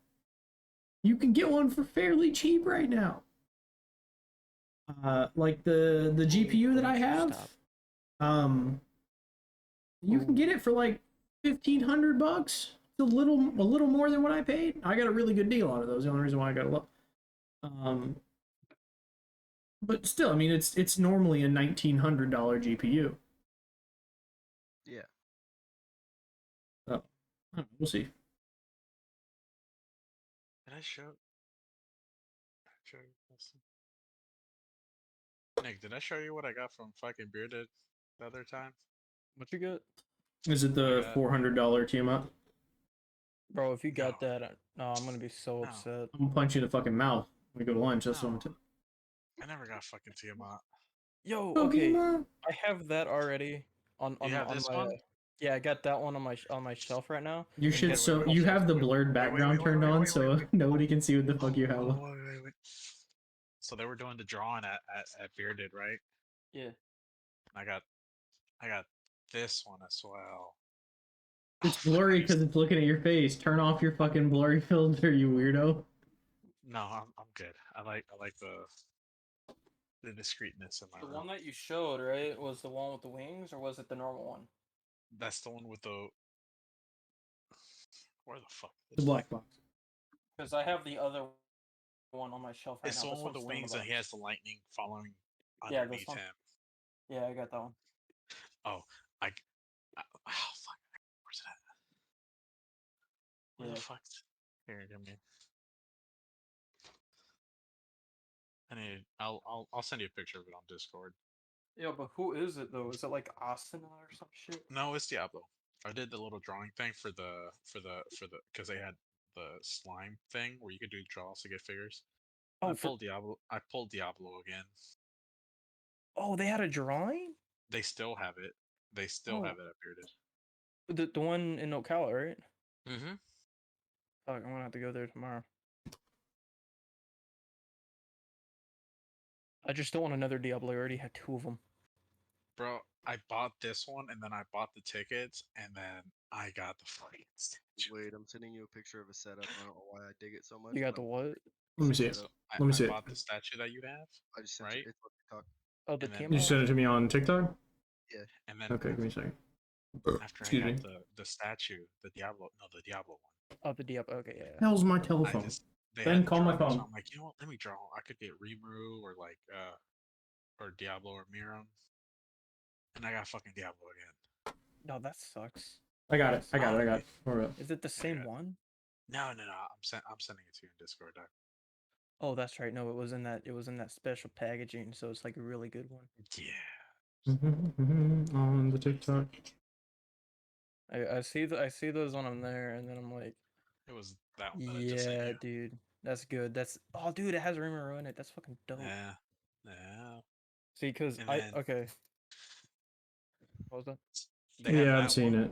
You can get one for fairly cheap right now. Like the GPU that I have, you can get it for like $1,500. It's a little more than what I paid. I got a really good deal out of those. The only reason why I got a lot. But still, I mean, it's normally a $1,900 GPU. Yeah. Oh, we'll see. Did I show you this? Nick, did I show you what I got from fucking Bearded the other time? What you got? Is it the $400 Tiamat? Bro, if you got that, no, I'm gonna be so upset. I'm gonna punch you in the fucking mouth when we go to lunch. That's what I'm telling. I never got fucking Tiamat. Yo, okay, I have that already on this my. one? Yeah, I got that one on my shelf right now. Your shit, so you have the blurred background turned on, so nobody can see what the fuck you have. Wait. So they were doing the drawing at Bearded, right? Yeah. I got this one as well. It's blurry because it's looking at your face. Turn off your fucking blurry filter, you weirdo. No, I'm good. I like the discreetness in my room. The one that you showed, right, was the one with the wings, or was it the normal one? That's the one with the. Where the fuck? The black box. Because I have the other one on my shelf right it's now. It's the one with the wings and he has the lightning following underneath him. Yeah, I got that one. Oh, oh fuck! Where's it at? Where the fuck? Here, give me. I'll send you a picture of it on Discord. Yeah, but who is it though? Is it like Asuna or some shit? No, it's Diablo. I did the little drawing thing for the because they had slime thing where you could do draws to get figures. Oh, I pulled Diablo. I pulled Diablo again. Oh, they had a drawing? They still have it. They still have it updated. The one in Ocala, right? Mm-hmm. Fuck, I'm gonna have to go there tomorrow. I just don't want another Diablo. I already had 2 of them. Bro, I bought this one, and then I bought the tickets, and then I got the fucking statue. Wait, I'm sending you a picture of a setup. I don't know why I dig it so much. You got but the what? Let me see it. setup. Let me see I it. bought the statue that you have, I just sent right? it. It's on TikTok. Oh, the And then- Did you send it to me on TikTok? Yeah. And then Okay, give me a second. after Excuse I me. got the statue, the Diablo one. Oh, the Diablo. Okay, yeah. Hell's my I telephone? just they Ben, had call my drawings, so phone. I'm like, you know what? Let me draw. I could get Rimuru or like or Diablo or Miram, and I got fucking Diablo again. No, that sucks. I got it. I got it. I got it. Hold up. Is it the same one? No. I'm sending it to you in Discord. Doc. Oh, that's right. No, it was in that. It was in that special packaging, so it's like a really good one. Yeah. On the TikTok. I see those when I'm there, and then I'm like, It was that one that I just sent yeah, you. dude, that's good. That's dude, it has Rimuru in it. That's fucking dope. Yeah. Yeah. See, cause And I then- okay. What was that? They have Yeah, that I'm seeing one. it.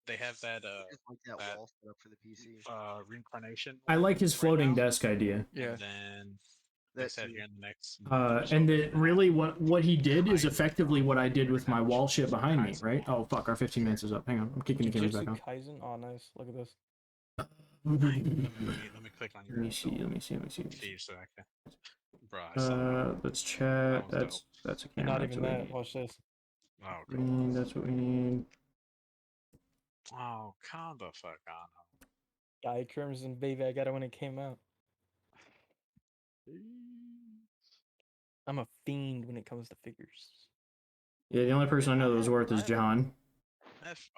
They have that I just like that that- wall setup for the PC. reincarnation. I like his right floating now. desk idea. Yeah. And then they That said too. here in the next. And it really what he did is effectively what I did with my wall shit behind me, right? Oh fuck, our 15 minutes is up. Hang on, I'm kicking the cameras back on. Kaisen. Oh, nice. Look at this. Let me click on your. Let me see. Feed so I can. Bro, I saw Let's chat. That was That's a And camera. not That's even what we that. need. Watch this. Oh, That's what we need. Oh, calm the fuck on. Guy Crimson Baby. I got it when it came out. I'm a fiend when it comes to figures. Yeah, the only person I know that was worth is John.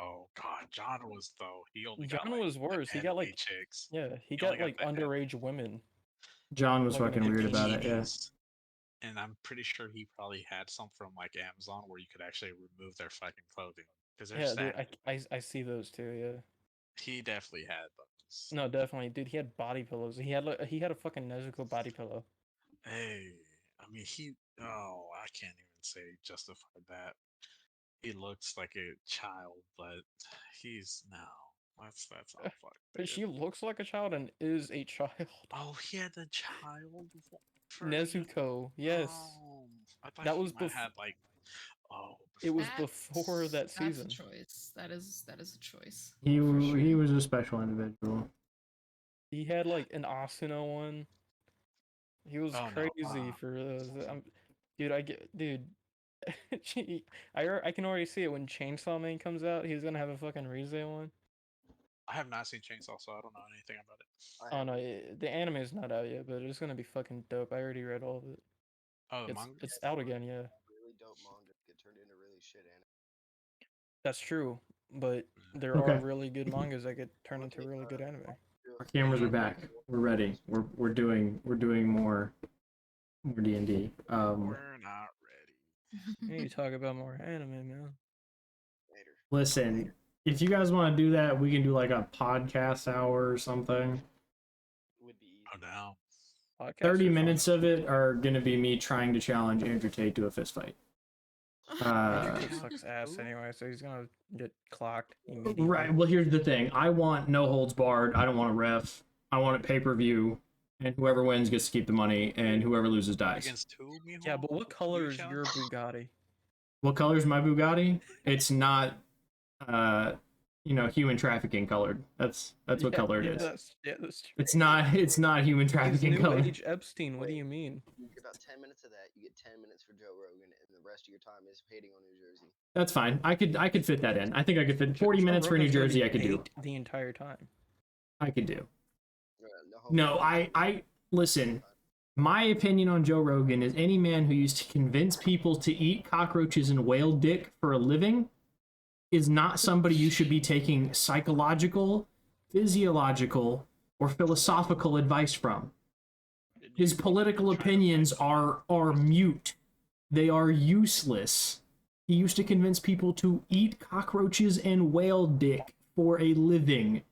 Oh god, John was though. He only John got like, was worse. He got anime like chicks. yeah. He only got got like the underage women. John was Like fucking in weird about it. Yeah. bikinis. And I'm pretty sure he probably had some from like Amazon where you could actually remove their fucking clothing because they're Yeah, dude, sad. I see those too. Yeah. He definitely had those. No, definitely, dude. He had body pillows. He had a fucking Nezuko body pillow. Hey, I mean I can't even say justified that. He looks like a child, but he's no. That's all fucked. But she looks like a child and is a child. Oh, he had the child version? Nezuko, yes. Oh, I thought That he was might have like. Oh, It was before that season. That's a choice. That is a choice. He sure. he was a special individual. He had like an Asuna one. He was Oh, no, crazy for those. Dude, I can already see it when Chainsaw Man comes out. He's gonna have a fucking Rize one. I have not seen Chainsaw, so I don't know anything about it. Oh no, the anime is not out yet, but it's gonna be fucking dope. I already read all of it. Oh, the manga? It's out again, yeah. Really dope mangas get turned into really shit anime. That's true, but there Okay. are really good mangas that get turned into really good anime. Our cameras are back. We're ready. We're doing more D&D. We're not ready. We need to talk about more anime, man. Later. Listen, if you guys want to do that, we can do like a podcast hour or something. Would be easy. Oh, down. 30 minutes of it are gonna be me trying to challenge Andrew Tate to a fist fight. Andrew Tate sucks ass anyway, so he's gonna get clocked immediately. Right. Well, here's the thing. I want no holds barred. I don't want a ref. I want it pay-per-view, and whoever wins gets to keep the money, and whoever loses dies. Against who, Miho? Yeah, but what color Who is you your challenge? Bugatti? What color is my Bugatti? It's not, human trafficking colored. That's what color it is. That's true. It's not human He's trafficking New color. Age Epstein. What do you mean? You get about 10 minutes of that. You get 10 minutes for Joe Rogan, and the rest of your time is hating on New Jersey. That's fine. I could fit that in. I think I could fit 40 Joe minutes for New Rogan's gonna Jersey. be I could do. hate the entire time. I could do. No, No, I listen. My opinion on Joe Rogan is any man who used to convince people to eat cockroaches and whale dick for a living is not somebody you should be taking psychological, physiological, or philosophical advice from. His political opinions are mute. They are useless. He used to convince people to eat cockroaches and whale dick for a living.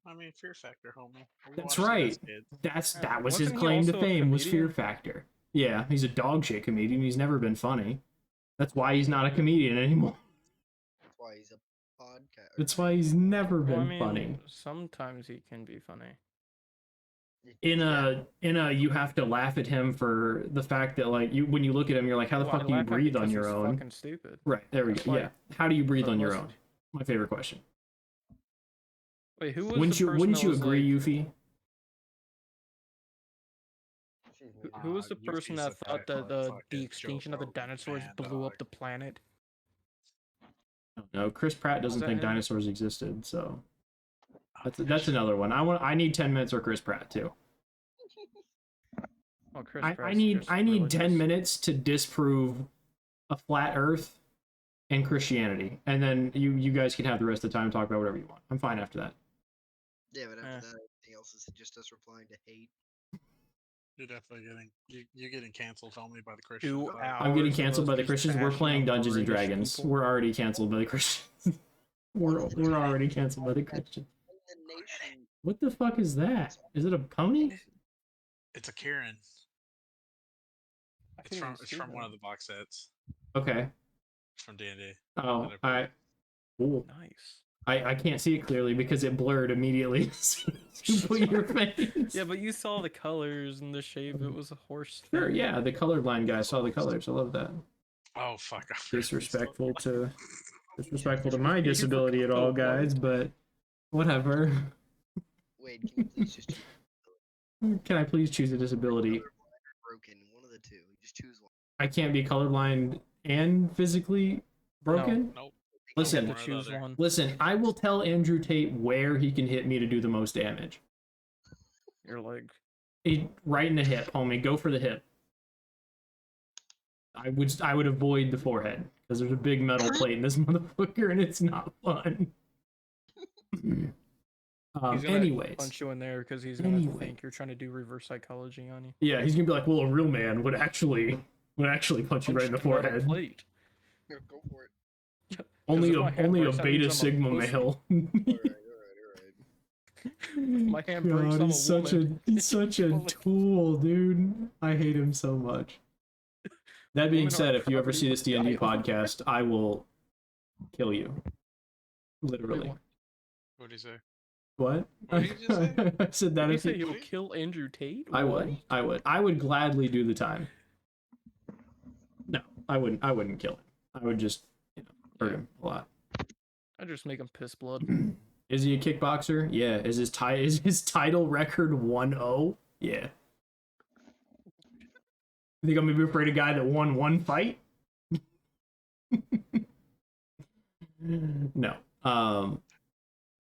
I mean, Fear Factor, homie. We That's watched it right. as kids. That was his Wasn't he claim to also a fame was Fear comedian? Factor. Yeah, he's a dog shit comedian. He's never been funny. That's why he's not a comedian anymore. That's why he's a podcast. That's why he's never Well, I been mean, funny. sometimes he can be funny. In a you have to laugh at him for the fact that like you when you look at him you're like, how the Well, I fuck do you laugh at breathe on because your he's own? Fucking stupid. Right, there we That's go. like- Yeah. How do you breathe but on your most- own? My favorite question. Wait, who was Wouldn't the you person wouldn't that you was agree, like, Yuffie? who was the Yuffie's person a that thought that fucking the Joe extinction of the Rogan dinosaurs fan, blew up dog. the planet? No, Chris Pratt doesn't that think him? dinosaurs existed, so Oh, that's another one. I need 10 minutes for Chris Pratt too. Oh, Chris I Pratt's need just 10 religious. minutes to disprove a flat Earth and Christianity, and then you guys can have the rest of the time to talk about whatever you want. I'm fine after that. Yeah, but after Eh. that, everything else is just us replying to hate. You're definitely you're getting canceled, homie, by the Christians. 2 dog. hours. I'm getting of canceled us by the just Christians. We're bashing playing on Dungeons and British Dragons. people. We're already canceled by the Christians. we're already canceled by the Christians. In the nation, What the fuck is that? Is it a pony? It's a Karen. I It's couldn't from even it's see from one that. of the box sets. Okay. It's from D&D. Oh, That I cool. Nice. I can't see it clearly because it blurred immediately. You put your face. Yeah, but you saw the colors and the shape. It was a horse. Sure, thing. yeah. The colorblind guy saw the colors. I love that. Oh fuck! I forgot Disrespectful to Disrespectful my to disability at all, what? guys. But whatever. Wade, can you please just choose Can I please choose a disability? colorblind or broken? One of the two. Just choose one. I can't be colorblind and physically broken. Nope. You Listen, have to choose one. Listen, I will tell Andrew Tate where he can hit me to do the most damage. Your leg. Right in the hip, homie. Go for the hip. I would avoid the forehead because there's a big metal plate in this motherfucker and it's not fun. He's gonna Anyways, punch you in there because he's gonna Anyway. think you're trying to do reverse psychology on you. yeah, he's gonna be like, well, a real man would actually punch you right in the Punch metal forehead. plate. Here, go for it. Only Because if my hand a breaks, that beta means I'm a sigma pussy. male. All right. My hand breaks, I'm a he's such a woman. he's such a Like- tool, dude. I hate him so much. That being Women said, are if you ever see this property. D&D podcast, I will kill you. Literally. what? What do you say? What? What did you just say? I said that Did you if say you, he will kill Andrew Tate? I What? would. I would gladly do the time. No, I wouldn't kill him. I would just, hurt him a lot. I just make him piss blood. Is he a kickboxer? Yeah. Is his title record 1-0? Yeah. You think I'm gonna be afraid of a guy that won one fight? No.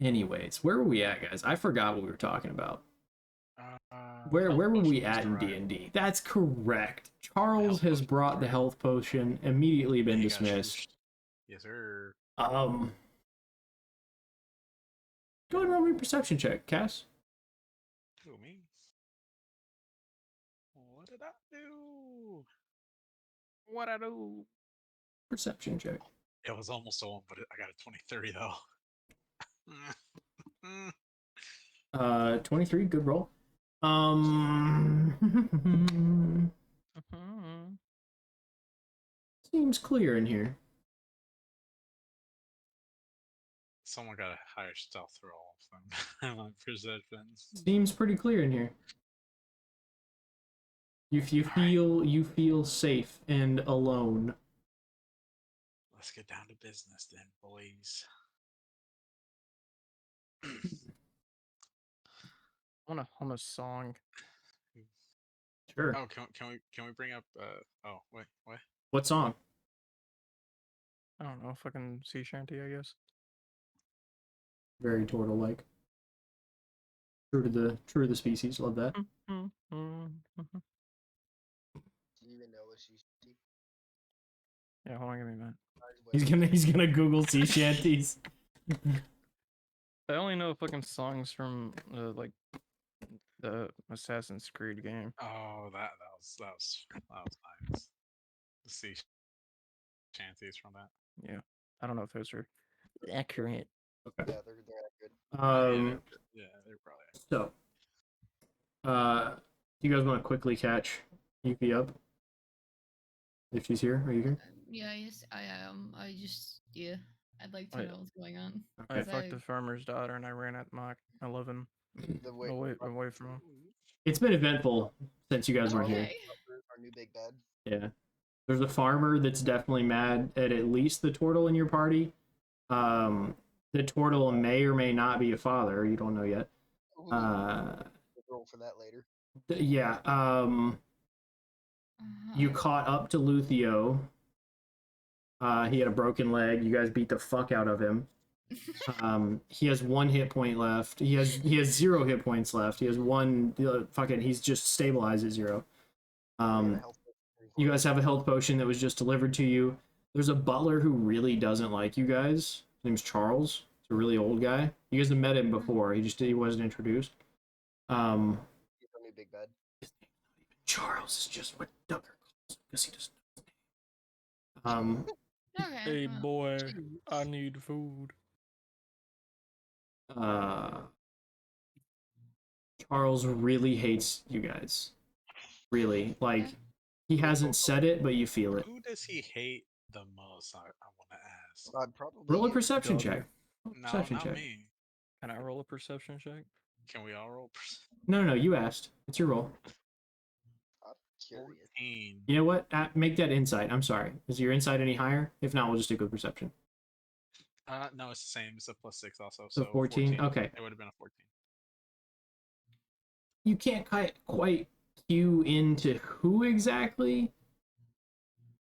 Anyways, where were we at, guys? I forgot what we were talking about. Where were we at in D&D? That's correct. Charles Health has potion brought was the right. health potion, immediately been He got dismissed. shooshed. Yes, sir. Go ahead and roll me a perception check, Cass. Who, me? What did I do? What I do? Perception check. It was almost a 1, but I got a 23 though. 23, good roll. Seems clear in here. Someone got a higher stealth roll than my perception. Seems pretty clear in here. You feel safe and alone. Let's get down to business then, boys. I want to hum a song. Sure. Oh, can we bring up? Oh, wait, what? What song? I don't know, fucking sea shanty, I guess. Very turtle-like. True to the species. Love that. Mm-hmm. Do you even know what she's? Yeah, hold on, give me a minute. He's gonna Google sea shanties. I only know fucking songs from like the Assassin's Creed game. Oh, that was nice. The sea shanties from that. Yeah, I don't know if those are accurate. Yeah, they're accurate. Yeah, they're probably. So, do you guys want to quickly catch Yuki up? If she's here, are you here? Yeah, yes, I am. I just, yeah, I'd like to I- know what's going on. I Okay. fucked a farmer's daughter and I ran at Mach 11 away from him. It's been eventful since you guys weren't here. Okay. Our new big bed. Yeah. There's a farmer that's definitely mad at least the turtle in your party. The turtle may or may not be a father. You don't know yet. Ooh, Uh, we'll roll for that later. yeah. You caught up to Luthio. He had a broken leg. You guys beat the fuck out of him. He has 1 hit point left. He has 0 hit points left. He has one. He's just stabilized at 0. You guys have a health potion that was just delivered to you. There's a butler who really doesn't like you guys. His name's Charles. He's a really old guy. You guys have met him before. He wasn't introduced. He's our new big bed. Charles is just what Duggar calls him because he doesn't know his name. Okay. Hey well, boy, I need food. Charles really hates you guys. Really. Like, Okay. he hasn't said it, but you feel it. Who does he hate the most? I want to ask. I'd probably Roll a you. perception Duggar. check. No, Perception not check. me. Can I roll a perception check? Can we all roll? No, you asked. It's your roll. I'm curious. 14. You know what? Make that insight. I'm sorry. Is your insight any higher? If not, we'll just stick with perception. No, it's the same. It's a +6 also. So 14? Okay. It would have been a 14. You can't quite cue into who exactly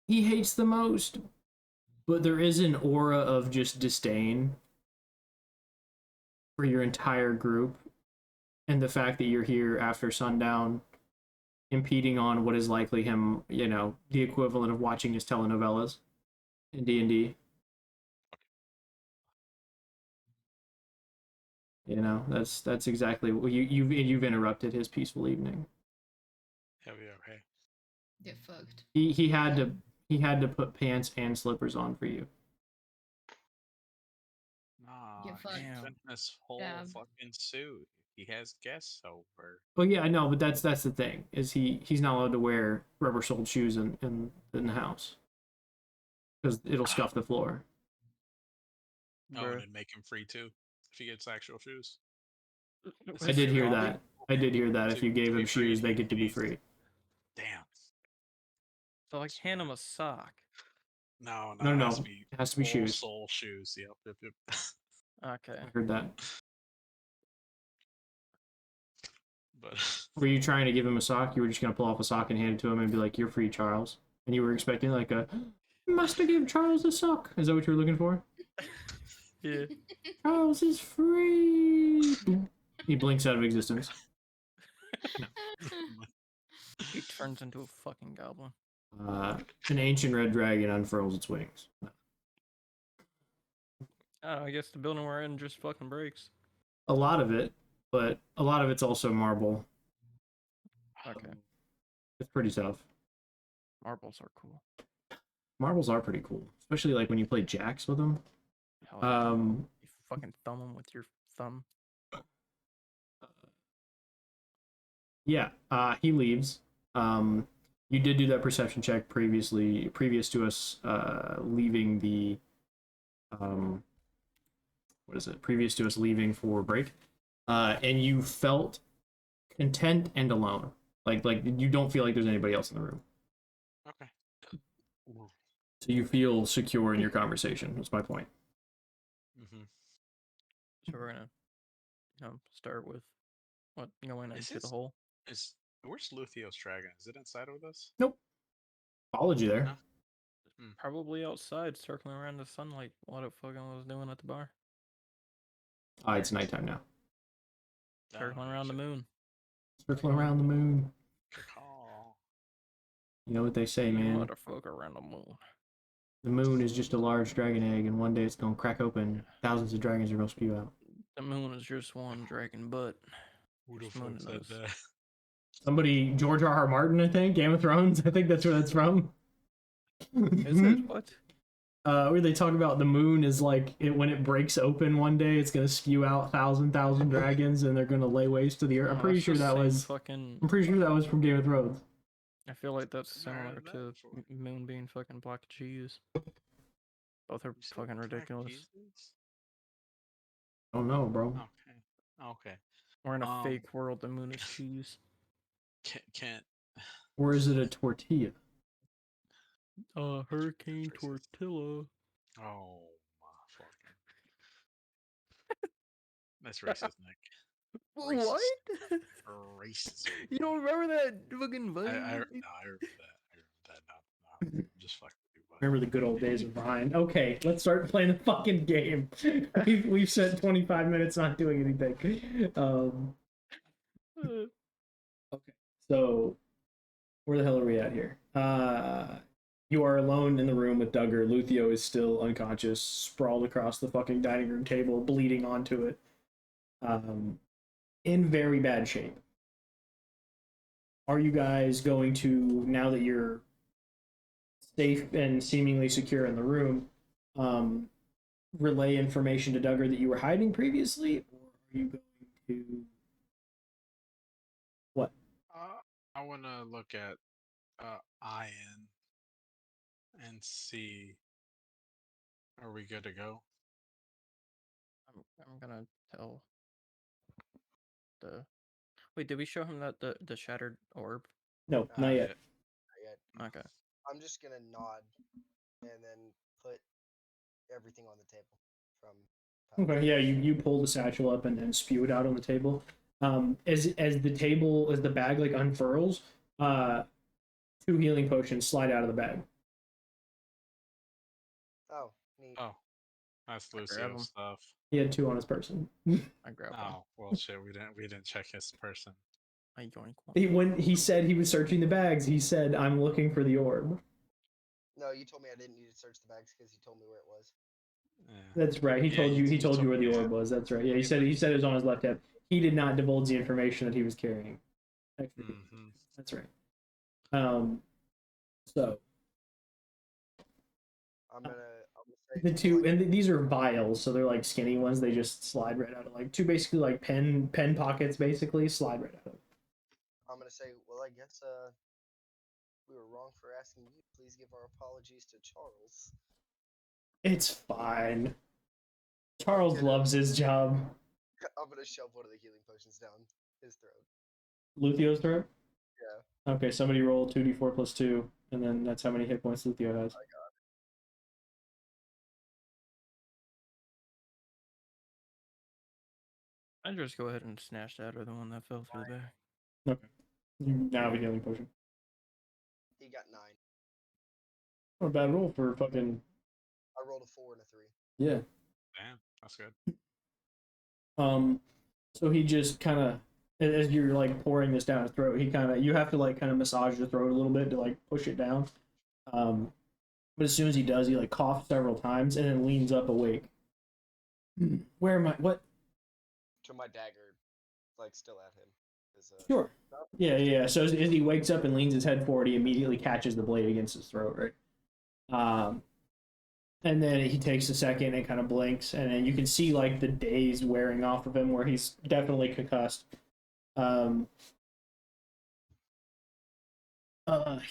he hates the most, but there is an aura of just disdain for your entire group, and the fact that you're here after sundown, impeding on what is likely him, the equivalent of watching his telenovelas in D&D. That's exactly what you've interrupted his peaceful evening. He'll be okay. Get fucked. He had to put pants and slippers on for you. Nah, Get fucked. he's in his whole Dab. fucking suit. He has guests over. Well, yeah, I know, but that's the thing is he's not allowed to wear rubber-soled shoes in the house because it'll scuff the floor. Oh, Bruh. and it'd make him free too if he gets actual shoes. I did hear that. I did hear that. If you gave To him be free, shoes, they get to be he's- free. Damn. So like hand him a sock. No. No, It no, has to be, it has to be full shoes. sole shoes. Yep. Okay. I heard that. But Were you trying to give him a sock? You were just gonna pull off a sock and hand it to him and be like, "You're free, Charles," and you were expecting like a, "Must have given Charles a sock." Is that what you were looking for? Yeah. Charles is free. He blinks out of existence. He turns into a fucking goblin. An ancient red dragon unfurls its wings. I guess the building we're in just fucking breaks. A lot of it, but a lot of it's also marble. Okay. It's pretty tough. Marbles are cool. Marbles are pretty cool, especially like when you play jacks with them. Hell yeah. You You fucking thumb them with your thumb. He leaves. You did do that perception check previous to us leaving the previous to us leaving for break, and you felt content and alone, like you don't feel like there's anybody else in the room, okay. so you feel secure in your conversation. That's my point. Mm-hmm. So we're gonna start with what going Is into the this- hole. Where's Luthio's dragon? Is it inside with us? Nope. Followed you there. No. Probably outside, circling around the sunlight. What it fucking was doing at the bar. It's nighttime now. Circling around the moon. Circling around the moon. Good call. You know what they say, man. Motherfucker around the moon. The moon is just a large dragon egg, and one day it's gonna crack open. Thousands of dragons are gonna spew out. The moon is just one dragon butt. Who the Just fuck moon said knows. that? Somebody, George R.R. Martin, I think, Game of Thrones. I think that's where that's from. Is it? What? where they talk about the moon is like when it breaks open one day, it's gonna spew out thousand dragons, and they're gonna lay waste to the earth. I'm Oh, pretty that's sure the that same was. fucking. I'm pretty sure that was from Game of Thrones. I feel like that's Never similar heard that to before. Moon being fucking black cheese. Both are You said fucking black ridiculous. Jesus? I don't know, bro. Okay. Okay. We're in a Um, fake world. The moon is cheese. Can't. Or is it a tortilla? Hurricane Racist. tortilla. Oh my fucking. That's racist, Nick. What? Racist. You don't remember that fucking No, I Vine? remember that. I remember that. No, I'm just fucking with you, bud. Remember the good old days of Vine. Okay, let's start playing the fucking game. We've spent 25 minutes not doing anything. Okay, so where the hell are we at here? You are alone in the room with Duggar. Luthio is still unconscious, sprawled across the fucking dining room table, bleeding onto it. In very bad shape. Are you guys going to, now that you're safe and seemingly secure in the room, relay information to Duggar that you were hiding previously, or are you going to what? I want to look at Ian and see. Are we good to go? I'm gonna tell the. Wait, did we show him that the shattered orb? No, not yet. Not yet. Okay. I'm just gonna nod and then put everything on the table from. Okay, yeah, you pull the satchel up and spew it out on the table. As the bag like unfurls, 2 healing potions slide out of the bag. Oh, neat. Oh, that's grab Lucio's 'em. stuff. He had 2 on his person. I grabbed one. Oh well, shit. We didn't check his person. I yoink one. When he said he was searching the bags, he said, "I'm looking for the orb." No, you told me I didn't need to search the bags because you told me where it was. Yeah. That's right. He Yeah, told you. He you told you told where the me, orb was. That's right. Yeah, he said it was on his left hip. He did not divulge the information that he was carrying. Actually, that's right. So I'm gonna say the 2 and these are vials, so they're like skinny ones. They just slide right out of like 2 basically like pen pockets. Basically, slide right out of. I'm gonna say, well, I guess we were wrong for asking you. Please give our apologies to Charles. It's fine. Charles loves his job. I'm gonna shove one of the healing potions down his throat. Luthio's throat? Yeah. Okay, somebody roll 2d4 plus 2, and then that's how many hit points Luthio has. I got I'd just go ahead and snatch that or the one that fell through the bag. Okay. You now have a healing potion. it. He got 9. Not a bad roll for fucking. I rolled a 4 and a 3. Yeah. Damn, that's good. So he just kind of, as you're like pouring this down his throat, you have to like kind of massage the throat a little bit to like push it down. But as soon as he does, he like coughs several times and then leans up awake. Where am I? What? To my dagger, like still at him. Sure. Yeah. So as he wakes up and leans his head forward, he immediately catches the blade against his throat, right? And then he takes a second and kind of blinks, and then you can see like the daze wearing off of him, where he's definitely concussed.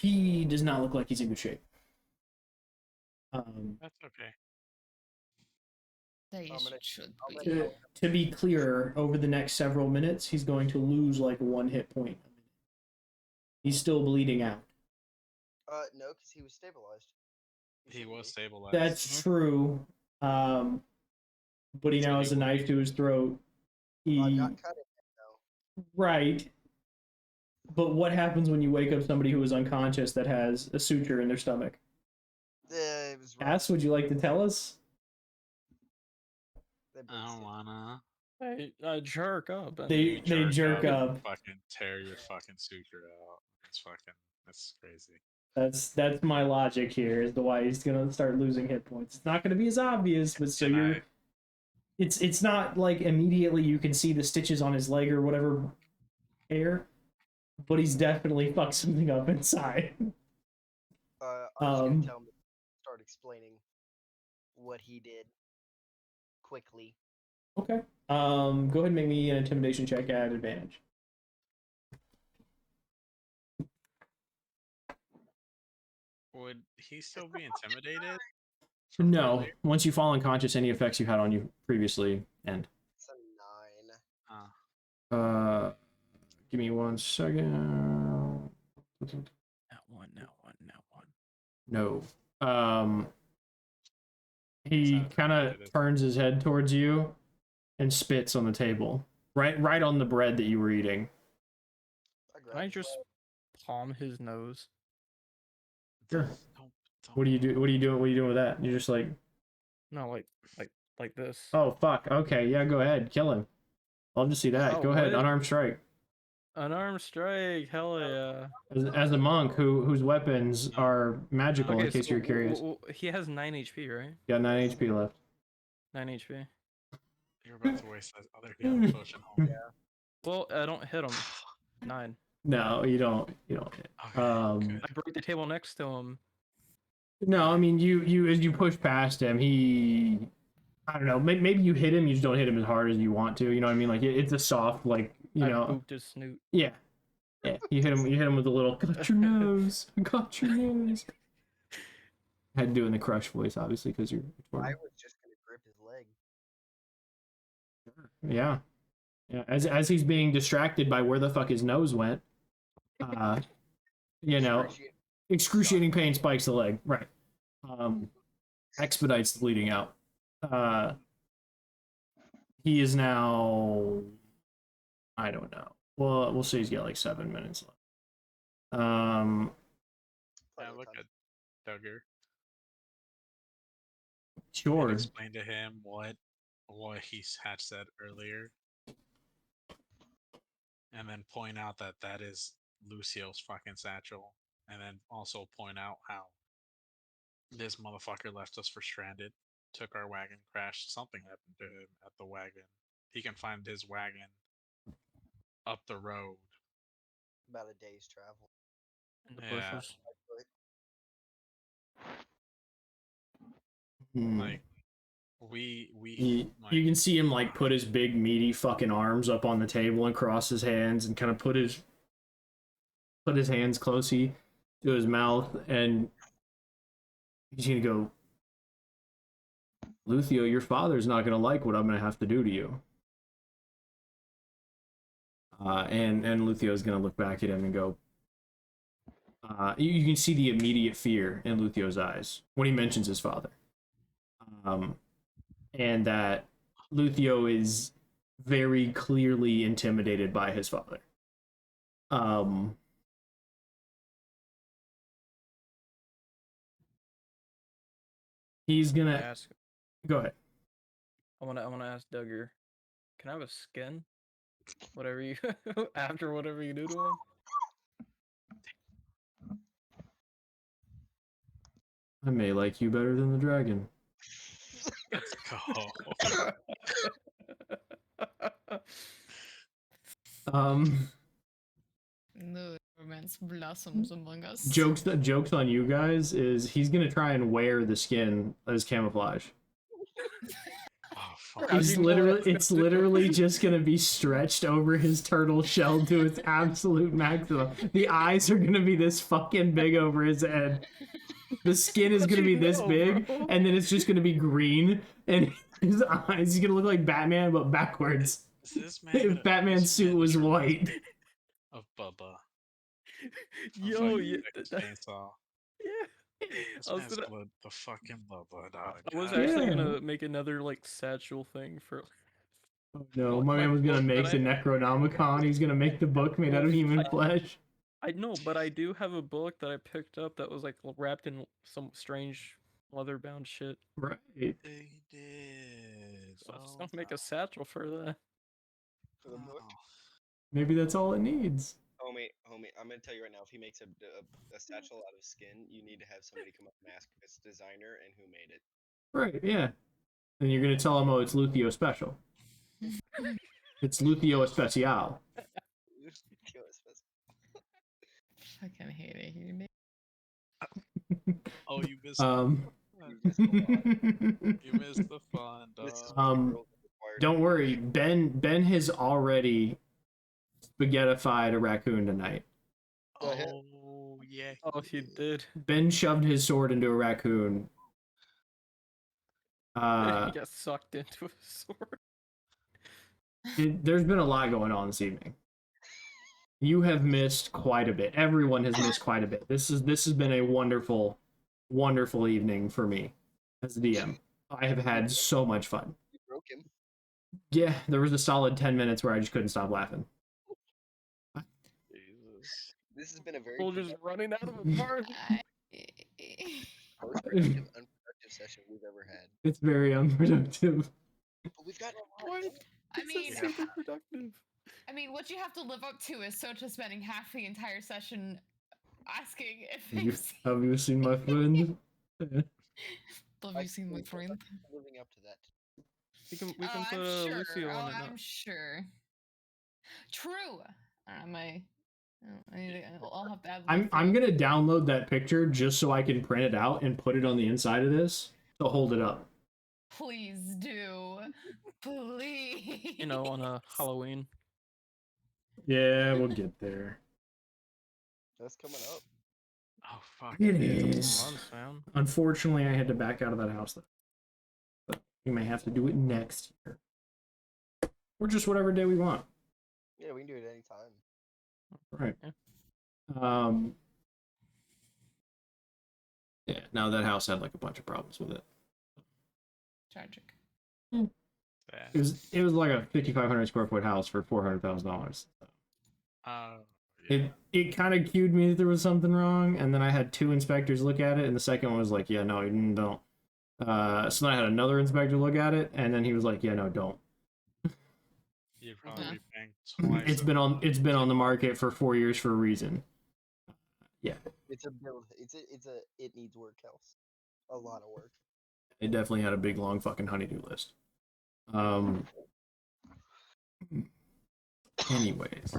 He does not look like he's in good shape. That's okay. They I'm gonna- should I'm be. gonna- To be clear, over the next several minutes, he's going to lose like 1 hit point. He's still bleeding out. No, because he was stabilized. He was stabilized. That's true. But he now has a knife to his throat. I'm not cutting him though. Right. But what happens when you wake up somebody who is unconscious that has a suture in their stomach? It was rough. Cass, would you like to tell us? They both I don't stayed. wanna. Hey, jerk up. and- They jerk up. Fucking tear your fucking suture out. That's crazy. That's my logic here as to why he's gonna start losing hit points. It's not gonna be as obvious, but so Can it's not like immediately you can see the stitches on his leg or whatever hair, but he's definitely fucked something up inside. I'm just gonna tell him to start explaining what he did quickly. Okay. Go ahead and make me an intimidation check at advantage. Would he still be intimidated? from No. earlier? Once you fall unconscious, any effects you had on you previously end. It's a 9. Ah. Give me 1 second. Now one. No. He Sounds kind of intimidated. turns his head towards you and spits on the table, right on the bread that you were eating. Can I just palm his nose? Sure. Don't, What do you do? What are you doing? What are you doing with that? You're just like, No, like this. oh fuck. Okay, yeah, go ahead, kill him. Love to see that. Oh, Go ahead, what? unarmed strike. Unarmed strike, hell yeah. As a monk whose weapons are magical, Okay, in case so you're curious. he has 9 HP, right? Got 9 HP left. 9 HP. You're about to waste that other healing potion. Homie. Well, I don't hit him. 9. No, you don't. You don't. Okay, good. I break the table next to him. No, I mean you as you push past him, he. I don't know. Maybe you hit him. You just don't hit him as hard as you want to. You know what I mean? Like it's a soft, like I know. booped his snoot. Yeah. Yeah. You hit him. You hit him with a little. Got your nose. Got your nose. Had to do it in the crush voice, obviously, because you're. I was just gonna grip his leg. Yeah. Yeah. As he's being distracted by where the fuck his nose went. You know, excruciating pain spikes the leg. Right. Expedites the bleeding out. He is now. I don't know. Well, we'll see. He's got like 7 minutes left. Yeah, look at Duggar. Sure. And explain to him what he had said earlier, and then point out that that is Lucio's fucking satchel, and then also point out how this motherfucker left us for stranded, took our wagon, crashed. Something happened to him at the wagon. He can find his wagon up the road. About a day's travel. In the Yeah. bushes. Like You can see him like put his big meaty fucking arms up on the table and cross his hands and kind of put his hands closely to his mouth, and he's gonna go, Luthio, your father's not gonna like what I'm gonna have to do to you. And Luthio's gonna look back at him and go, you can see the immediate fear in Luthio's eyes when he mentions his father. And that Luthio is very clearly intimidated by his father. He's gonna go ahead. I wanna ask Duggar, can I have a skin? Whatever you after whatever you do to him? I may like you better than the dragon. Let's go. The romance blossoms among us. Jokes on you guys is he's gonna try and wear the skin as camouflage. Oh, fuck. It's literally just gonna be stretched over his turtle shell to its absolute maximum. The eyes are gonna be this fucking big over his head. The skin is gonna be this big, and then it's just gonna be green, and his eyes, he's gonna look like Batman, but backwards. Is this man If Batman's suit was white. Of Bubba. Yo, yeah, Chainsaw. yeah. This I was man's gonna, blood, the fucking Bubba, dog. I was God. actually Yeah. gonna make another like satchel thing for. No, Well, my man was gonna book make that the Necronomicon. He's gonna make the book made out of human flesh. I know, but I do have a book that I picked up that was like wrapped in some strange leather-bound shit. Right. They did. So I was gonna make a satchel for that. For the book. Maybe that's all it needs. Homie, I'm gonna tell you right now, if he makes a satchel out of skin, you need to have somebody come up and ask its designer and who made it. Right, yeah. And you're gonna tell him, oh, it's Luthio Special. It's Luthio Especial. Fucking hate it, you know? Oh, you missed. You missed a lot. You missed the fun, dog. This is what a girl required. Don't worry, Ben has already spaghettified a raccoon tonight. Oh yeah. Oh, he did. Ben shoved his sword into a raccoon. He got sucked into a sword. There's been a lot going on this evening. You have missed quite a bit. Everyone has missed quite a bit. This has been a wonderful, wonderful evening for me as a DM. I have had so much fun. You broke him. Yeah, there was a solid 10 minutes where I just couldn't stop laughing. Jesus. This has been a very Soldiers running out of a park. most productive, unproductive session we've ever had. It's very unproductive. But we've got I mean, It's super productive. I mean, what you have to live up to is Socha spending half the entire session asking if Have you seen my friend? Have you seen my friend? living up to that. We can I'm put sure. Lucio on it. I'm sure. True. I'll have to add. I'm gonna download that picture just so I can print it out and put it on the inside of this to hold it up. Please do. Please. You know, on a Halloween. Yeah, we'll get there. That's coming up. Oh fuck. It It's is. months, man. Unfortunately, I had to back out of that house, though. But we may have to do it next year. Or just whatever day we want. Yeah, we can do it anytime. Right. Yeah. Yeah, now that house had like a bunch of problems with it. Tragic. It was like a 5,500 square foot house for $400,000. Yeah. It kind of cued me that there was something wrong, and then I had 2 inspectors look at it, and the second one was like, yeah, no, you don't. So then I had another inspector look at it, and then he was like, yeah, no, don't. You'd probably be paying twice. It's been on the market for 4 years for a reason. Yeah. It's a build. It needs work house. A lot of work. It definitely had a big long fucking honeydew list. Anyways.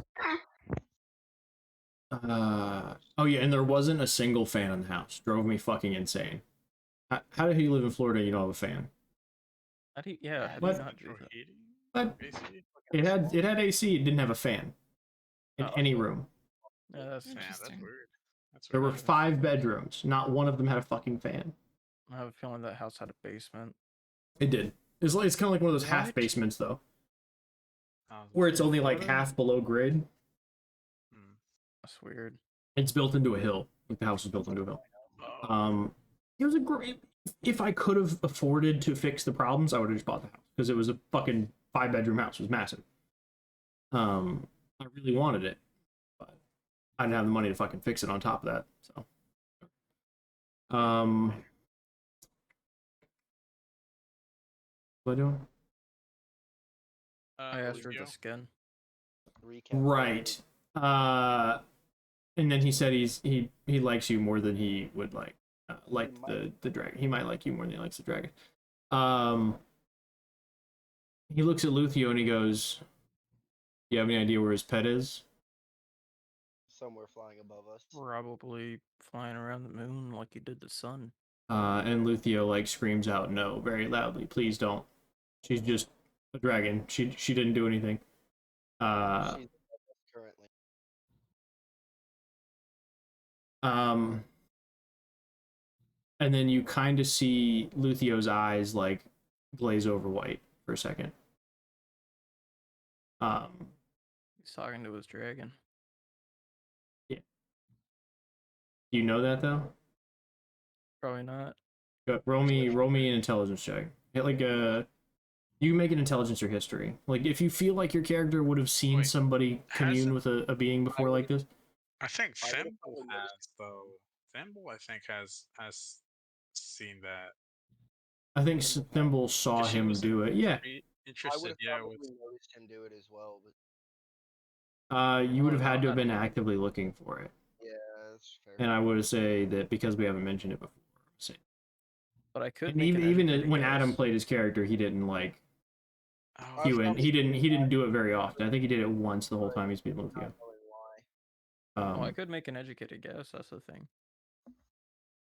Oh yeah, and there wasn't a single fan in the house. Drove me fucking insane. How did you live in Florida and you don't have a fan? How do you not do that? But AC? it had AC, it didn't have a fan. In any room. Yeah, that's Man, that's Interesting. weird. That's There were weird. 5 bedrooms. Not one of them had a fucking fan. I have a feeling that house had a basement. It did. It's kind of like one of those half What? basements though, Oh, where it's only like Florida? half below grade. hmm. That's weird. It's built into a hill. Like the house was built into a hill. Oh, It was a great. If I could have afforded to fix the problems, I would have just bought the house because it was a fucking 5-bedroom house. It was massive. I really wanted it, but I didn't have the money to fucking fix it on top of that. So, what am I doing? I asked her Lucio? the skin. Recap. Right. And then he said he likes you more than he would like the dragon. He might like you more than he likes the dragon. He looks at Luthio and he goes, "Do you have any idea where his pet is?" Somewhere flying above us. Probably flying around the moon like he did the sun. And Luthio like screams out, "No!" very loudly. "Please don't. She's just a dragon. She didn't do anything." She's above us currently. And then you kind of see Luthio's eyes like glaze over white for a second. He's talking to his dragon. Do you know that though? Probably not. Roll me an intelligence check. You can make an intelligence or history. Like if you feel like your character would have seen Wait, somebody commune has- with a being before like this. I think I would've Thimble probably has though. Thimble, I think, has seen that. I think Thimble saw She him was do it. Yeah. pretty I would Interested, have yeah. probably With noticed him do it as well, but You would have had to have been actively looking for it. yeah, that's fair. And I would say that because we haven't mentioned it before. But I could And make an even educated when Adam guess. played his character, he didn't like oh, cue in. He didn't do it very often. I think he did it once the whole time he's been with you. Not knowing why. Oh, I could make an educated guess. That's the thing.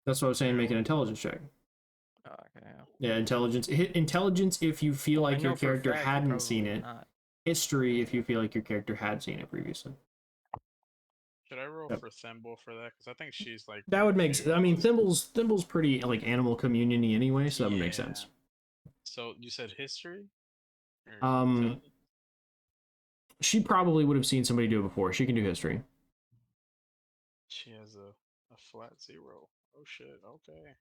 That's what I was saying. Make an intelligence check. Okay. Yeah, intelligence. Hit intelligence if you feel Well, I like your know for a character fact you hadn't seen probably it. not. History if you feel like your character had seen it previously. Should I roll Yep. for Thimble for that? Because I think she's like. That would make. new I mean, to us. Thimble's pretty like animal communion-y anyway, so that would make Yeah. sense. So you said history? Or Um, intelligence? she probably would have seen somebody do it before. She can do history. She has a flat 0. Oh shit, okay.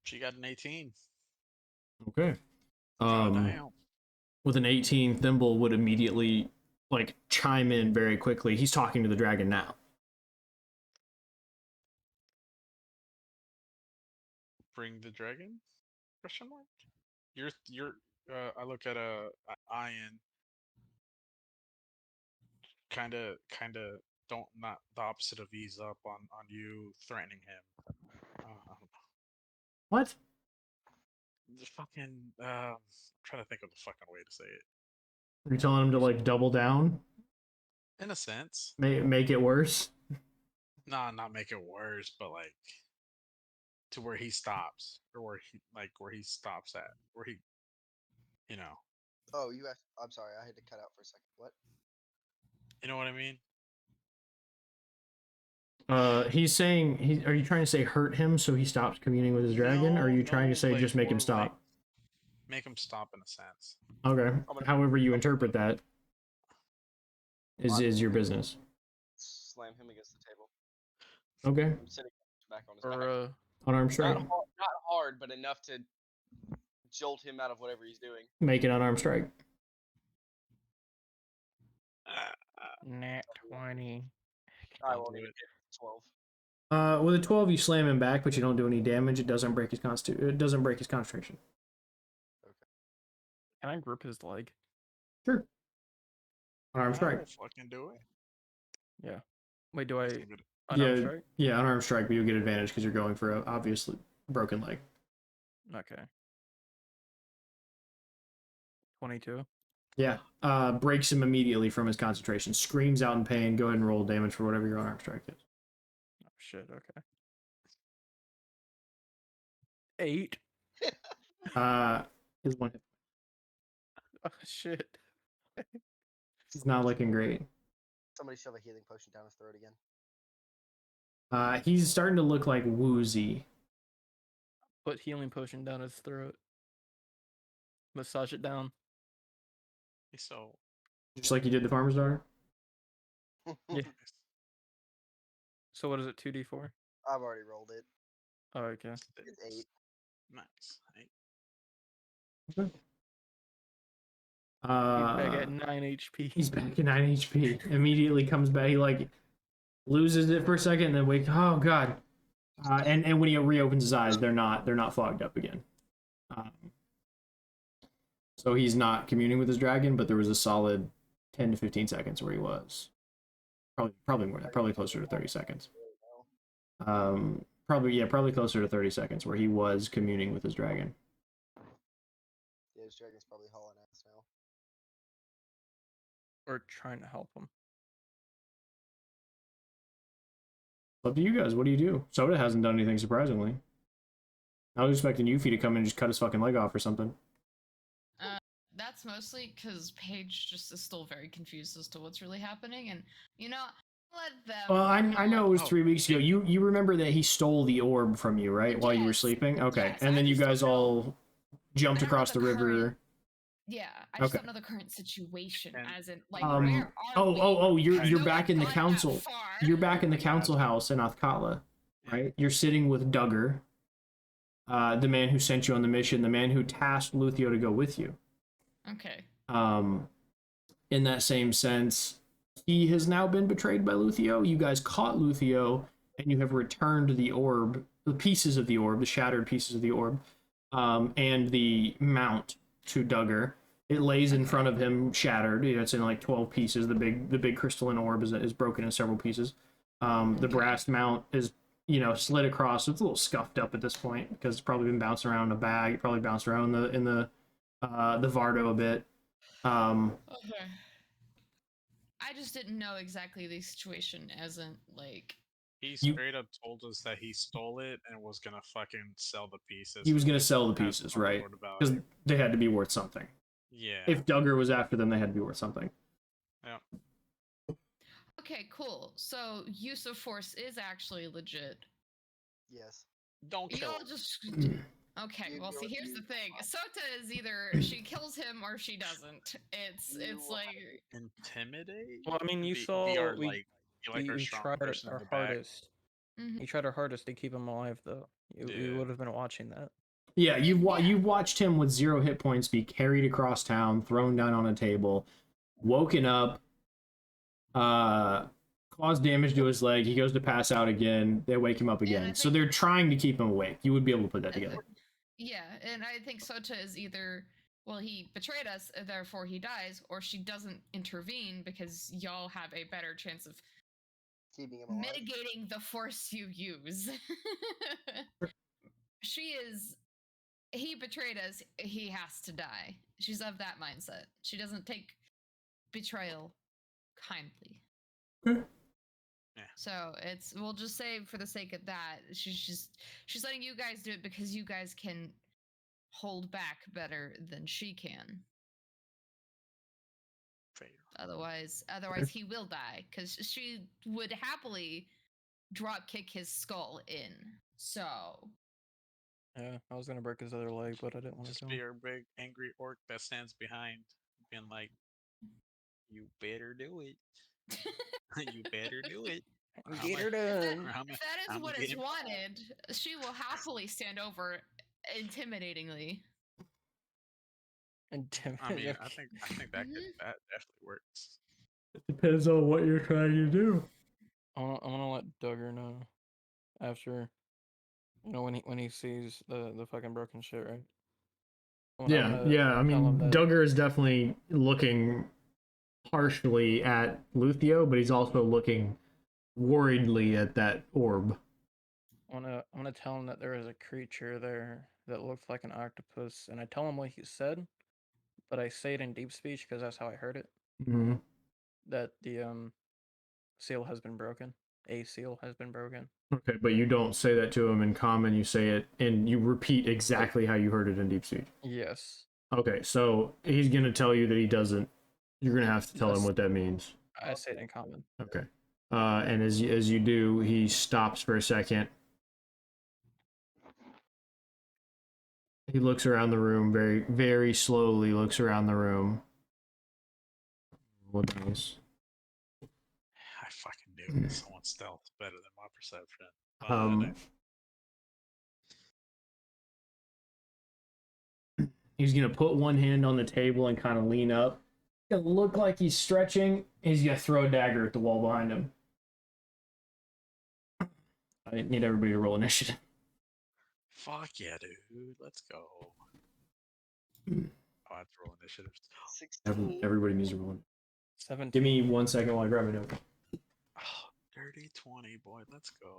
She got an 18. Okay. Goddamn. With an 18, Thimble would immediately like chime in very quickly. He's talking to the dragon now. Bring the dragon? Question mark? You're I look at Ian kinda don't not the opposite of ease up on you threatening him. What? The fucking I'm trying to think of the fucking way to say it. Are you telling him to like double down? In a sense. Make it worse? Nah, not make it worse, but like to where he stops. Or where he stops at. Where he you know. Oh, you asked. I'm sorry, I had to cut out for a second. What? You know what I mean? He's saying are you trying to say hurt him so he stops communing with his dragon, or are you trying to say like, just make him more stop? like make him stop in a sense. Okay. gonna- However you interpret that is your business. Slam him against the table. Okay. I'm sitting back on his back. Or Unarmed strike. Not hard, but enough to jolt him out of whatever he's doing. Make an unarmed strike. nat 20. I I'll won't do even it. get 12. With a 12, you slam him back, but you don't do any damage. It doesn't break his It doesn't break his concentration. Can I grip his leg? Sure. Unarmed I strike. will fucking do it. Yeah. Wait, do I Just leave it- unarmed Yeah, strike? yeah, unarmed strike, but you get advantage because you're going for a obviously broken leg. Okay. 22. Yeah. Breaks him immediately from his concentration. Screams out in pain. Go ahead and roll damage for whatever your unarmed strike is. Oh shit, okay. 8. His one hit. Oh shit. He's not looking great. Somebody shove a healing potion down his throat again. He's starting to look like woozy. Put healing potion down his throat. Massage it down. So Just like you did the farmer's daughter. Yeah. So what is it, 2d4? I've already rolled it. Oh, okay. It's 8. Nice. He's back at 9 HP. He's back at 9 HP. Immediately comes back. He like loses it for a second, and then wakes. Oh god! And when he reopens his eyes, they're not fogged up again. So he's not communing with his dragon, but there was a solid 10 to 15 seconds where he was. Probably more. Probably closer to 30 seconds. Probably closer to 30 seconds where he was communing with his dragon. Yeah, his dragon's probably hauling ass now. Or trying to help him. Up to you guys. What do you do? Soda hasn't done anything surprisingly. I was expecting Yuffie to come in and just cut his fucking leg off or something. That's mostly because Paige just is still very confused as to what's really happening, and let them. Well, I know it was Oh, 3 weeks ago. You remember that he stole the orb from you, right? While you were Yes, sleeping? Okay. yes, And I then you just guys don't know- all jumped I don't know across the the river. current- Yeah, I just Okay. don't know the current situation, And- as in like Um, where are oh, we? you're No back one in the got that council. far. You're back in the I got council you. house in Othkatla, right? You're sitting with Duggar, the man who sent you on the mission, the man who tasked Luthio to go with you. Okay. In that same sense, he has now been betrayed by Luthio. You guys caught Luthio, and you have returned the orb, the pieces of the orb, the shattered pieces of the orb, and the mount to Duggar. It lays in front of him, shattered. It's in like 12 pieces. The big crystalline orb is broken in several pieces. The brass mount is slid across. It's a little scuffed up at this point because it's probably been bouncing around in a bag. It probably bounced around in the Vardo a bit. Okay. I just didn't know exactly the situation, as in like He You- straight up told us that he stole it and was gonna fucking sell the pieces. He was for gonna like sell the half pieces, some right? sort of Because value. they had to be worth something. Yeah. If Duggar was after them, they had to be worth something. Yeah. Okay, cool. So use of force is actually legit. Yes. Don't kill Y'all him. just okay. You Well, see, go- here's the you- thing. Sota is either she kills him or she doesn't. It's You- like Intimidate? Well, I mean, you Be saw our, we like, be like our we strong tried person in our the back. hardest. Mhm. We tried our hardest to keep him alive, though. You Yeah. would have been watching that. Yeah, you've Yeah. you've watched him with 0 hit points be carried across town, thrown down on a table, woken up, caused damage to his leg. He goes to pass out again. They wake him up And I again. So think- they're trying to keep him awake. You would be able to put that together. yeah, and I think Sota is either well, he betrayed us, therefore he dies, or she doesn't intervene because y'all have a better chance of keeping him alive. mitigating the force you use. She is. He betrayed us. He has to die. She's of that mindset. She doesn't take betrayal kindly. Okay. Yeah. So it's we'll just say for the sake of that, she's letting you guys do it because you guys can hold back better than she can. Fair. Otherwise he will die because she would happily drop kick his skull in. So Yeah, I was gonna break his other leg, but I didn't want to Just kill be him. our big angry orc that stands behind, being like, "You better do it. You better do it." Or I'm Get a- her done. or I'm a- if that is I'ma what get is him. wanted, she will happily stand over intimidatingly. I mean, I think that Mhm. that definitely works. It depends on what you're trying to do. I'm gonna let Duggar know after, when he sees the fucking broken shit, right? I'm gonna Yeah. I tell him mean, that- Duggar is definitely looking harshly at Luthio, but he's also looking worriedly at that orb. I'm gonna tell him that there is a creature there that looked like an octopus, and I tell him what he said, but I say it in deep speech because that's how I heard it. Mm-hmm. That the seal has been broken. A seal has been broken. Okay, but you don't say that to him in common. You say it and you repeat exactly how you heard it in deep speech. Yes. Okay, so he's gonna tell you that he doesn't. You're gonna have to tell him Yes. what that means. I say it in common. Okay. And as you do, he stops for a second. He looks around the room very, very slowly. Looks around the room. What is? I fucking knew it. Someone's stealth is better than my perception. He's gonna put one hand on the table and kind of lean up. It's gonna look like he's stretching. He's gonna throw a dagger at the wall behind him. I need everybody to roll initiative. Fuck yeah, dude. Let's go. Hmm. Oh, I have to roll initiative. 16. Everybody needs to roll. 17. Give me 1 second while I grab a note. Oh, dirty 20, boy. Let's go.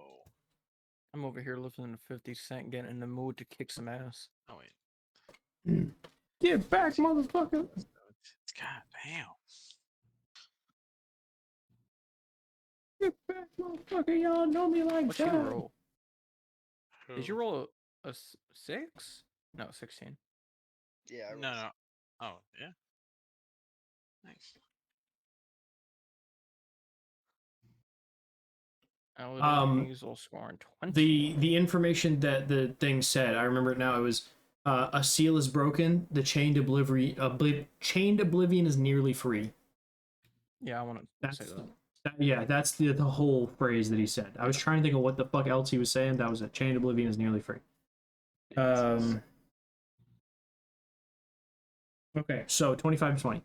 I'm over here listening to 50 Cent, getting in the mood to kick some ass. Oh, wait. Get back, motherfucker! God damn. Get back, motherfucker! Y'all know me like What'd you that. roll? Did you Who? roll a 6? No, 16. Yeah. I rolled No, no. Oh, yeah. Nice. Hazel scoring 20. The information that the thing said, I remember it now. It was a seal is broken. The chained oblivion is nearly free. Yeah, I want to That's say that. yeah. That's the whole phrase that he said. I was trying to think of what the fuck else he was saying. That was it. Chained oblivion is nearly free. Okay, so 25 to 20.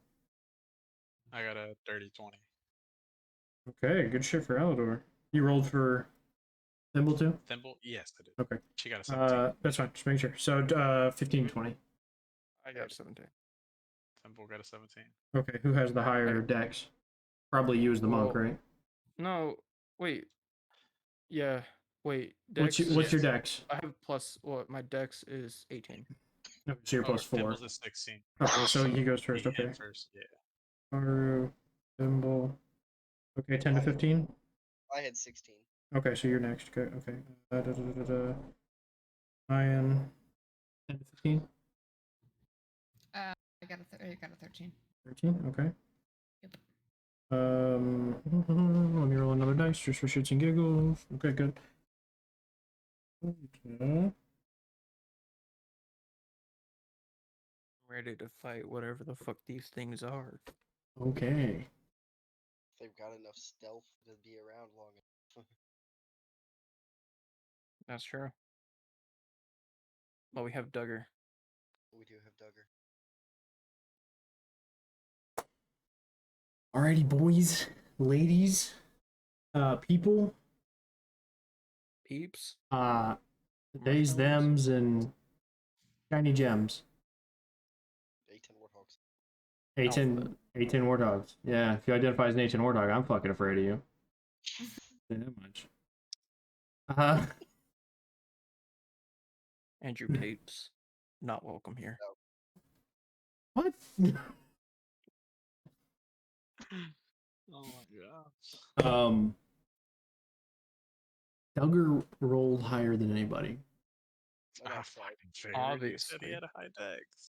I got a dirty 20. Okay, good shit for Alador. You rolled for Thimble too? Thimble? Yes, I did. Okay. She got a 17. That's fine. Just make sure. So 15 to 20. I got 17. Thimble got a 17. Okay, who has the higher dex? Probably you as the monk, Well, right? No, wait. Yeah, wait. What's your dex? I have plus. What? My dex is 18. Okay, so you're plus 4. Thimble's a 16. Okay, so he goes first. He hit Okay. first, yeah. Haru, Thimble. Okay, 10 to 15. I had 16. Okay, so you're next. Okay. Okay. Ryan. 10 to 15. I got a 13. 13. Okay. Yep. Let me roll another dice just for shits and giggles. Okay, good. Okay. Ready to fight whatever the fuck these things are. Okay. They've got enough stealth to be around long enough. That's true. But we have Duggar. We do have Duggar. Alrighty, boys, ladies, people, Peeps. theys, Marshmallows? thems, and shiny gems. A10 Warthogs. Alphabet. A10 warthogs. Yeah, if you identify as an A10 warthog, I'm fucking afraid of you. Say that much. Andrew Tapes. Not welcome here. What? Oh my god. Duggar rolled higher than anybody. I got I five. fucking figured. You said he Obviously. had a high dex.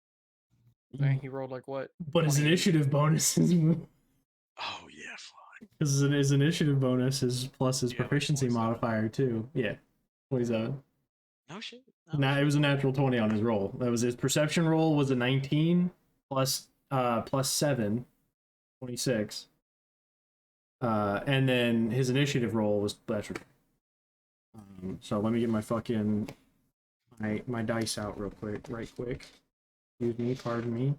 And he rolled like what? But his 28? initiative bonus is Oh yeah, fuck. because his initiative bonus is plus his Yeah, like proficiency 27. modifier too. Yeah, 27. No shit. Nah, it was a natural 20 on his roll. That was his perception roll was a 19 plus 7, 26. And then his initiative roll was that's so let me get my fucking my dice out right quick. Excuse me, pardon me.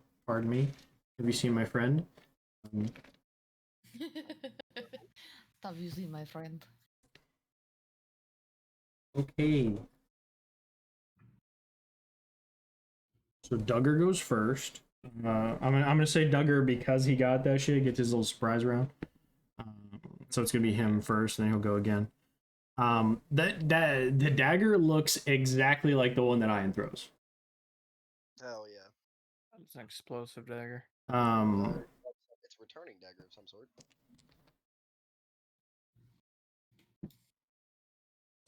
Have you seen my friend? Stop using my friend. Okay. So Duggar goes first. I'm gonna say Duggar because he got that shit, gets his little surprise round. So it's gonna be him first, and then he'll go again. The dagger looks exactly like the one that Ian throws. Hell yeah. It's an explosive dagger. It's a returning dagger of some sort.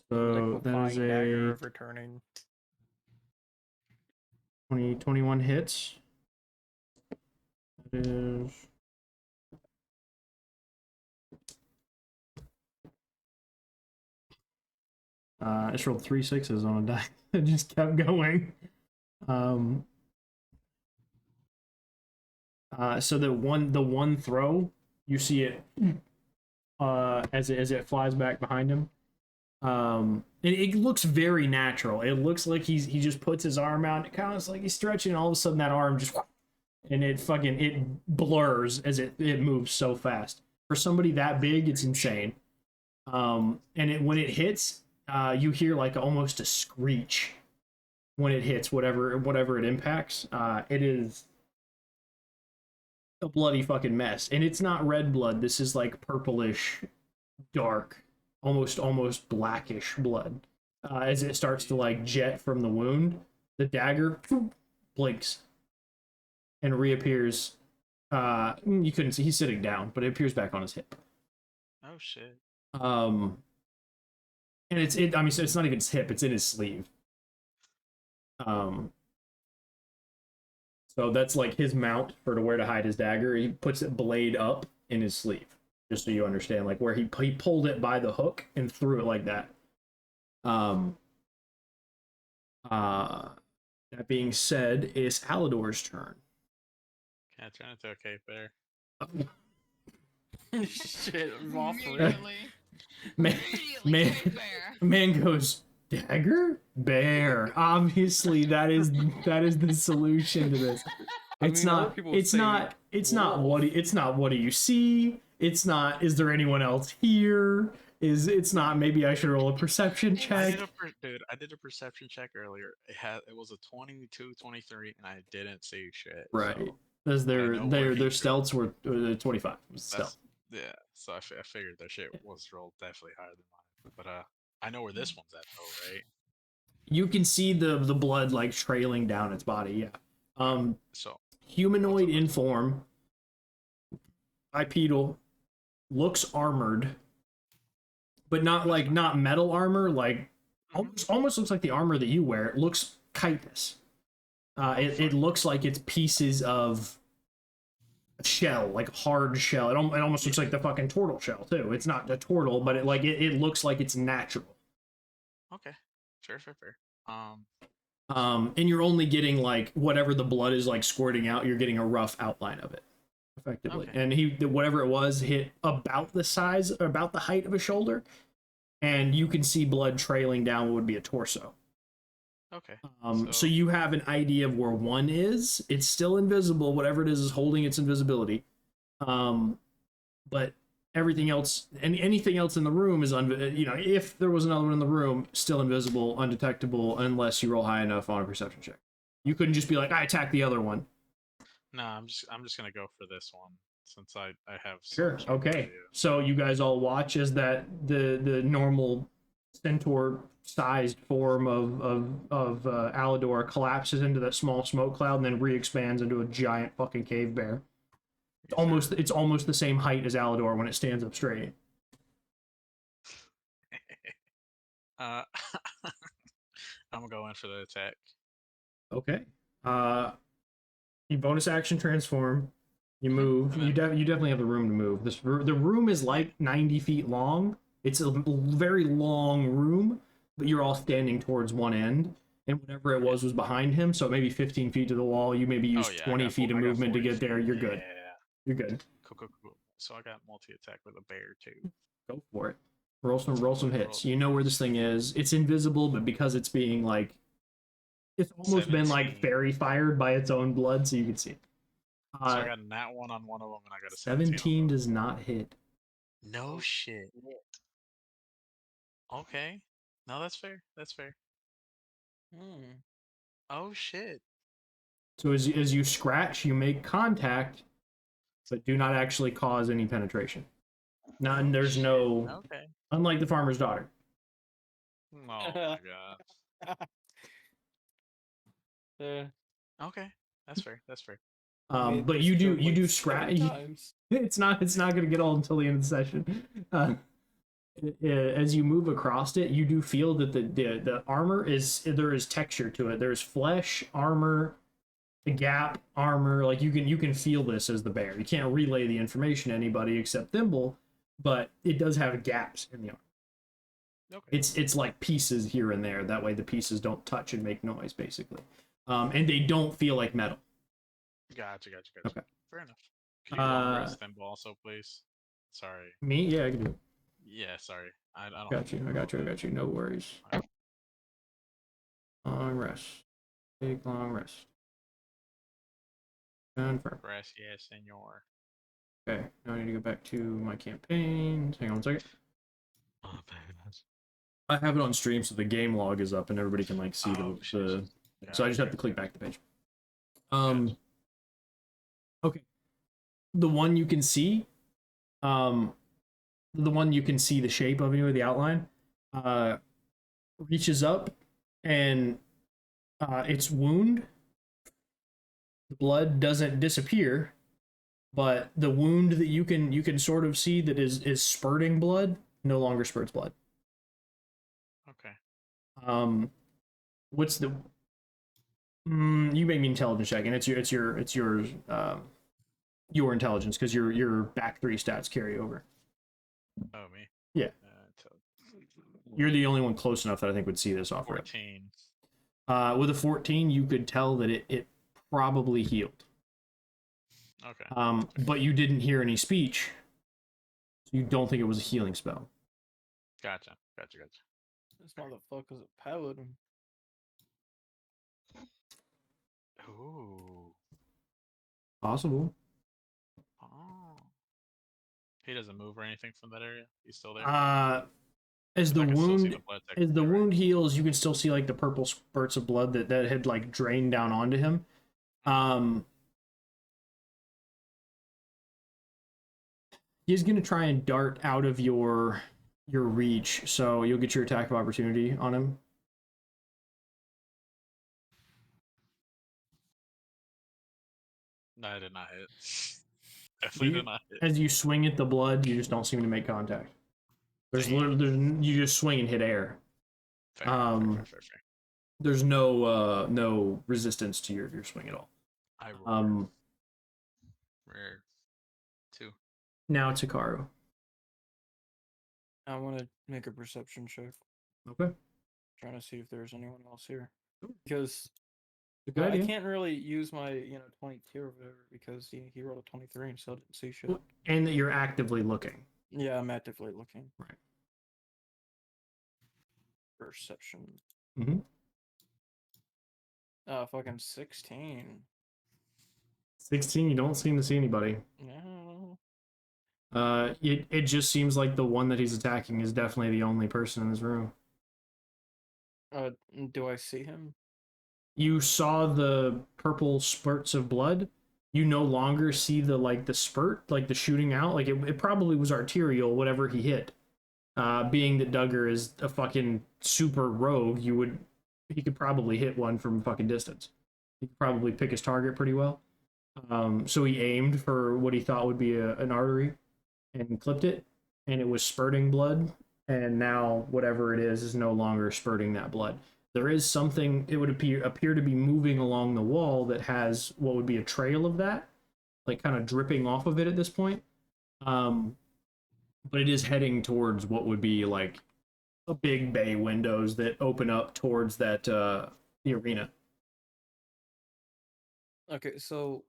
So that is Liquefying dagger a of returning. 21 hits. That is I just rolled 3 6s on a die. It just kept going. So the one throw, you see it as it flies back behind him. It looks very natural. It looks like he just puts his arm out. And it kind of looks like he's stretching, and all of a sudden that arm just and it blurs as it moves so fast. For somebody that big, it's insane. And when it hits, you hear like almost a screech when it hits whatever it impacts. It is a bloody fucking mess, and it's not red blood. This is like purplish, dark, almost blackish blood. As it starts to like jet from the wound, the dagger blinks and reappears. You couldn't see, he's sitting down, but it appears back on his hip. Oh shit. And I mean, so it's not even his hip; it's in his sleeve. So that's like his mount for where to hide his dagger. He puts it blade up in his sleeve, just so you understand, like where he pulled it by the hook and threw it like that. That being said, it's Alidor's turn. Can I turn into a cape bear? Shit, I'm off for it. Immediately. Man, Immediately, Cape Bear. man goes dagger bear. Obviously, that is the solution to this. It's not what do you see? It's not is there anyone else here? It's not maybe I should roll a perception check. I did a perception check earlier. It was a 22, 23, and I didn't see shit. Right. So Because I know where their he stealths were 25. Stealth. yeah, so I figured that shit was rolled definitely higher than mine. But I know where this one's at though, right? You can see the blood like trailing down its body. Yeah. So Humanoid in form. Bipedal. Looks armored. but not That's like fine. not metal armor. Like Mhm. almost looks like the armor that you wear. It looks chitinous. It fuck. looks like it's pieces of shell, like hard shell. It almost looks like the fucking turtle shell too. It's not a turtle, but it looks like it's natural. Okay. Fair. And you're only getting like whatever the blood is like squirting out. You're getting a rough outline of it, effectively. Okay. And whatever it was hit about the size, about the height of a shoulder, and you can see blood trailing down what would be a torso. Okay. So you have an idea of where one is. It's still invisible. Whatever it is holding its invisibility. But everything else and anything else in the room is if there was another one in the room, still invisible, undetectable, unless you roll high enough on a perception check. You couldn't just be like, I attacked the other one. No, I'm just gonna go for this one since I have Sure. some Okay. idea. So you guys all watch as the normal centaur sized form of Alador collapses into that small smoke cloud and then re-expands into a giant fucking cave bear. It's almost the same height as Alador when it stands up straight. I'm gonna go in for the attack. Okay. You bonus action transform. You move. You definitely have the room to move. The room is like 90 feet long. It's a very long room, but you're all standing towards one end, and whatever it was behind him. So maybe 15 feet to the wall. You maybe use 20 feet of movement to get there. You're good. Yeah. You're good. Cool. So I got multi-attack with a bear too. Go for it. Roll some hits. You know where this thing is. It's invisible, but because it's being like, it's almost been like fairy fired by its own blood, so you can see it. So I got a nat 1 on one of them, and I got a 17 does not hit. No shit. Okay. No, that's fair. Oh shit. So as you scratch, you make contact, but do not actually cause any penetration. And there's no. Okay. Unlike the farmer's daughter. Oh my god. Okay. That's fair. But you do scratch. It's not going to get old until the end of the session. As you move across it, you do feel that the armor there is texture to it. There's flesh, armor, the gap, armor. Like you can feel this as the bear. You can't relay the information to anybody except Thimble, but it does have gaps in the armor. Okay. It's like pieces here and there. That way the pieces don't touch and make noise, basically. And they don't feel like metal. Gotcha. Okay. Fair enough. Could you long rest Thimble also, please? Sorry. Me? Yeah, I can do it. Yeah, sorry. I don't. I got you. No worries. Long rest. Big long rest. Confirm. Gracias, senor. Okay, now I need to go back to my campaign. Hang on 1 second. Oh, I have it on stream, so the game log is up and everybody can like see the. So I just have to click back the page. Okay. The one you can see, the shape of anyway, the outline, reaches up, and its wound, the blood doesn't disappear, but the wound that you can sort of see that is spurting blood no longer spurts blood. Okay. What's the? You make me intelligence check, and it's your intelligence because your back 3 stats carry over. Oh, me. Yeah. You're the only one close enough that I think would see this offer. 14. With a 14, you could tell that it probably healed. Okay. But you didn't hear any speech, so you don't think it was a healing spell. Gotcha. This motherfucker's a paladin. Ooh. Possible. Oh. He doesn't move or anything from that area. He's still there. As the wound wound heals, you can still see like the purple spurts of blood that had like drained down onto him. He's gonna try and dart out of your reach, so you'll get your attack of opportunity on him. No, I did not hit. Definitely did not hit. As you swing at the blood, you just don't seem to make contact. There's Damn. literally you just swing and hit air. Fair, fair. There's no resistance to your swing at all. I roll. Rare 2. Now Takaru. I want to make a perception check, Okay. trying to see if there's anyone else here. Because Good I idea. can't really use my 22 or whatever because he rolled a 23 and still didn't see shit. And that you're actively looking. Yeah, I'm actively looking. Right. Perception. Mm-hmm. Fucking 16. 16, you don't seem to see anybody. No. It just seems like the one that he's attacking is definitely the only person in this room. Do I see him? You saw the purple spurts of blood. You no longer see the spurt, like the shooting out. Like it probably was arterial, whatever he hit. Being that Duggar is a fucking super rogue, he could probably hit one from a fucking distance. He could probably pick his target pretty well. So he aimed for what he thought would be an artery and clipped it, and it was spurting blood, and now whatever it is no longer spurting that blood. There is something, it would appear to be moving along the wall that has what would be a trail of that, like kind of dripping off of it at this point. But it is heading towards what would be like a big bay windows that open up towards that the arena. Okay, so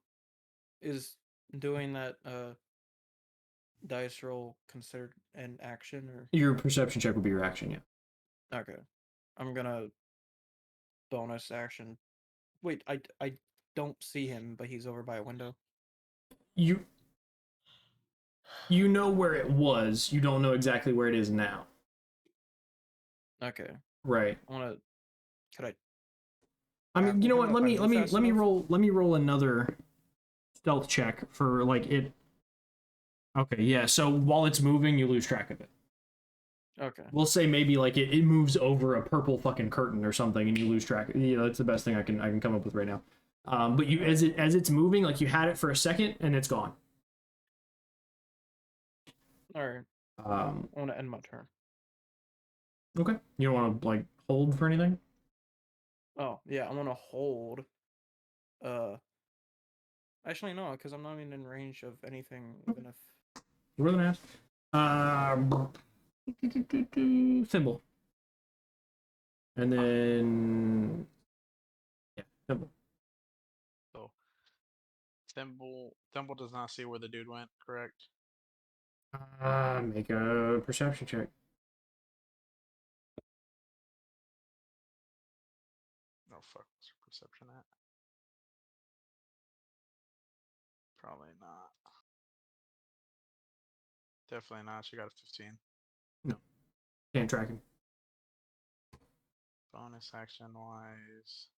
is doing that dice roll considered an action or? Your perception check would be your action, yeah. Okay, I'm gonna bonus action. Wait, I don't see him, but he's over by a window. You know where it was. You don't know exactly where it is now. Okay, Right. Could I? I mean, you know what? If I move fast enough? Let me roll another stealth check for like it. Okay, yeah. So while it's moving, you lose track of it. Okay. We'll say maybe like it moves over a purple fucking curtain or something, and you lose track. You know, that's the best thing I can come up with right now. But you as it's moving, like you had it for a second and it's gone. All right. I want to end my turn. Okay. You don't want to like hold for anything? Oh yeah, I want to hold. Actually no, because I'm not even in range of anything. Even if. You really ask? Thimble. And then yeah, Thimble. So Thimble does not see where the dude went, correct? Make a perception check. No, fuck, what's her perception at? Probably not. Definitely not. She got a 15. No. Can't track him. Bonus action wise.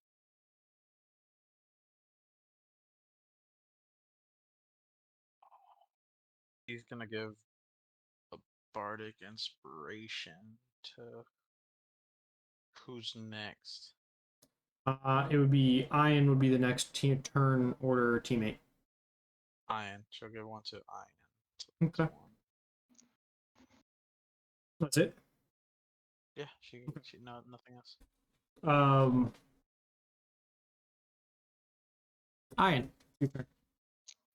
He's gonna give a bardic inspiration to who's next. It would be Ian would be the next turn order teammate. Ian. She'll give one to Ian. Okay. That's it. Yeah, she no nothing else. Ian, your turn.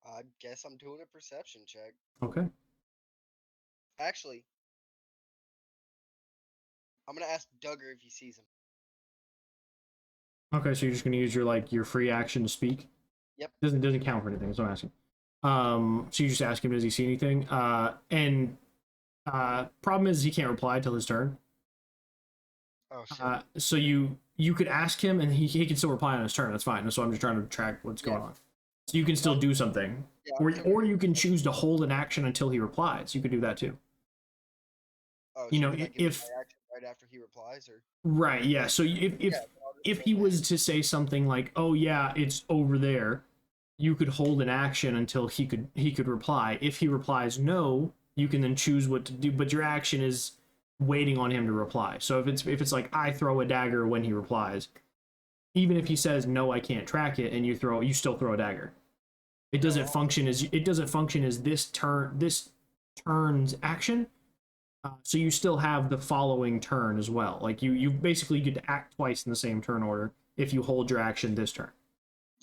I guess I'm doing a perception check. Okay. Actually, I'm gonna ask Duggar if he sees him. Okay, so you're just gonna use your free action to speak? Yep. Doesn't count for anything, that's what I'm asking. So you just ask him, does he see anything? Problem is he can't reply till his turn. Oh shit. So you could ask him and he can still reply on his turn, that's fine. So I'm just trying to track what's going on. So you can still do something. Yeah, Or you can choose to hold an action until he replies. You could do that too. Oh, you so know, can I give if my action right after he replies, or right, yeah. So if he was to say something like, "Oh yeah, it's over there," you could hold an action until he could reply. If he replies no, you can then choose what to do. But your action is waiting on him to reply. So if it's like I throw a dagger when he replies, even if he says no, I can't track it, and you still throw a dagger. It doesn't function as this turn's action. So you still have the following turn as well. Like you basically get to act twice in the same turn order if you hold your action this turn.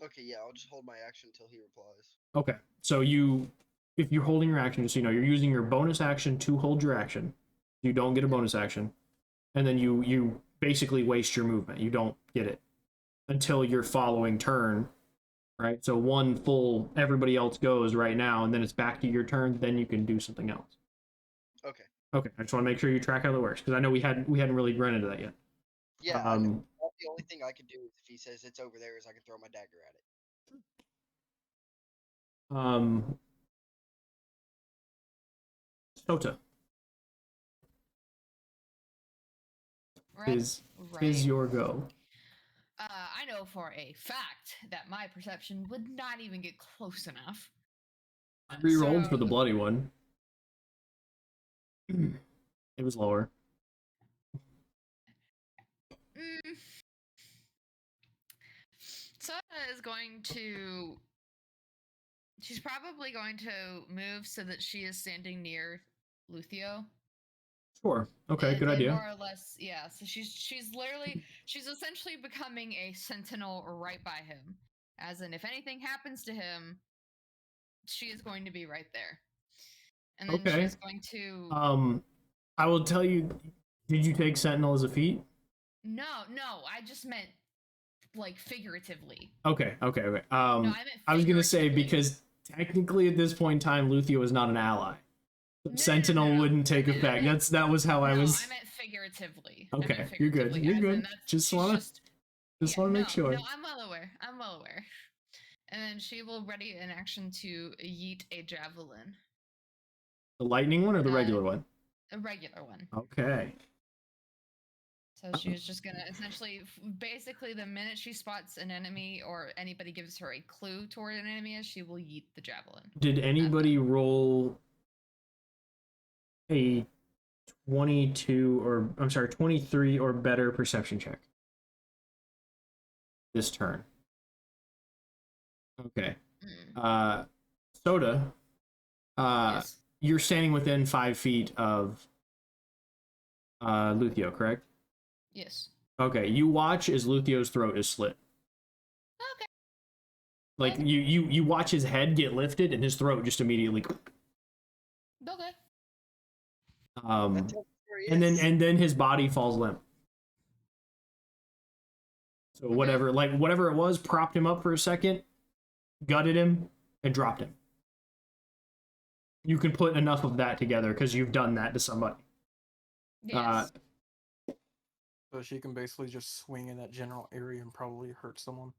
Okay, yeah, I'll just hold my action until he replies. Okay, so if you're holding your action, just so you know, you're using your bonus action to hold your action. You don't get a bonus action, and then you basically waste your movement. You don't get it until your following turn, right? So one full everybody else goes right now, and then it's back to your turn. Then you can do something else. Okay. Okay, I just want to make sure you track how that works because I know we hadn't rreally run into that yet. Yeah, I know. The only thing I could do if he says it's over there is I can throw my dagger at it. Sota Right. is right. your go. I know for a fact that my perception would not even get close enough. I re-rolled So- for the bloody one. It was lower. Soda is going to. She's probably going to move so that she is standing near Luthio. Sure. Okay, good idea. More or less, yeah. So she's essentially becoming a sentinel right by him. As in, if anything happens to him, she is going to be right there. And then Okay. she's going to. I will tell you. Did you take Sentinel as a feat? No, I just meant like figuratively. Okay. No, I meant I was gonna say figuratively. because technically at this point in time, Luthio is not an ally. No, Sentinel no. wouldn't take effect. That was how I was. I meant figuratively. Okay, I meant you're good. figuratively, You're as in good. that's- Just she's wanna yeah, make no, sure. No, I'm well aware. And then she will ready an action to yeet a javelin. The lightning one or the regular one? A regular one. Okay. So she was just gonna essentially, basically, the minute she spots an enemy or anybody gives her a clue toward an enemy, she will yeet the javelin. Did anybody roll a 23 or better perception check this turn? Okay. Soda, Yes. you're standing within 5 feet of Luthio, correct? Yes. Okay, you watch as Luthio's throat is slit. Okay. Like you watch his head get lifted and his throat just immediately. Okay. And then his body falls limp. So whatever it was, propped him up for a second, gutted him, and dropped him. You can put enough of that together because you've done that to somebody. Yes. So she can basically just swing in that general area and probably hurt someone.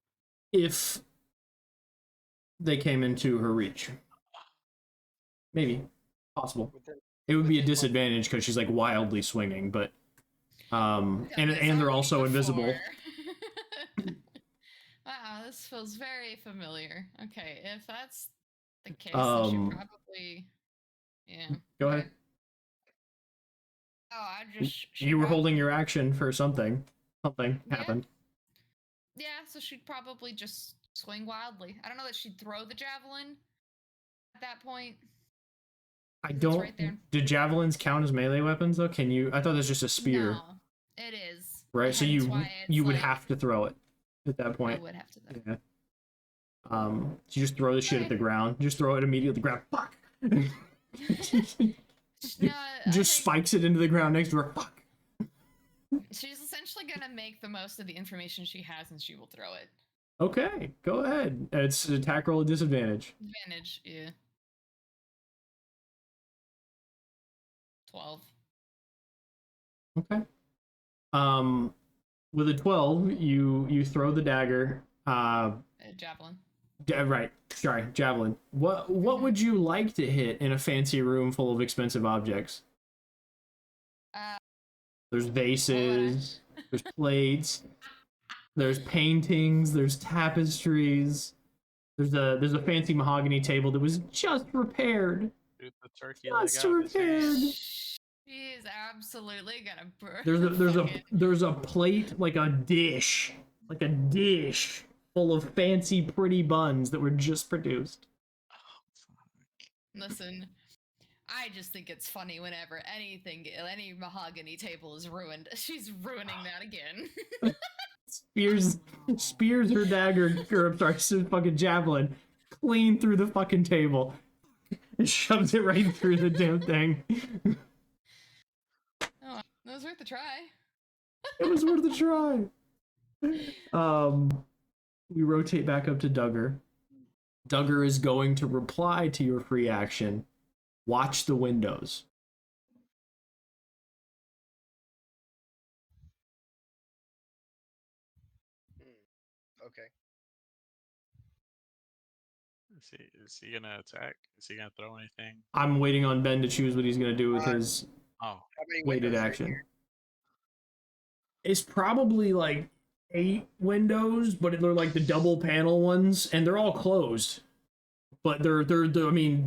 If they came into her reach. Maybe. Possible. It would be a disadvantage because she's like wildly swinging, but and they're also invisible. Wow, this feels very familiar. Okay, if that's the case, then she probably. Yeah. Go ahead. Oh, I just. You were holding your action for something. Something happened. Yeah, so she'd probably just swing wildly. I don't know that she'd throw the javelin at that point. I don't. Right there. Do javelins count as melee weapons though? Can you? I thought that's just a spear. No, it is. Right, so Hence you why would like, have to throw it at that point. I would have to throw. Yeah. So you just throw the shit at the ground. Just throw it immediately at the ground. Fuck. No, just spikes it into the ground next to her. Fuck. She's essentially gonna make the most of the information she has, and she will throw it. Okay, go ahead. It's an attack roll at disadvantage. Advantage, yeah. 12. Okay. With a 12, you throw the dagger. Javelin. Right. Sorry, javelin. What would you like to hit in a fancy room full of expensive objects? There's vases, there's plates, there's paintings, there's tapestries. There's a fancy mahogany table that was just repaired. Dude, the turkey Just repaired. She is absolutely gonna burn. There's a plate, like a dish full of fancy pretty buns that were just produced. Listen, I just think it's funny whenever any mahogany table is ruined. She's ruining that again. spears her dagger, or I'm sorry, fucking javelin, clean through the fucking table, and shoves it right through the damn thing. Oh, that was worth a try. It was worth a try. We rotate back up to Duggar. Duggar is going to reply to your free action. Watch the windows. Okay. Is he gonna attack? Is he gonna throw anything? I'm waiting on Ben to choose what he's going to do with his Oh, How many weighted windows are action. here? It's probably like 8 windows, but they're like the double panel ones, and they're all closed. But they're I mean,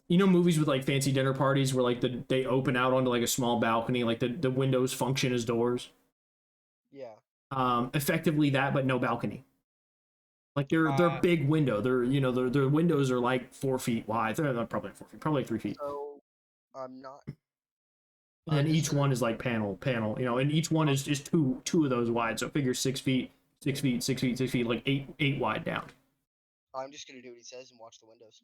you know, movies with like fancy dinner parties where like they open out onto like a small balcony, like the windows function as doors. Yeah. Effectively that, but no balcony. Like they're big window. They're, you know, their windows are like 4 feet wide. They're not probably 4 feet, probably like 3 feet. So I'm not. And then each one is like panel, you know, and each one is two of those wide. So figure 6 feet, 6 feet, 6 feet, 6 feet, like eight wide down. I'm just gonna do what he says and watch the windows.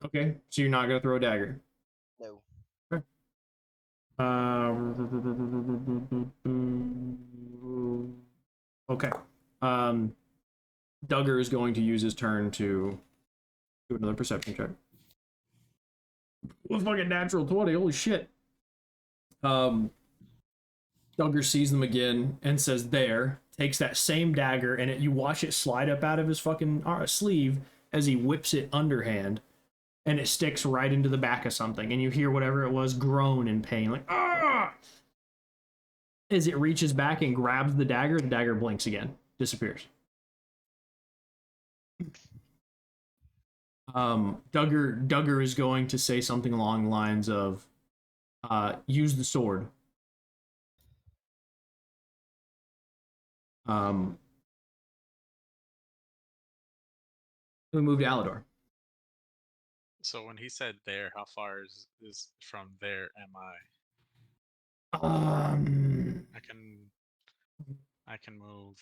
Okay, so you're not gonna throw a dagger. No. Okay. Okay. Duggar is going to use his turn to do another perception check. With fucking natural 20, holy shit. Duggar sees them again and says there, takes that same dagger, and you watch it slide up out of his fucking sleeve as he whips it underhand, and it sticks right into the back of something, and you hear whatever it was groan in pain, like, ah! As it reaches back and grabs the dagger blinks again, disappears. Duggar is going to say something along the lines of, use the sword. We move to Alador. so when he said there, how far is from there am I? I can move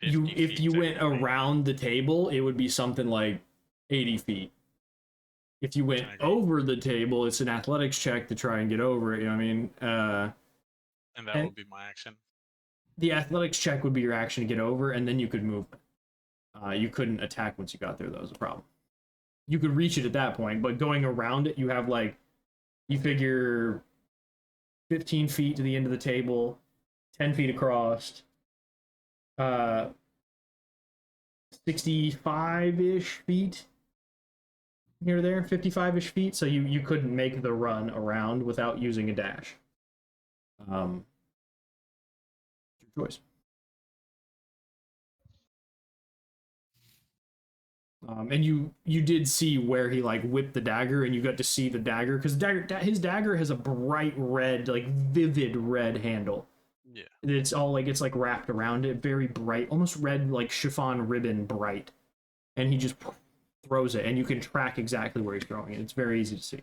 50 if feet you went technically. around the table, it would be something like 80 feet. If you went Okay. over the table, it's an athletics check to try and get over it. You know what I mean? And that would be my action. The athletics check would be your action to get over, and then you could move. You couldn't attack once you got there. That was a problem. You could reach it at that point, but going around it, you have like, you figure 15 feet to the end of the table, 10 feet across, 65-ish feet here or there, 55-ish feet, so you couldn't make the run around without using a dash. Your choice. And you did see where he like whipped the dagger, and you got to see the dagger, because his dagger has a bright red, like vivid red handle. Yeah. It's all like, it's like wrapped around it, very bright, almost red, like chiffon ribbon bright. And he just throws it, and you can track exactly where he's throwing it. It's very easy to see.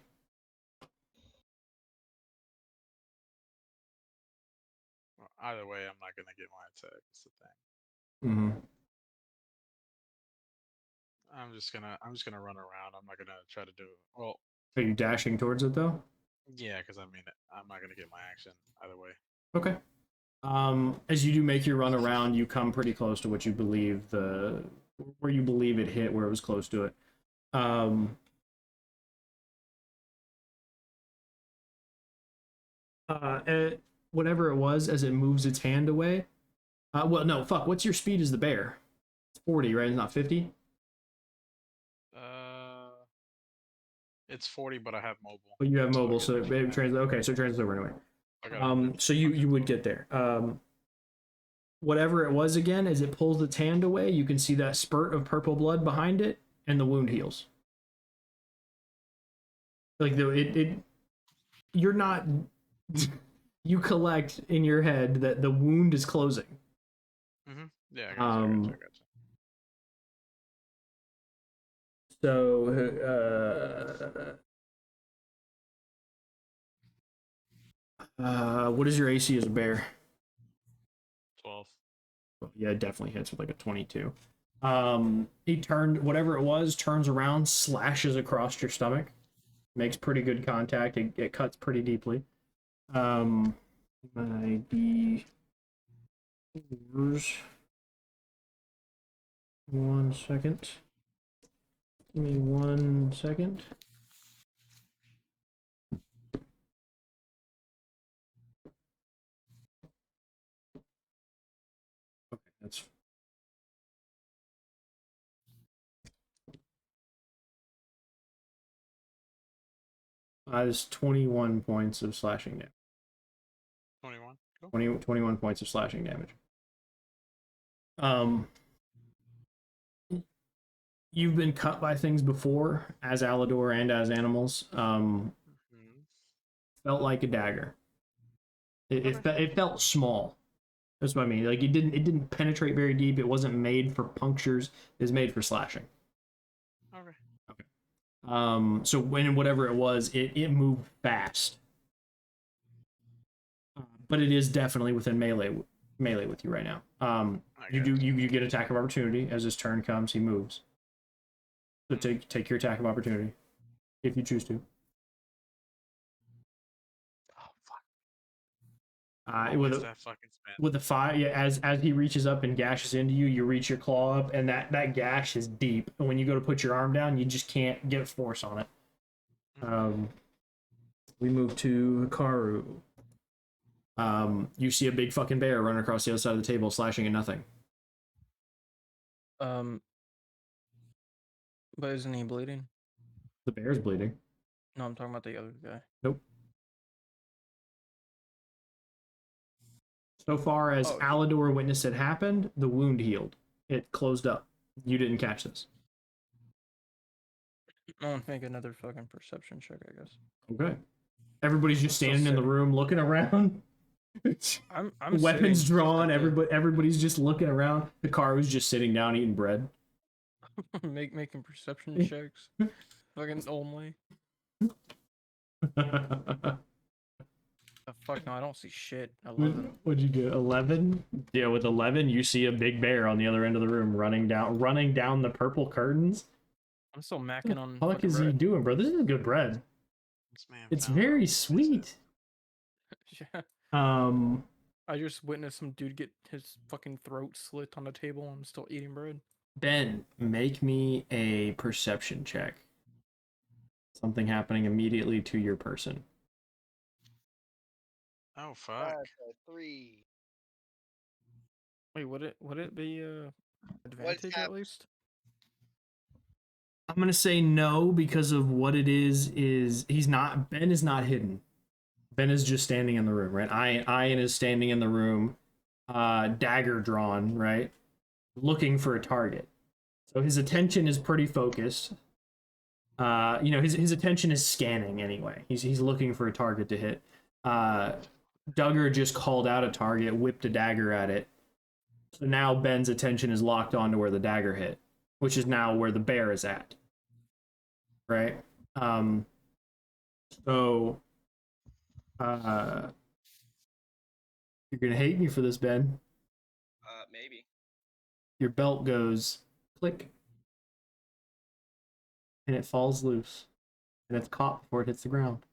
Well, either way, I'm not gonna get my attack. That's the thing. Mm-hmm. I'm just gonna run around. I'm not gonna try to do. Well, Are you dashing towards it though? yeah, because I mean, I'm not gonna get my action either way. Okay. As you do make your run around, you come pretty close to what you believe where you believe it hit, where it was close to it. Whatever it was, as it moves its hand away. Well, no, fuck. What's your speed as the bear? It's 40, right? It's not 50. It's 40, but I have mobile. But you have So I mobile, get so the it full translates. Okay, so it translates over anyway. I got So you would get there. Whatever it was again, as it pulls its hand away, you can see that spurt of purple blood behind it, and the wound heals. Like you're not. You collect in your head that the wound is closing. Mm-hmm. Yeah, I got you. So What is your AC as a bear? 12. Yeah, it definitely hits with like a 22. He turned whatever it was, turns around, slashes across your stomach, makes pretty good contact. It cuts pretty deeply. My D4s. 1 second. Give me 1 second. Okay, that's there's 21 points of slashing damage. 21. Cool. 21 points of slashing damage. You've been cut by things before, as Alador and as animals. Felt like a dagger. It felt small. That's what I mean. Like it didn't penetrate very deep. It wasn't made for punctures. It was made for slashing. Okay. So whatever it was, it moved fast. But it is definitely within melee with you right now. You get attack of opportunity as his turn comes. He moves. So take your attack of opportunity if you choose to. Oh fuck. With that fucking spin. with the 5, yeah, as he reaches up and gashes into you, you reach your claw up, and that gash is deep. And when you go to put your arm down, you just can't get force on it. We move to Hikaru. You see a big fucking bear running across the other side of the table, slashing at nothing. But isn't he bleeding? The bear's bleeding. No, I'm talking about the other guy. Nope. So far as Alador witnessed it happened, the wound healed. It closed up. You didn't catch this. I want to make another fucking perception check, I guess. Okay. Everybody's just standing in the room looking around. I'm Weapons drawn. Everybody's just looking around. The car was just sitting down eating bread. making perception checks. Fucking only. Fuck no, I don't see shit. 11. What'd you get? 11? Yeah, with 11, you see a big bear on the other end of the room running down the purple curtains. I'm still macking on. What the fuck is he doing, bro? This is good bread. This man It's found very out. sweet. Yeah. I just witnessed some dude get his fucking throat slit on the table and I'm still eating bread. Ben, make me a perception check. Something happening immediately to your person. Oh fuck. 3. Wait, would it be advantage at least? I'm gonna say no because of what it is Ben is not hidden. Ben is just standing in the room, right? Ian is standing in the room, dagger drawn, right? Looking for a target. So his attention is pretty focused. His attention is scanning anyway. He's looking for a target to hit. Duggar just called out a target, whipped a dagger at it. So now Ben's attention is locked onto where the dagger hit, which is now where the bear is at. Right? So you're gonna hate me for this, Ben. Maybe. Your belt goes click, and it falls loose, and it's caught before it hits the ground.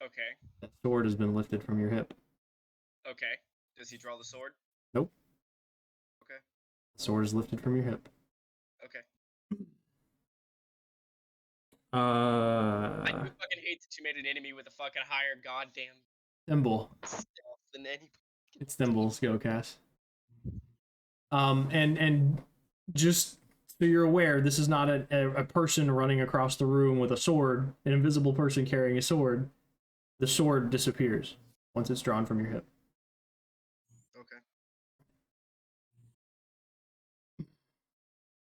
Okay. That sword has been lifted from your hip. Okay. Does he draw the sword? Nope. Okay. The sword is lifted from your hip. Okay. I do fucking hate that you made an enemy with a fucking higher goddamn Thimble. stealth than any. It's Thimble's go, Cass. And just so you're aware, this is not a person running across the room with a sword, an invisible person carrying a sword. The sword disappears once it's drawn from your hip. Okay.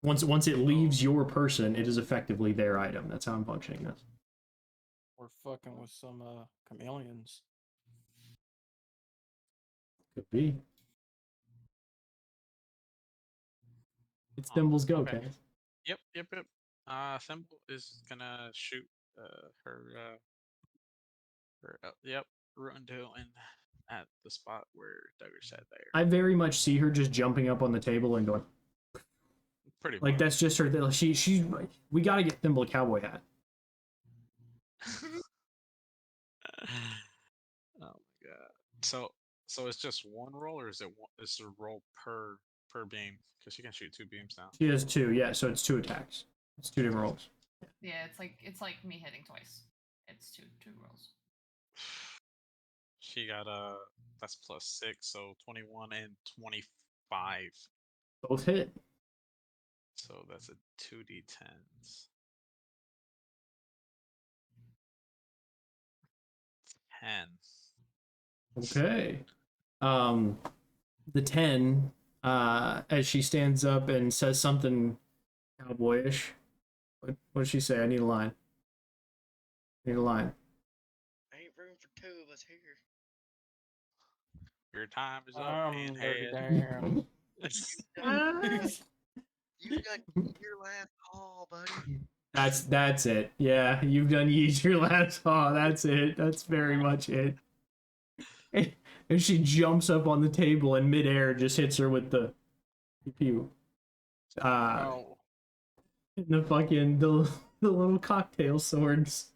Once it leaves your person, it is effectively their item. That's how I'm functioning this. We're fucking with some chameleons. Could be. It's Thimble's go, okay. Cass. Yep. Thimble is gonna shoot her. Yep. doing at the spot where Duggar said there. I very much see her just jumping up on the table and going, Pretty like much. that's just her. She's we gotta get Thimble a cowboy hat. Oh my god. So it's just one roll, or is is a roll per beam? Because she can shoot 2 beams now. She has 2, yeah, so it's 2 attacks. It's 2 different rolls. Yeah, it's like me hitting twice. It's two rolls. She got that's +6, so 21 and 25. Both hit. So that's a 2d10s. 10. Okay. The 10, as she stands up and says something cowboyish. What does she say? I need a line. I need a line. Ain't room for 2 of us here. Your time is up, Dirty pinhead. damn. You've done your last call, buddy. That's it. Yeah, you've done yeet your last haw. That's it. That's very much it. And she jumps up on the table and midair just hits her with the pew. Oh, The fucking the little cocktail swords.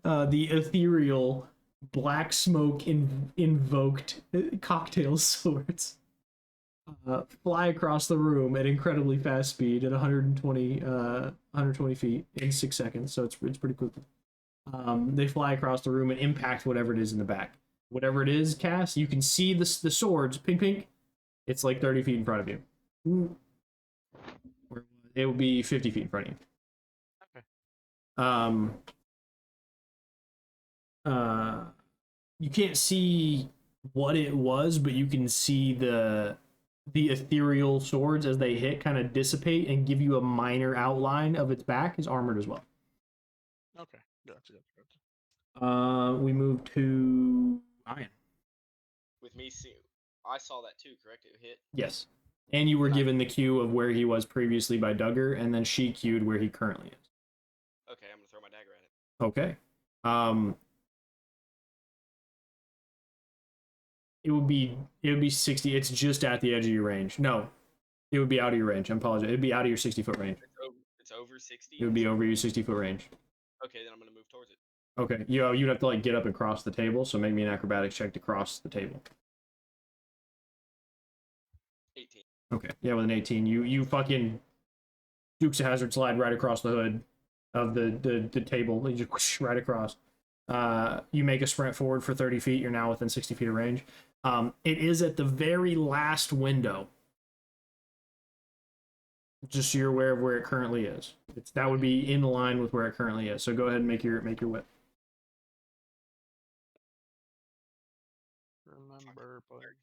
The ethereal black smoke invoked cocktail swords fly across the room at incredibly fast speed at 120 feet in 6 seconds. So it's pretty quick. They fly across the room and impact whatever it is in the back. Whatever it is, Cass, you can see the swords. Pink, pink. It's like 30 feet in front of you. It will be 50 feet in front of you. Okay. You can't see what it was, but you can see the ethereal swords as they hit kind of dissipate and give you a minor outline of its back is armored as well. Okay. Gotcha. We move to Ian. With me, I saw that too, correct? It hit. Yes. And you were given the cue of where he was previously by Duggar, and then she cued where he currently is. Okay, I'm gonna throw my dagger at it. Okay. It would be 60. It's just at the edge of your range. No, it would be out of your range. I apologize. It'd be out of your 60-foot range. It's over 60. It would be over your 60-foot range. Okay, then I'm gonna move towards it. Okay. You'd have to like get up and cross the table. So make me an acrobatics check to cross the table. 18. Okay. Yeah, with an 18, you fucking Dukes of Hazzard slide right across the hood of the table. You just whoosh, right across. You make a sprint forward for 30 feet. You're now within 60 feet of range. It is at the very last window. Just so you're aware of where it currently is. That would be in line with where it currently is. So go ahead and make your whip. Remember, but 13.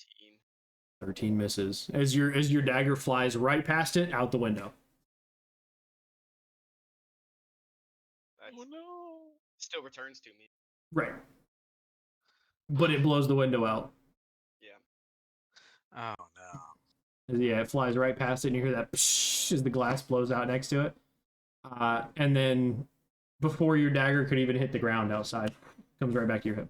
13 misses. As your dagger flies right past it, out the window. That's oh no. still returns to me. Right. But it blows the window out. Yeah. Oh no. Yeah, it flies right past it, and you hear that psh as the glass blows out next to it. And then, before your dagger could even hit the ground outside, comes right back to your hip.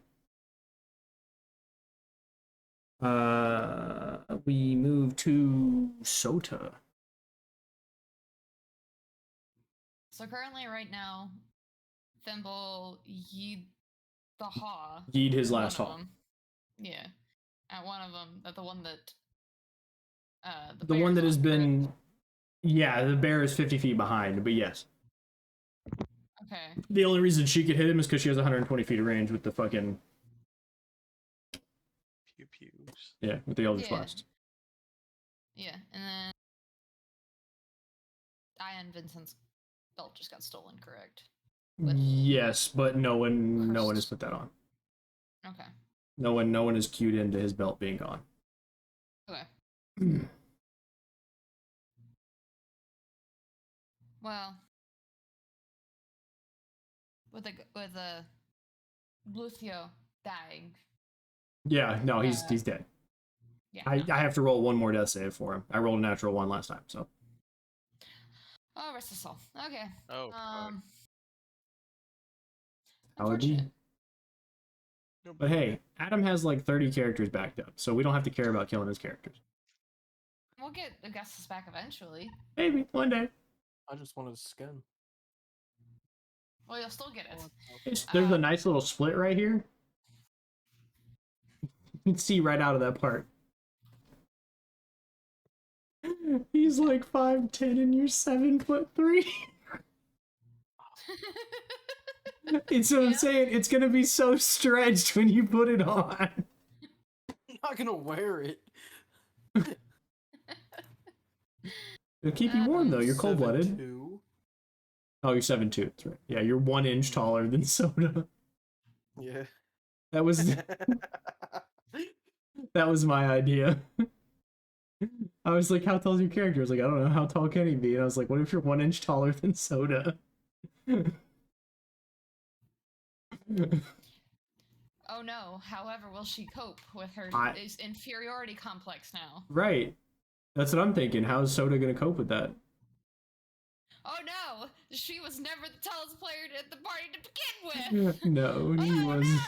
We move to Sota. So currently, right now, Thimble yeed the haw. Yeed his one last of haw. them. Yeah, at one of them. At the one that. The one that bear's has on, been. correct? Yeah, the bear is 50 feet behind, but yes. Okay. The only reason she could hit him is because she has 120 feet of range with the fucking. Pew pews. Yeah, with the Eldritch Yeah. Blast. Yeah, and then. Ian Vincent's belt just got stolen, correct? Yes, but no one has put that on. Okay. No one is cued into his belt being gone. Okay. Well, with a Lucio dying. Yeah, no, he's dead. Yeah. I have to roll one more death save for him. I rolled a natural 1 last time, so. Oh, rest his soul. Okay. Oh. How would you? Unfortunate. But hey, Adam has like 30 characters backed up, so we don't have to care about killing his characters. We'll get Augustus back eventually. Maybe one day. I just wanted a skin. Well, you'll still get it. There's a nice little split right here. You can see right out of that part. He's like 5'10" and you're 7'3". It's what I'm saying. It's gonna be so stretched when you put it on. I'm not gonna wear it. It'll keep you warm though. You're cold-blooded. 7'2". Oh, you're 7'2". That's right. Yeah, you're 1 inch taller than Soda. Yeah. That was that was my idea. I was like, how tall is your character? I was like, I don't know. How tall can he be? And I was like, what if you're 1 inch taller than Soda? Oh no. However, will she cope with her inferiority complex now? Right. That's what I'm thinking. How is Soda gonna cope with that? Oh no! She was never the tallest player at the party to begin with! No, he was. No!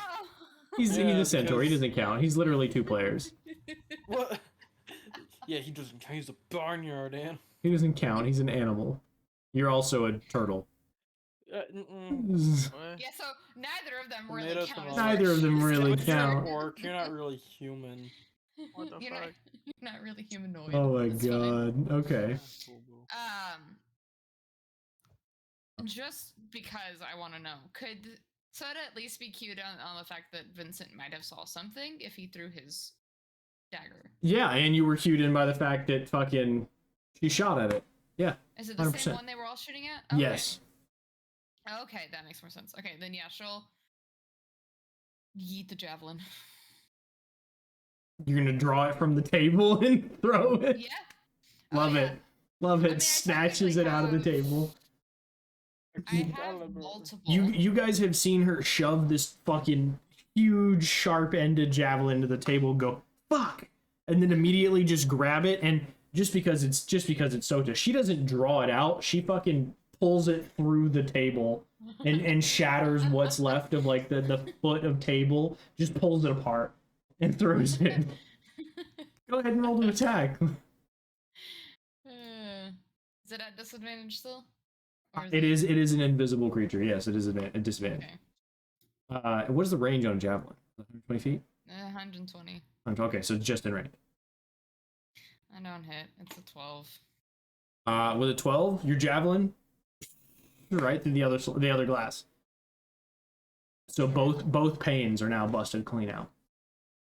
He's a centaur. He because- doesn't count. He's literally 2 players. What? Yeah, he doesn't count. He's a barnyard, man. He doesn't count. He's an animal. You're also a turtle. Yeah, so neither of them really Tomato, count. as tomato. Neither of them really But you're an count. orc. You're not really human. What the You're fuck? not really humanoid. Oh my It's fine. god. Okay. Just because I want to know, could Soda at least be cute on the fact that Vincent might have saw something if he threw his dagger? Yeah, and you were cued in by the fact that fucking she shot at it. Yeah. Is it the 100%. same one they were all shooting at? Okay. Yes. Okay, that makes more sense. Okay, then yeah, she'll yeet the javelin. You're gonna draw it from the table and throw it. Yeah. Love yeah. it. Love it. I Snatches it out of the technically table. I have multiple. You guys have seen her shove this fucking huge sharp-ended javelin into the table and go, fuck! And then immediately just grab it, and just because it's Sota, she doesn't draw it out, she fucking pulls it through the table and shatters what's left of like the foot of table, just pulls it apart and throws it. Go ahead and roll to attack. Is it at disadvantage still? Or It is an invisible creature. Yes, it is a disadvantage. Okay. What is the range on javelin? 120 feet? 120. Okay, so it's just in range. I don't hit. It's a 12. With a 12, your javelin right through the other glass. So both panes are now busted clean out.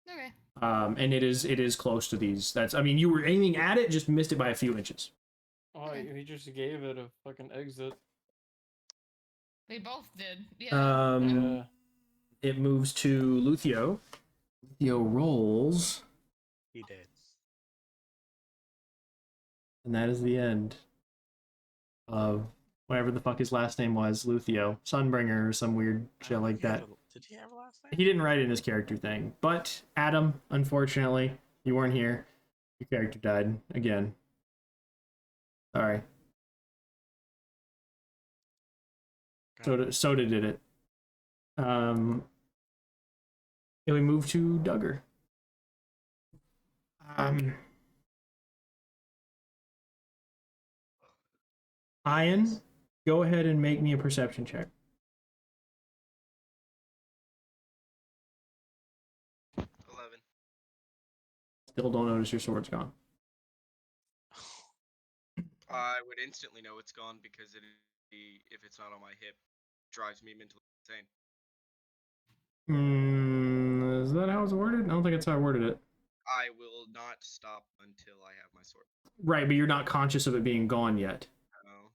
Okay. And it is close to these. You were aiming at it, just missed it by a few inches. Oh, he just gave it a fucking exit. They both did. Yeah. Yeah. It moves to Luthio. Luthio rolls, He did. and that is the end of whatever the fuck his last name was, Luthio, Sunbringer, or some weird shit like that. Did he have a last name? He didn't write it in his character thing. But Adam, unfortunately, you weren't here. Your character died again. Sorry. Soda did it. And we move to Duggar. Ian, go ahead and make me a perception check. 11. Still don't notice your sword's gone. I would instantly know it's gone because if it's not on my hip, drives me mentally insane. Is that how it's worded? I don't think that's how I worded it. I will not stop until I have my sword. Right, but you're not conscious of it being gone yet. No.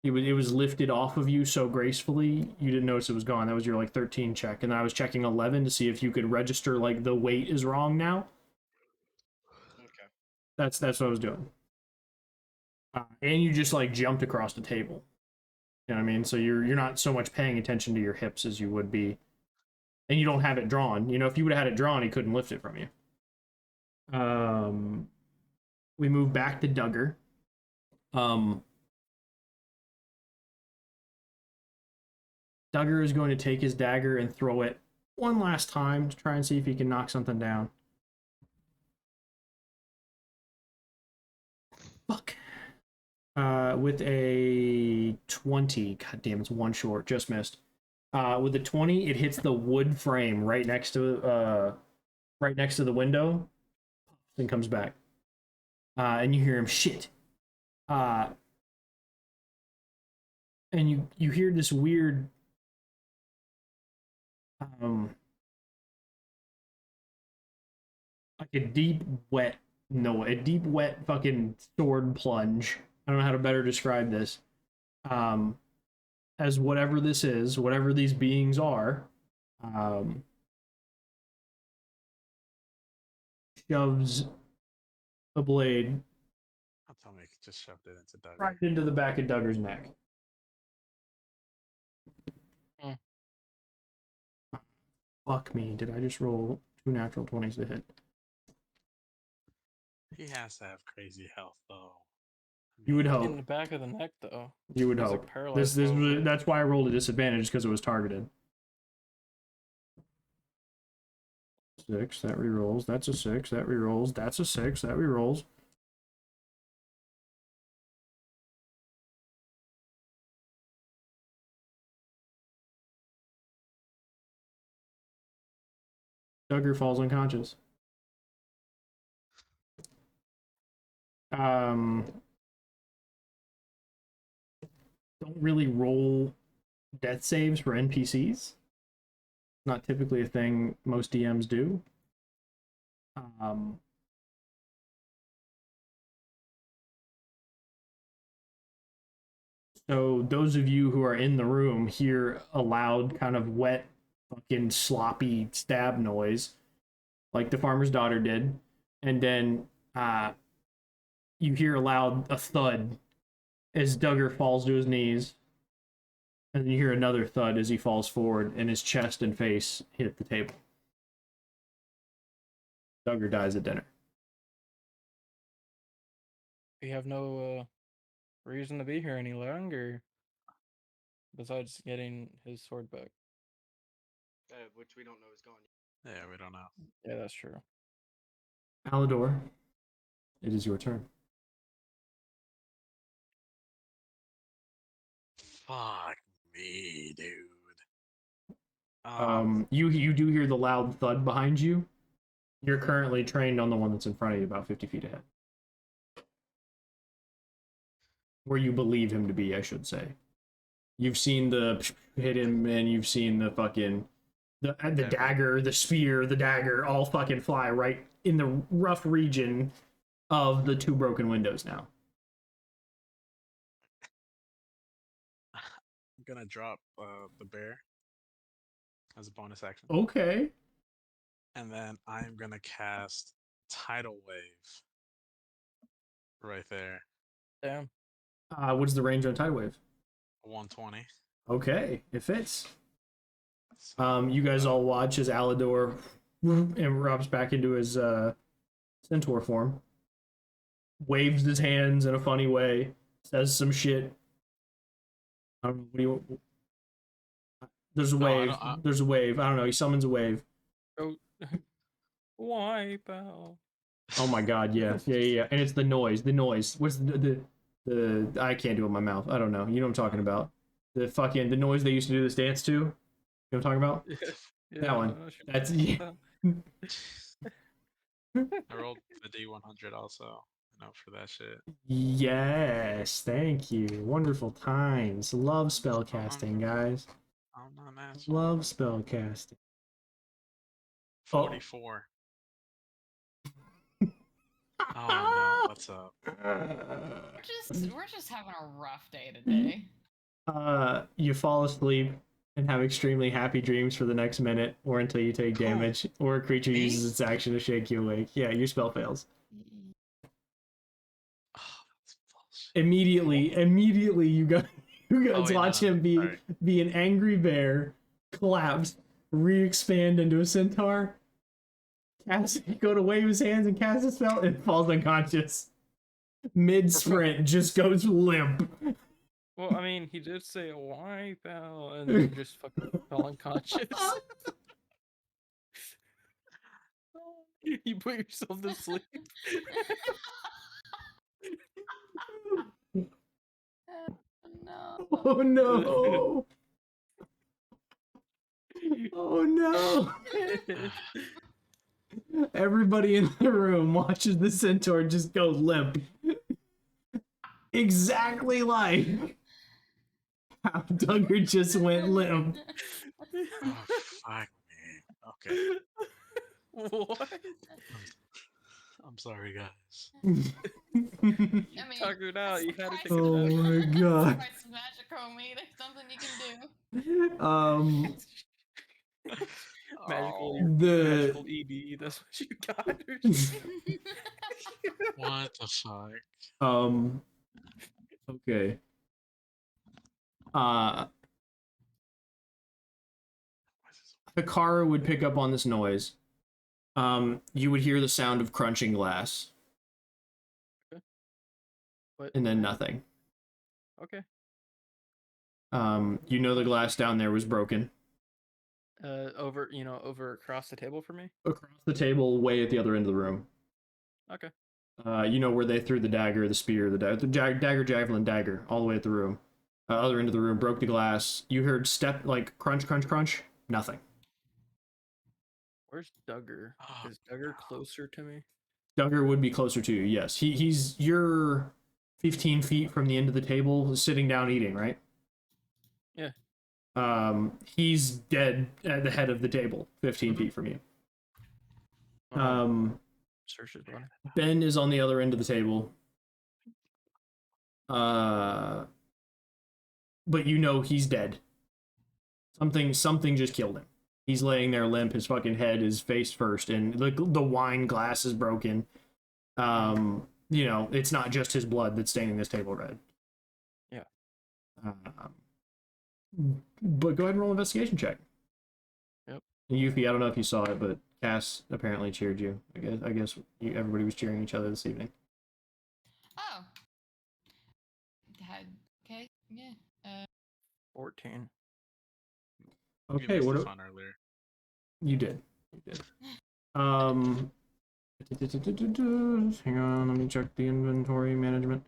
It was lifted off of you so gracefully, you didn't notice it was gone. That was your 13 check, and then I was checking 11 to see if you could register the weight is wrong now. Okay. That's what I was doing. And you just jumped across the table. You know what I mean? So you're not so much paying attention to your hips as you would be. And you don't have it drawn. If you would have had it drawn, he couldn't lift it from you. We move back to Duggar. Duggar is going to take his dagger and throw it one last time to try and see if he can knock something down. Fuck. With a 20. God damn, it's one short. Just missed. With a 20, it hits the wood frame right next to the window, then comes back. And you hear him shit. And you hear this weird like a deep wet fucking sword plunge. I don't know how to better describe this. As whatever this is, whatever these beings are, shoves the blade I'll tell me, just shoved it into Duggar. right into the back of Duggar's neck. Fuck me, did I just roll 2 natural 20s to hit? He has to have crazy health, though. You would In hope. the back of the neck, though. You would He's, hope. like, paralyzed all over. That's why I rolled a disadvantage, because it was targeted. 6, that rerolls. That's a 6, that rerolls. That's a 6, that rerolls. Duggar falls unconscious. Don't really roll death saves for NPCs. Not typically a thing most DMs do. So those of you who are in the room hear a loud kind of wet, fucking sloppy stab noise, like the farmer's daughter did, and then you hear a thud as Duggar falls to his knees, and then you hear another thud as he falls forward, and his chest and face hit the table. Duggar dies at dinner. We have no reason to be here any longer, besides getting his sword back. Which we don't know is gone yet. Yeah, we don't know. Yeah, that's true. Alador, it is your turn. Fuck me, dude. You do hear the loud thud behind you. You're currently trained on the one that's in front of you, about 50 feet ahead. Where you believe him to be, I should say. You've seen the hit him, and you've seen the fucking the dagger, the spear, the dagger, all fucking fly right in the rough region of the 2 broken windows now. I'm gonna drop the bear as a bonus action. Okay. And then I'm gonna cast Tidal Wave right there. Damn. What's the range on Tidal Wave? 120. Okay, it fits. So, You guys all watch as Alador erupts back into his centaur form, waves his hands in a funny way, says some shit. What do you? There's a wave. There's a wave. I don't know. He summons a wave. Oh, wipe out. Oh my god! Yeah. And it's the noise. The noise. What's the? I can't do it with my mouth. I don't know. You know what I'm talking about? The noise they used to do this dance to. You know what I'm talking about? Yeah, That one. That's yeah. I rolled the D100 also. For that shit. Yes, thank you. Wonderful times. Love spellcasting, guys. I'm not an asshole. Love spellcasting. 44. Oh no, what's up? We're just having a rough day today. You fall asleep and have extremely happy dreams for the next minute, or until you take damage, or a creature uses its action to shake you awake. Yeah, your spell fails. Immediately, you guys watch him be an angry bear, collapse, re-expand into a centaur, go to wave his hands and cast a spell, and falls unconscious. Mid-sprint, just goes limp. Well, I mean, he did say wipe out, and then just fucking fell unconscious. You put yourself to sleep. No. Oh no! Oh no! Everybody in the room watches the centaur just go limp. Exactly like how Duggar just went limp. Oh, fuck me. Okay. What? I'm sorry, guys. I mean, Tuckered it out. You had to take Oh it my back. god. Try some magic, homie. There's something you can do. Magical, The magical ED. That's what you got. Or something. What the fuck? okay. The car would pick up on this noise. You would hear the sound of crunching glass. What? And then nothing. Okay. You know the glass down there was broken. Over, over across the table for me. Across the table, way at the other end of the room. Okay. You know where they threw the dagger, the spear, the dagger, javelin, dagger, all the way at the room. Other end of the room, broke the glass. You heard step, like, crunch, crunch, crunch. Nothing. Where's Duggar? Oh, Is Duggar closer to me? Duggar would be closer to you, yes. You're 15 feet from the end of the table, sitting down eating, right? Yeah. He's dead at the head of the table, 15 feet from you. Search his body. Ben is on the other end of the table. But you know he's dead. Something just killed him. He's laying there limp, his fucking head is face first, and the wine glass is broken. It's not just his blood that's staining this table red. Yeah. But go ahead and roll an investigation check. Yep. And Yuffie, I don't know if you saw it, but Cass apparently cheered you. I guess everybody was cheering each other this evening. Oh. Okay. Yeah. 14. Okay, we what missed the fun earlier. you did. Hang on, let me check the inventory management.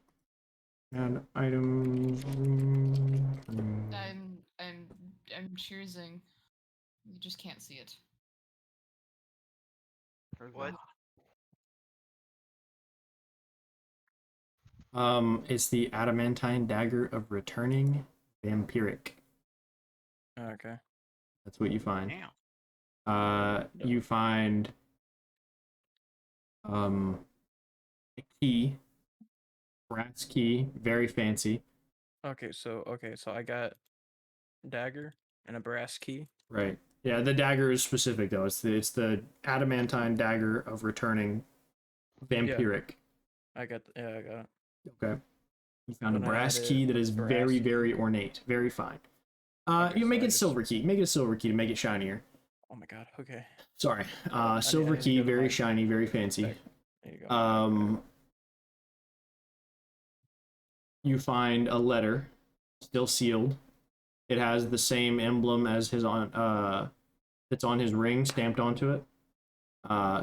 Add items. I'm choosing. You just can't see it. What? It's the adamantine dagger of returning vampiric. Okay. That's what you find. Damn. You find a key, brass key, very fancy. Okay, so I got dagger and a brass key. Right. Yeah, the dagger is specific though. It's the adamantine dagger of returning vampiric. I got it. Okay. You found a When I brass added key that is brass very, key. very ornate, very fine. Okay, You so make I it just- silver key. Make it a silver key to make it shinier. Oh my god. Okay. Sorry. I Silver need to key, go to very my shiny, very fancy. There you go. You find a letter, still sealed. It has the same emblem as his that's on his ring stamped onto it.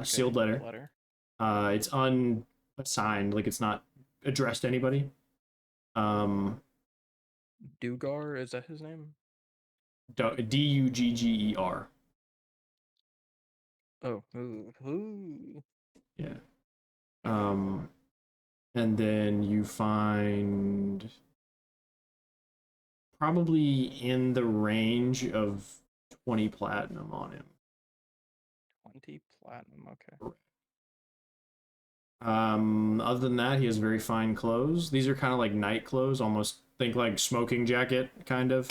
Sealed letter. It's unsigned, like it's not addressed to anybody. Dugar, is that his name? Dugger. Oh, ooh. Yeah. And then you find probably in the range of 20 platinum on him. 20 platinum. Okay. Other than that, he has very fine clothes. These are kind of like night clothes, almost think like smoking jacket, kind of.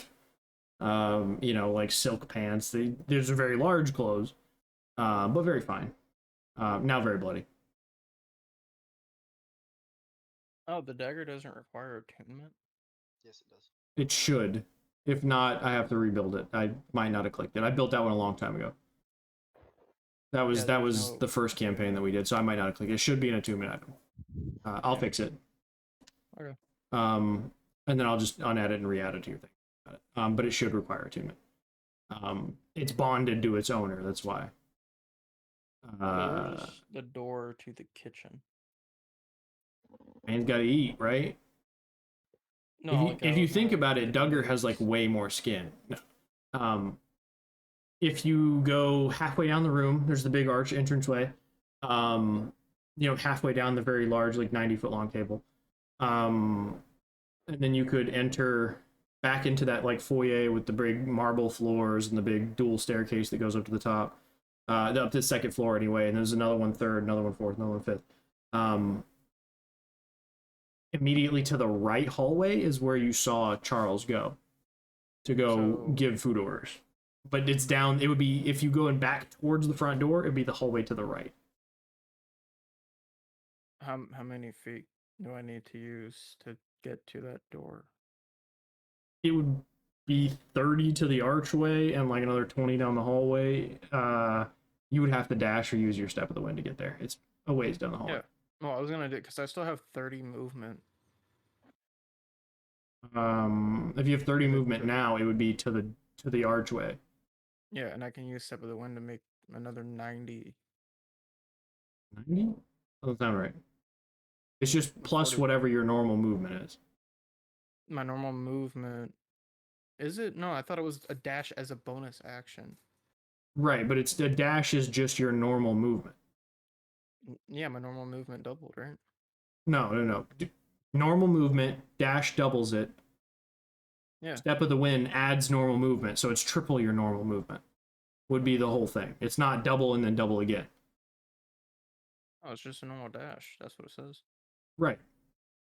Like silk pants. These are very large clothes, but very fine. Now very bloody. Oh, the dagger doesn't require attunement. Yes, it does. It should. If not, I have to rebuild it. I might not have clicked it. I built that one a long time ago. That was the first campaign that we did, so I might not have clicked it. It should be an attunement item. I'll fix it. Okay. And then I'll just unadd it and re-add it to your thing. But it should require attunement. It's bonded to its owner, that's why. Where's the door to the kitchen? Man's got to eat, right? No, If you think about it, Duggar has like way more skin. If you go halfway down the room, there's the big arch entranceway. Halfway down the very large, like 90-foot long table. And then you could enter back into that like foyer with the big marble floors and the big dual staircase that goes up to the top. Up to the second floor anyway, and there's another one third, another one fourth, another one fifth. Immediately to the right hallway is where you saw Charles go to give food orders. But it's down, it would be, if you going back towards the front door, it'd be the hallway to the right. How many feet do I need to use to get to that door? It would be 30 to the archway and like another 20 down the hallway. You would have to dash or use your step of the wind to get there. It's a ways down the hallway. Yeah. Well, I was gonna do it because I still have 30 movement. If you have 30 movement now, it would be to the archway. Yeah, and I can use step of the wind to make another 90. 90? Doesn't sound right. It's just plus 40. whatever your normal movement is. My normal movement. Is it? No, I thought it was a dash as a bonus action. Right, but it's the dash is just your normal movement. Yeah, my normal movement doubled, right? No. Normal movement, dash doubles it. Yeah. Step of the wind adds normal movement, so it's triple your normal movement. Would be the whole thing. It's not double and then double again. Oh, it's just a normal dash. That's what it says. Right.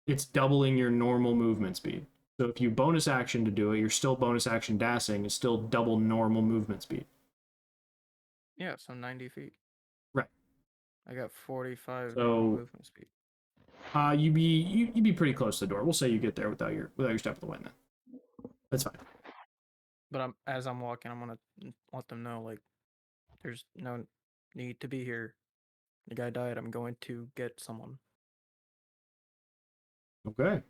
It's doubling your normal movement speed. So if you bonus action to do it, you're still bonus action dashing. It's still double normal movement speed. Yeah, so 90 feet. Right. I got 45 So, normal movement speed. You'd be pretty close to the door. We'll say you get there without your step of the wind then. That's fine. But as I'm walking, I'm gonna let them know like there's no need to be here. The guy died. I'm going to get someone. Okay.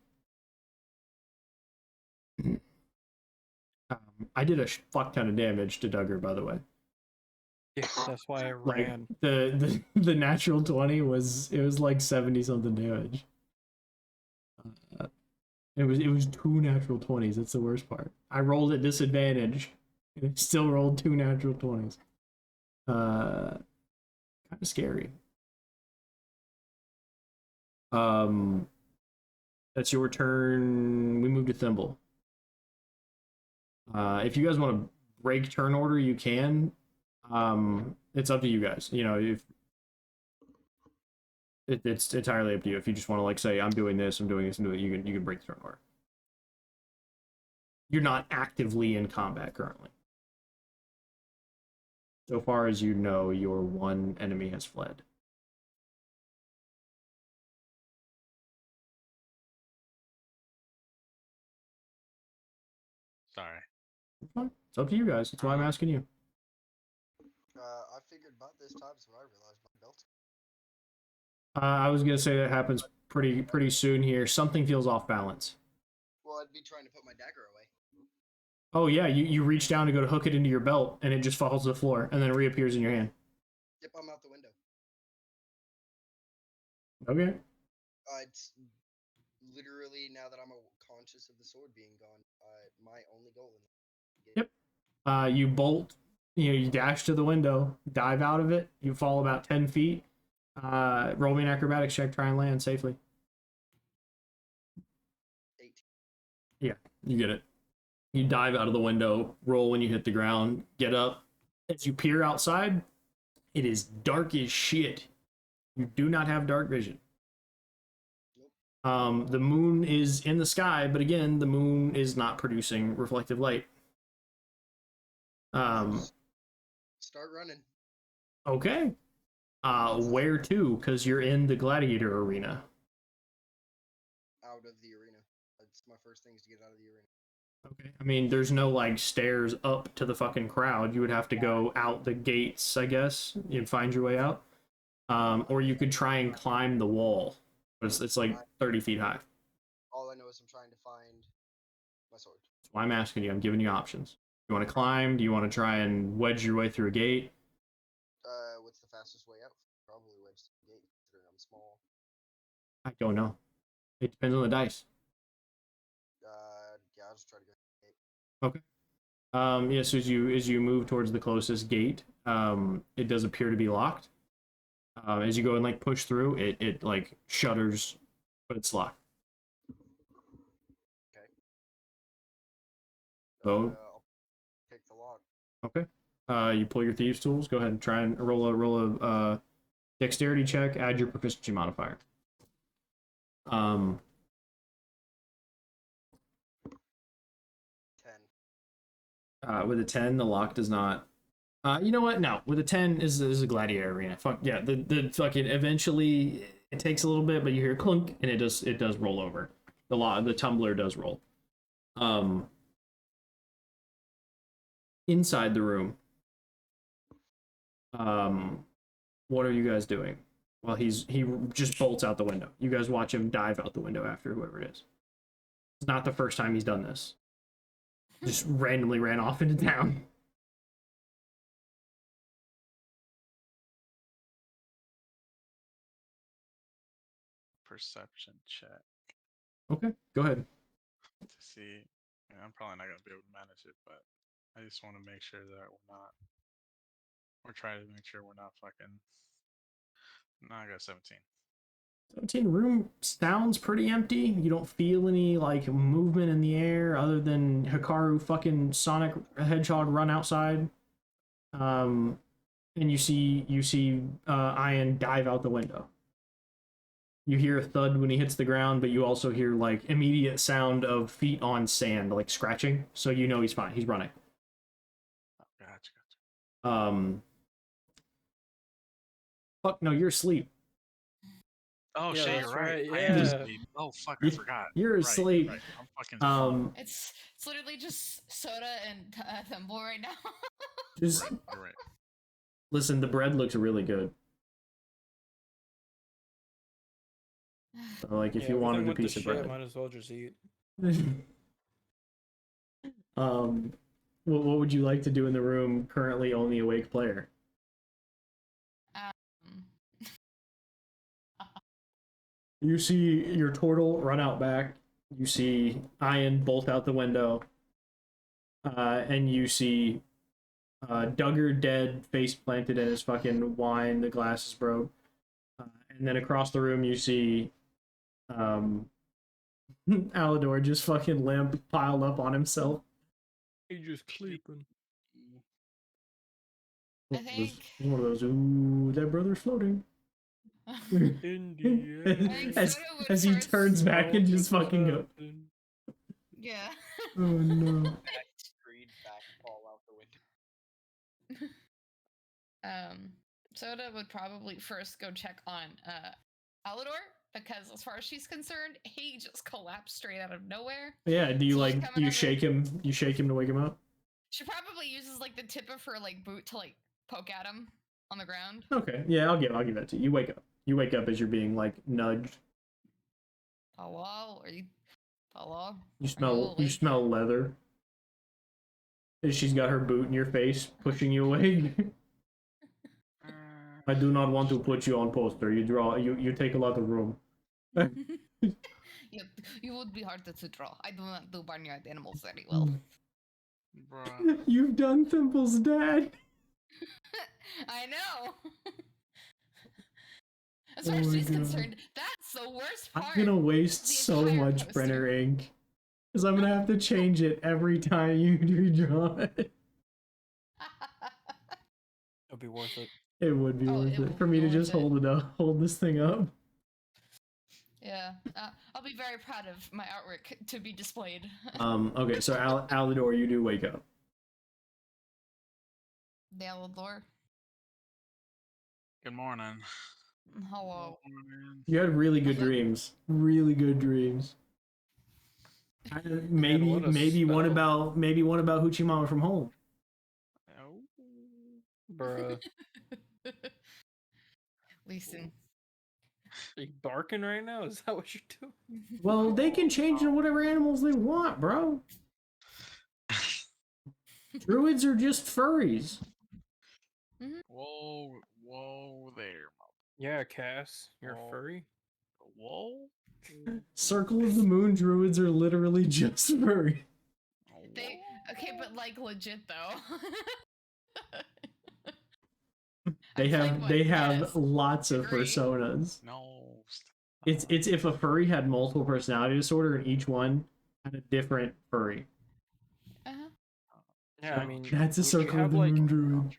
I did a fuck ton of damage to Duggar, by the way. Yeah, that's why I Like ran. the natural 20 was like 70 something damage. It was 2 natural 20s. That's the worst part. I rolled at disadvantage, and it still rolled 2 natural 20s. Kind of scary. That's your turn. We move to Thimble. If you guys want to break turn order, you can. It's up to you guys. If it's entirely up to you. If you just want to like say I'm doing this, I'm doing this, you can break the turn order. You're not actively in combat currently. So far as you know, your one enemy has fled. Sorry. It's up to you guys. That's why I'm asking you. I figured about this time is when I realized my belt. I was gonna say that happens pretty soon here. Something feels off balance. Well, I'd be trying to put my dagger away. Oh yeah, you reach down to go to hook it into your belt, and it just falls to the floor, and then it reappears in your hand. Yep, I'm out the window. Okay. It's literally, now that I'm conscious of the sword being gone, my only goal in the Yep. You bolt. You dash to the window, dive out of it. You fall about 10 feet. Roll me an acrobatics check. Try and land safely. 18. Yeah, you get it. You dive out of the window, roll when you hit the ground, get up. As you peer outside, it is dark as shit. You do not have dark vision. The moon is in the sky, but again, the moon is not producing reflective light. Start running. Okay. Where to? Because you're in the gladiator arena. Out of the arena. That's my first thing is to get out of the arena. Okay. I mean, there's no like stairs up to the fucking crowd. You would have to go out the gates, I guess, and find your way out. Or you could try and climb the wall. But it's like 30 feet high. All I know is I'm trying to find my sword. That's why I'm asking you. I'm giving you options. You want to climb? Do you want to try and wedge your way through a gate? what's the fastest way out? Probably wedge to the gate, considering I'm small. I don't know. It depends on the dice. Yeah, I'll just try to go to the gate. Okay. Yeah, so as you move towards the closest gate, it does appear to be locked. As you go and like push through, it like shudders, but it's locked. Okay. So I'll take the lock. okay. You pull your thieves' tools. Go ahead and try and roll a dexterity check. Add your proficiency modifier. 10. With a 10, the lock does not. You know what? No, with a 10 is a gladiator arena. Fuck yeah, the fucking eventually it takes a little bit, but you hear clunk and it does roll over. The tumbler does roll. Inside the room. What are you guys doing? Well, he just bolts out the window. You guys watch him dive out the window after whoever it is. It's not the first time he's done this. Just randomly ran off into town. Perception check Okay, go ahead. to see. Yeah, I'm probably not gonna be able to manage it, but I just want to make sure that we're trying to make sure we're not fucking. No, I got 17. 17 room sounds pretty empty. You don't feel any like movement in the air other than Hikaru fucking Sonic Hedgehog run outside. And you see Ian dive out the window. You hear a thud when he hits the ground, but you also hear like immediate sound of feet on sand, like scratching. So you know he's fine. He's running. Oh, gotcha. Fuck no, you're asleep. Oh Yeah, shit, that's you're right. right, I am yeah. asleep. Oh fuck, I forgot. You're Right, asleep. right. I'm fucking. fucked. It's literally just Soda and Thimble right now. Just Right, you're right. listen. The bread looks really good. So, like, if Yeah, you wanted everything a went to piece of shit, bread. might as well just eat. What would you like to do in the room? Currently, only awake player. You see your turtle run out back. You see Ian bolt out the window. And you see Duggar dead, face planted in his fucking wine. The glass is broke. And then across the room, you see Alador just fucking limp, piled up on himself. He just sleeping. I think. One of those, ooh, that brother's floating. Indiana. as he turns back and just fucking go. Yeah. Oh no. Screed back, fall out the window. Soda would probably first go check on Alador, because as far as she's concerned, he just collapsed straight out of nowhere. Yeah, do you So like she's do coming you over. shake him? You shake him to wake him up? She probably uses like the tip of her like boot to like poke at him on the ground. Okay, yeah, I'll give that to you. You wake up. You wake up as you're being like nudged. Hello? Are you hello? You Are you awake? smell leather. And she's got her boot in your face, pushing you away. I do not want to put you on poster. You take a lot of room. You would be harder to draw. I do not do barnyard animals very well. Bruh. You've done Thimple's dad. I know. As Oh far as my she's God. concerned, that's the worst part. I'm gonna waste the so entire much poster. printer ink. Because I'm gonna have to change it every time you redraw it. It'll be worth it. It would be Oh, worth it it will for me be to just worth it. hold it up, hold this thing up. Yeah, I'll be very proud of my artwork to be displayed. Okay, so Alador, you do wake up. Dalador. Good morning. Hello. Morning. You had really good dreams. Really good dreams. Maybe what a one spell. about Hoochie Mama from Home. Oh. Bruh. Listen. Are you barking right now? Is that what you're doing? Well, they can change into whatever animals they want, bro. Druids are just furries. Whoa, Whoa there, Yeah, Cass, you're a Oh. furry. whoa. Circle of the Moon druids are literally just furry. They okay, but like legit though. They I played have one, yes. lots of Agree. personas. No. It's if a furry had multiple personality disorder and each one had a different furry. Uh-huh. Yeah, I mean, That's a you circle have of the like, Moon druid.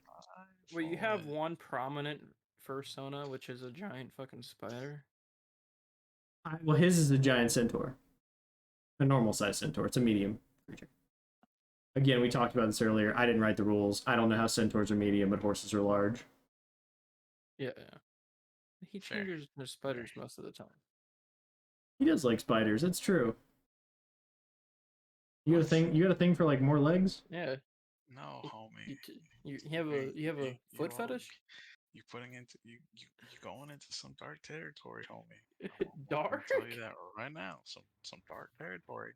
well, you have one prominent fursona, which is a giant fucking spider. Well, his is a giant centaur. A normal sized centaur. It's a medium creature. Again, we talked about this earlier. I didn't write the rules. I don't know how centaurs are medium, but horses are large. Yeah. He Fair. changes the spiders most of the time. He does like spiders. That's true. You got a thing? You got a thing for like more legs? Yeah. No, homie. You have a foot fetish? You putting into you going into some dark territory, homie. Dark? I'll tell you that right now. Some dark territory.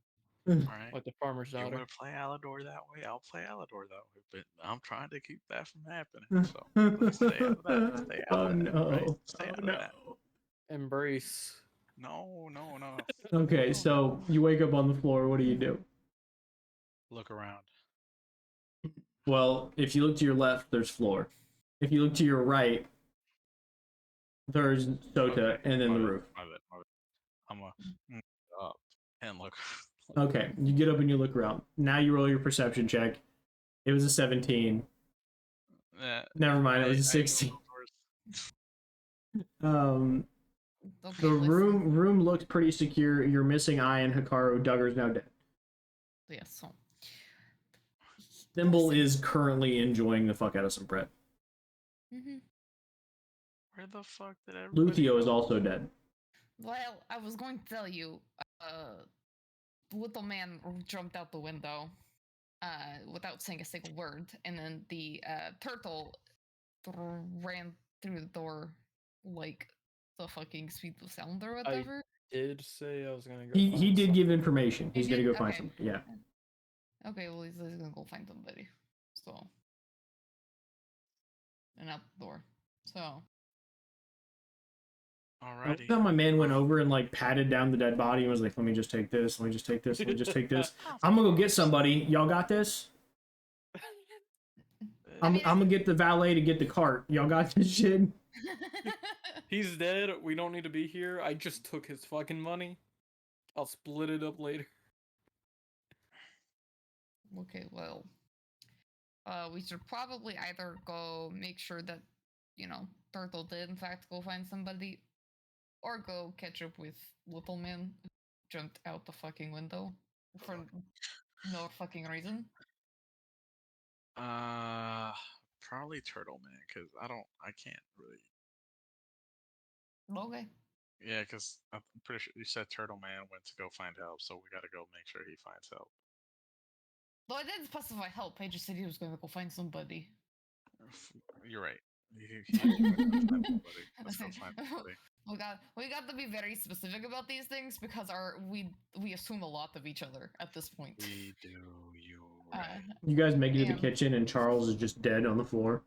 All right. Like the farmer's You daughter. want to play Alador that way? I'll play Alador that way, but I'm trying to keep that from happening. So let's stay out of that. Stay out of that. Right? Stay out of that. Embrace. No. Okay, so you wake up on the floor. What do you do? Look around. Well, if you look to your left, there's floor. If you look to your right, there's Sota, Okay, and then my the bad, roof. my bad. I'm up and look. Okay, you get up and you look around. Now you roll your perception check. It was a 17. Never mind, it was a 16. Okay, The listen. room looked pretty secure. You're missing Ian, Hikaru, Duggar's now dead. Yes, so Thimble is currently enjoying the fuck out of some bread. mm-hmm. Where the fuck did everybody Luthio is go? also dead. Well, I was going to tell you, little man jumped out the window, without saying a single word, and then the turtle ran through the door like the fucking speed of sound or whatever. Did say I was gonna go. He did give something. information. He's He gonna did? go find Okay. somebody. Yeah. Okay, well he's gonna go find somebody. So, and out the door. So. I Alrighty. thought my man went over and like patted down the dead body and was like, "Let me just take this. Let me just take this. Let me just take this. I'm gonna go get somebody. Y'all got this? I'm gonna get the valet to get the cart. Y'all got this shit?" He's dead. We don't need to be here. I just took his fucking money. I'll split it up later. Okay, well, we should probably either go make sure that, Turtle did in fact go find somebody, or go catch up with Little Man who jumped out the fucking window for no fucking reason. Probably Turtle Man, cause I can't really. Okay. Yeah, cause I'm pretty sure you said Turtle Man went to go find help, so we gotta go make sure he finds help. Though I didn't specify help, I just said he was going to go find somebody. You're right. He went to find somebody. Let's go find somebody. We got to be very specific about these things because we assume a lot of each other at this point. We do. You right. You guys make it to the Damn. kitchen and Charles is just dead on the floor.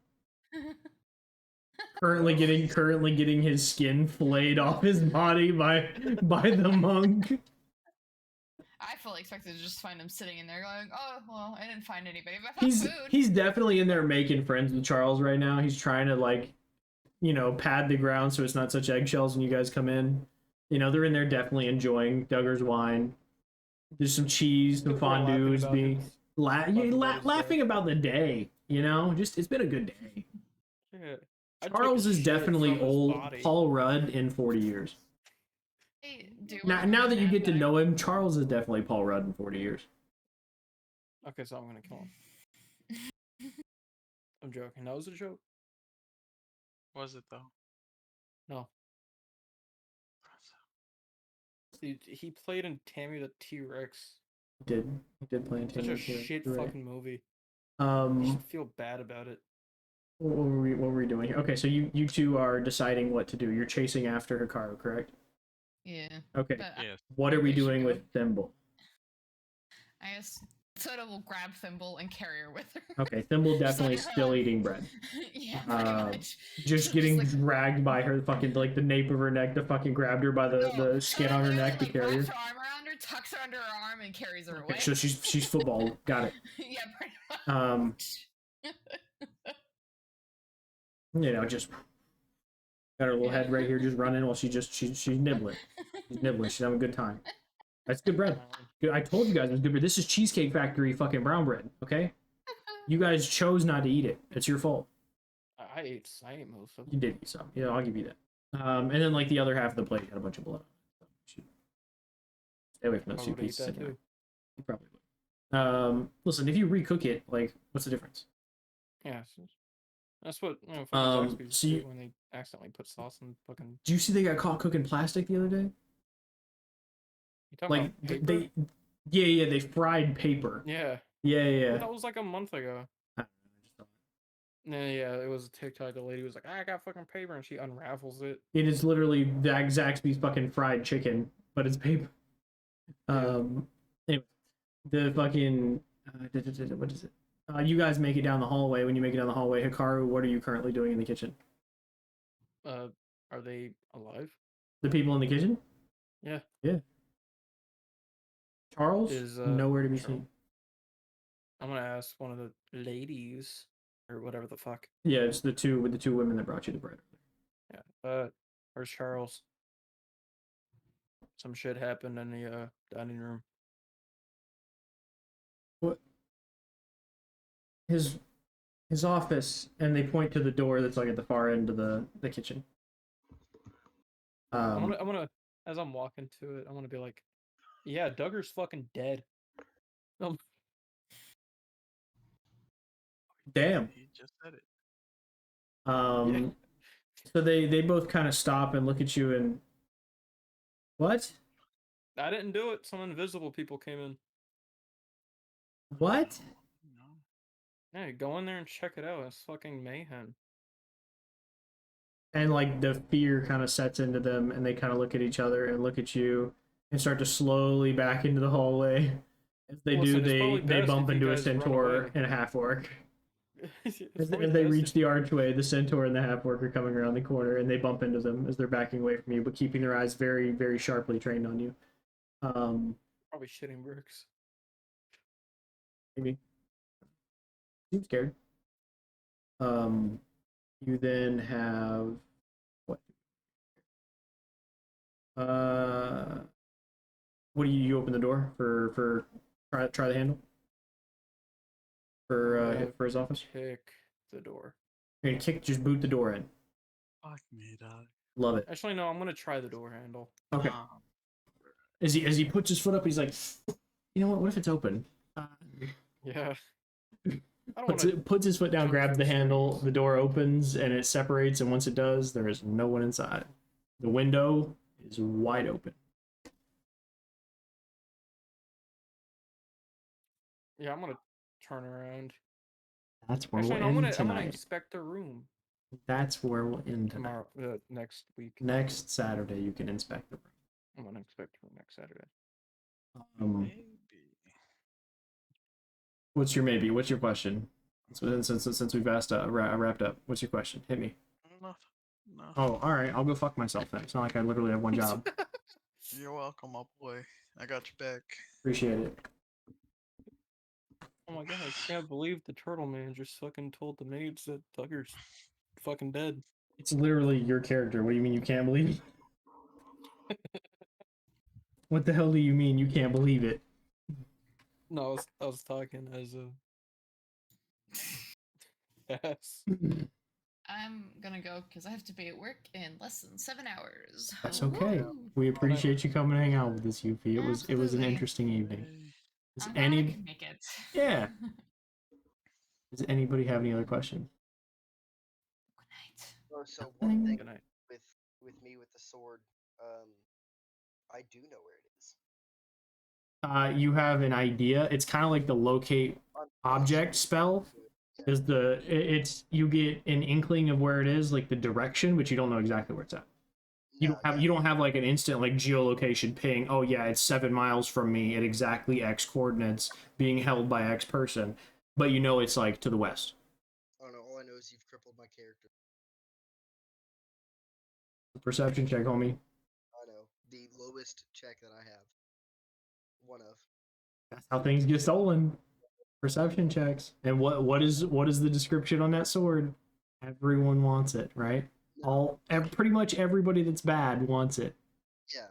Currently getting his skin flayed off his body by the monk. I fully expected to just find him sitting in there going, "Oh, well, I didn't find anybody, but I found food." He's definitely in there making friends with Charles right now. He's trying to pad the ground so it's not such eggshells when you guys come in. They're in there definitely enjoying Duggar's wine. There's some cheese, some fondues, laughing about the day. Just it's been a good day. Yeah. Charles is definitely old Paul Rudd in 40 years. Hey, dude, Now that you get to know him, Charles is definitely Paul Rudd in 40 years. Okay, so I'm gonna kill him. I'm joking. That was a joke. Was it though? No. He played in Tammy the T-Rex. He did play in Such Tammy a the T-Rex, shit you're right. fucking movie. You should feel bad about it. What were we doing here? Okay, so you two are deciding what to do. You're chasing after Hikaru, correct? Yeah. Okay. But Yes. What are we we should doing go. with Thimble? I guess Soda will grab Thimble and carry her with her. Okay, Thimble Just definitely let her, still eating bread. Yeah, pretty much. Just She'll getting like, dragged by her fucking like the nape of her neck to fucking grabbed her by the skin Soda on her literally, neck to like, carry wraps her. her arm around her, tucks her under her arm, and carries her away. Okay, so she's football. Got it. Yeah, pretty much. Just got her little head right here, just running while she's nibbling. She's nibbling. She's having a good time. That's good bread. Good. I told you guys it was good bread. This is Cheesecake Factory fucking brown bread. Okay, you guys chose not to eat it. It's your fault. I ate most of it. You did eat some. Yeah, I'll give you that. And then like the other half of the plate had a bunch of blood. Stay away from those I two would eat pieces. that Anyway. too. You probably would. Listen, if you recook it, like, what's the difference? Yeah, that's what fucking Zaxby's so you- do when they accidentally put sauce in fucking. Do you see they got caught cooking plastic the other day? You talking Like about paper? they fried paper. Yeah. Yeah. That was like a month ago. Yeah, it was a TikTok. The lady was like, I got fucking paper, and she unravels it. It is literally Zaxby's fucking fried chicken, but it's paper. Anyway, the fucking what is it? You guys make it down the hallway. When you make it down the hallway, Hikaru, what are you currently doing in the kitchen? Are they alive? The people in the kitchen? Yeah. Charles Is nowhere to be Charles? seen. I'm gonna ask one of the ladies or whatever the fuck. Yeah, it's the two women that brought you the bread. Yeah. Where's Charles? Some shit happened in the dining room. What? His office, and they point to the door that's like at the far end of the kitchen. I'm gonna as I'm walking to it, I'm gonna be like, yeah, Duggar's fucking dead. Damn. He just said it. Yeah. So they both kind of stop and look at you and what? I didn't do it. Some invisible people came in. What? No. Yeah, go in there and check it out. It's fucking mayhem. And like the fear kind of sets into them, and they kind of look at each other and look at you and start to slowly back into the hallway. As they Listen, it's do, probably they best bump if into you a guys run centaur away. and a half orc. It's As probably they best reach if- the archway, the centaur and the half orc are coming around the corner, and they bump into them as they're backing away from you, but keeping their eyes very, very sharply trained on you. Probably shitting bricks. Maybe. Seems scared. You then have what? What do you open the door for try the handle for his office? Kick the door. You're gonna just boot the door in. Fuck me, dog. Love it. Actually, no. I'm gonna try the door handle. Okay. As he puts his foot up, he's like, you know what? What if it's open? Yeah. I don't wanna Puts his foot down, jump grabs through the handle, screens. the door opens, and it separates, and once it does, there is no one inside. The window is wide open. Yeah, I'm gonna turn around. That's where Actually, we'll no, I'm end gonna tonight. inspect the room That's where we'll end tonight. tomorrow. Next week. Next Saturday, you can inspect the I'm gonna inspect the room next Saturday. room. Maybe. What's your maybe? What's your question? Since we've asked wrapped up, what's your question? Hit me. No. Oh, all right. I'll go fuck myself then. It's not like I literally have one job. You're welcome, my boy. I got your back. Appreciate it. Oh my god, I can't believe the turtle man just fucking told the maids that Duggar's fucking dead. It's literally your character. What do you mean you can't believe it? What the hell do you mean you can't believe it? No, I was talking as a. Yes. I'm gonna go because I have to be at work in less than 7 hours. That's okay. Woo! We appreciate you coming to hang out with us, Yuffie. It was an Absolutely. interesting evening. Does I'm glad I any could make it. Yeah. Does anybody have any other questions? Good night. Oh, so one thing Good night. with me with the sword, I do know where it is. You have an idea. It's kind of like the locate object spell. Yeah. Is it's you get an inkling of where it is, like the direction, but you don't know exactly where it's at. You don't have like an instant like geolocation ping. Oh yeah, it's 7 miles from me at exactly X coordinates, being held by X person, but you know it's like to the west. I don't know. All I know is you've crippled my character. Perception check, homie. I know. The lowest check that I have. One of. That's how things get stolen. Perception checks. And what is the description on that sword? Everyone wants it, right? Pretty much everybody that's bad wants it. Yeah.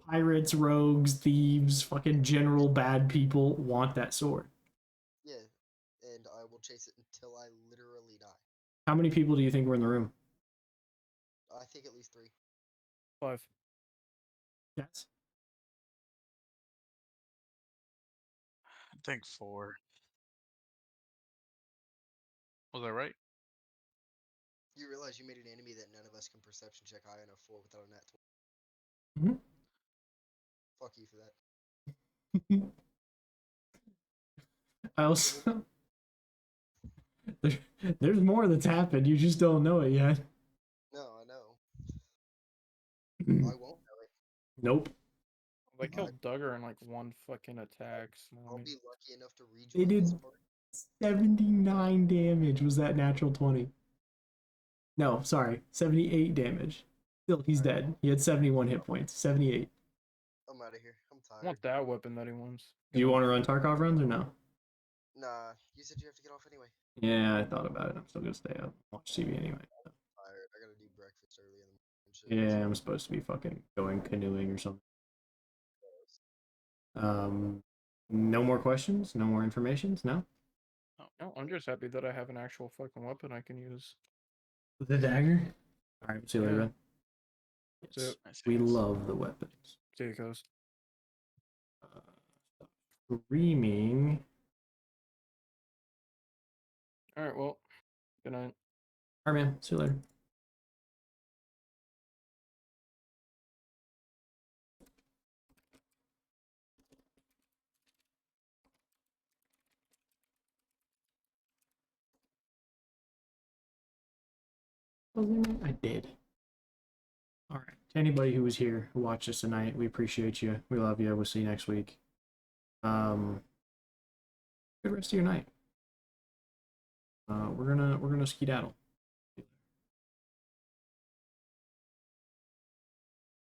Pirates, rogues, thieves, fucking general bad people want that sword. Yeah. And I will chase it until I literally die. How many people do you think were in the room? I think at least 3. 5. Yes. I think 4. Was I right? You realize you made an enemy that none of us can perception check high enough for without a nat 20. Mm-hmm. Fuck you for that. I also there's more that's happened. You just don't know it yet. No, I know. Hmm. I won't know it. Nope. They killed Duggar in like 1 fucking attack. So I I'll mean, be lucky enough to rejoin They did this part. 79 damage. Was that natural 20? No, sorry, 78 damage. Still, he's dead. He had 71 hit points. 78. I'm out of here. I'm I tired. want that weapon that he wants. Do you want to run Tarkov runs or no? Nah, you said you have to get off anyway. Yeah, I thought about it. I'm still gonna stay up, watch TV anyway. So. Tired. I gotta do breakfast early in the morning. and shit. Yeah, I'm supposed to be fucking going canoeing or something. No more questions? No more informations? No? No, I'm just happy that I have an actual fucking weapon I can use. The dagger? Alright, see you later, Yeah. Ben. That's Yes, it. Nice, we nice. love the weapons. See you guys. Screaming. Alright, well, good night. Alright, man. See you later. I did. All right. To anybody who was here, who watched us tonight, we appreciate you. We love you. We'll see you next week. Good rest of your night. We're gonna skedaddle.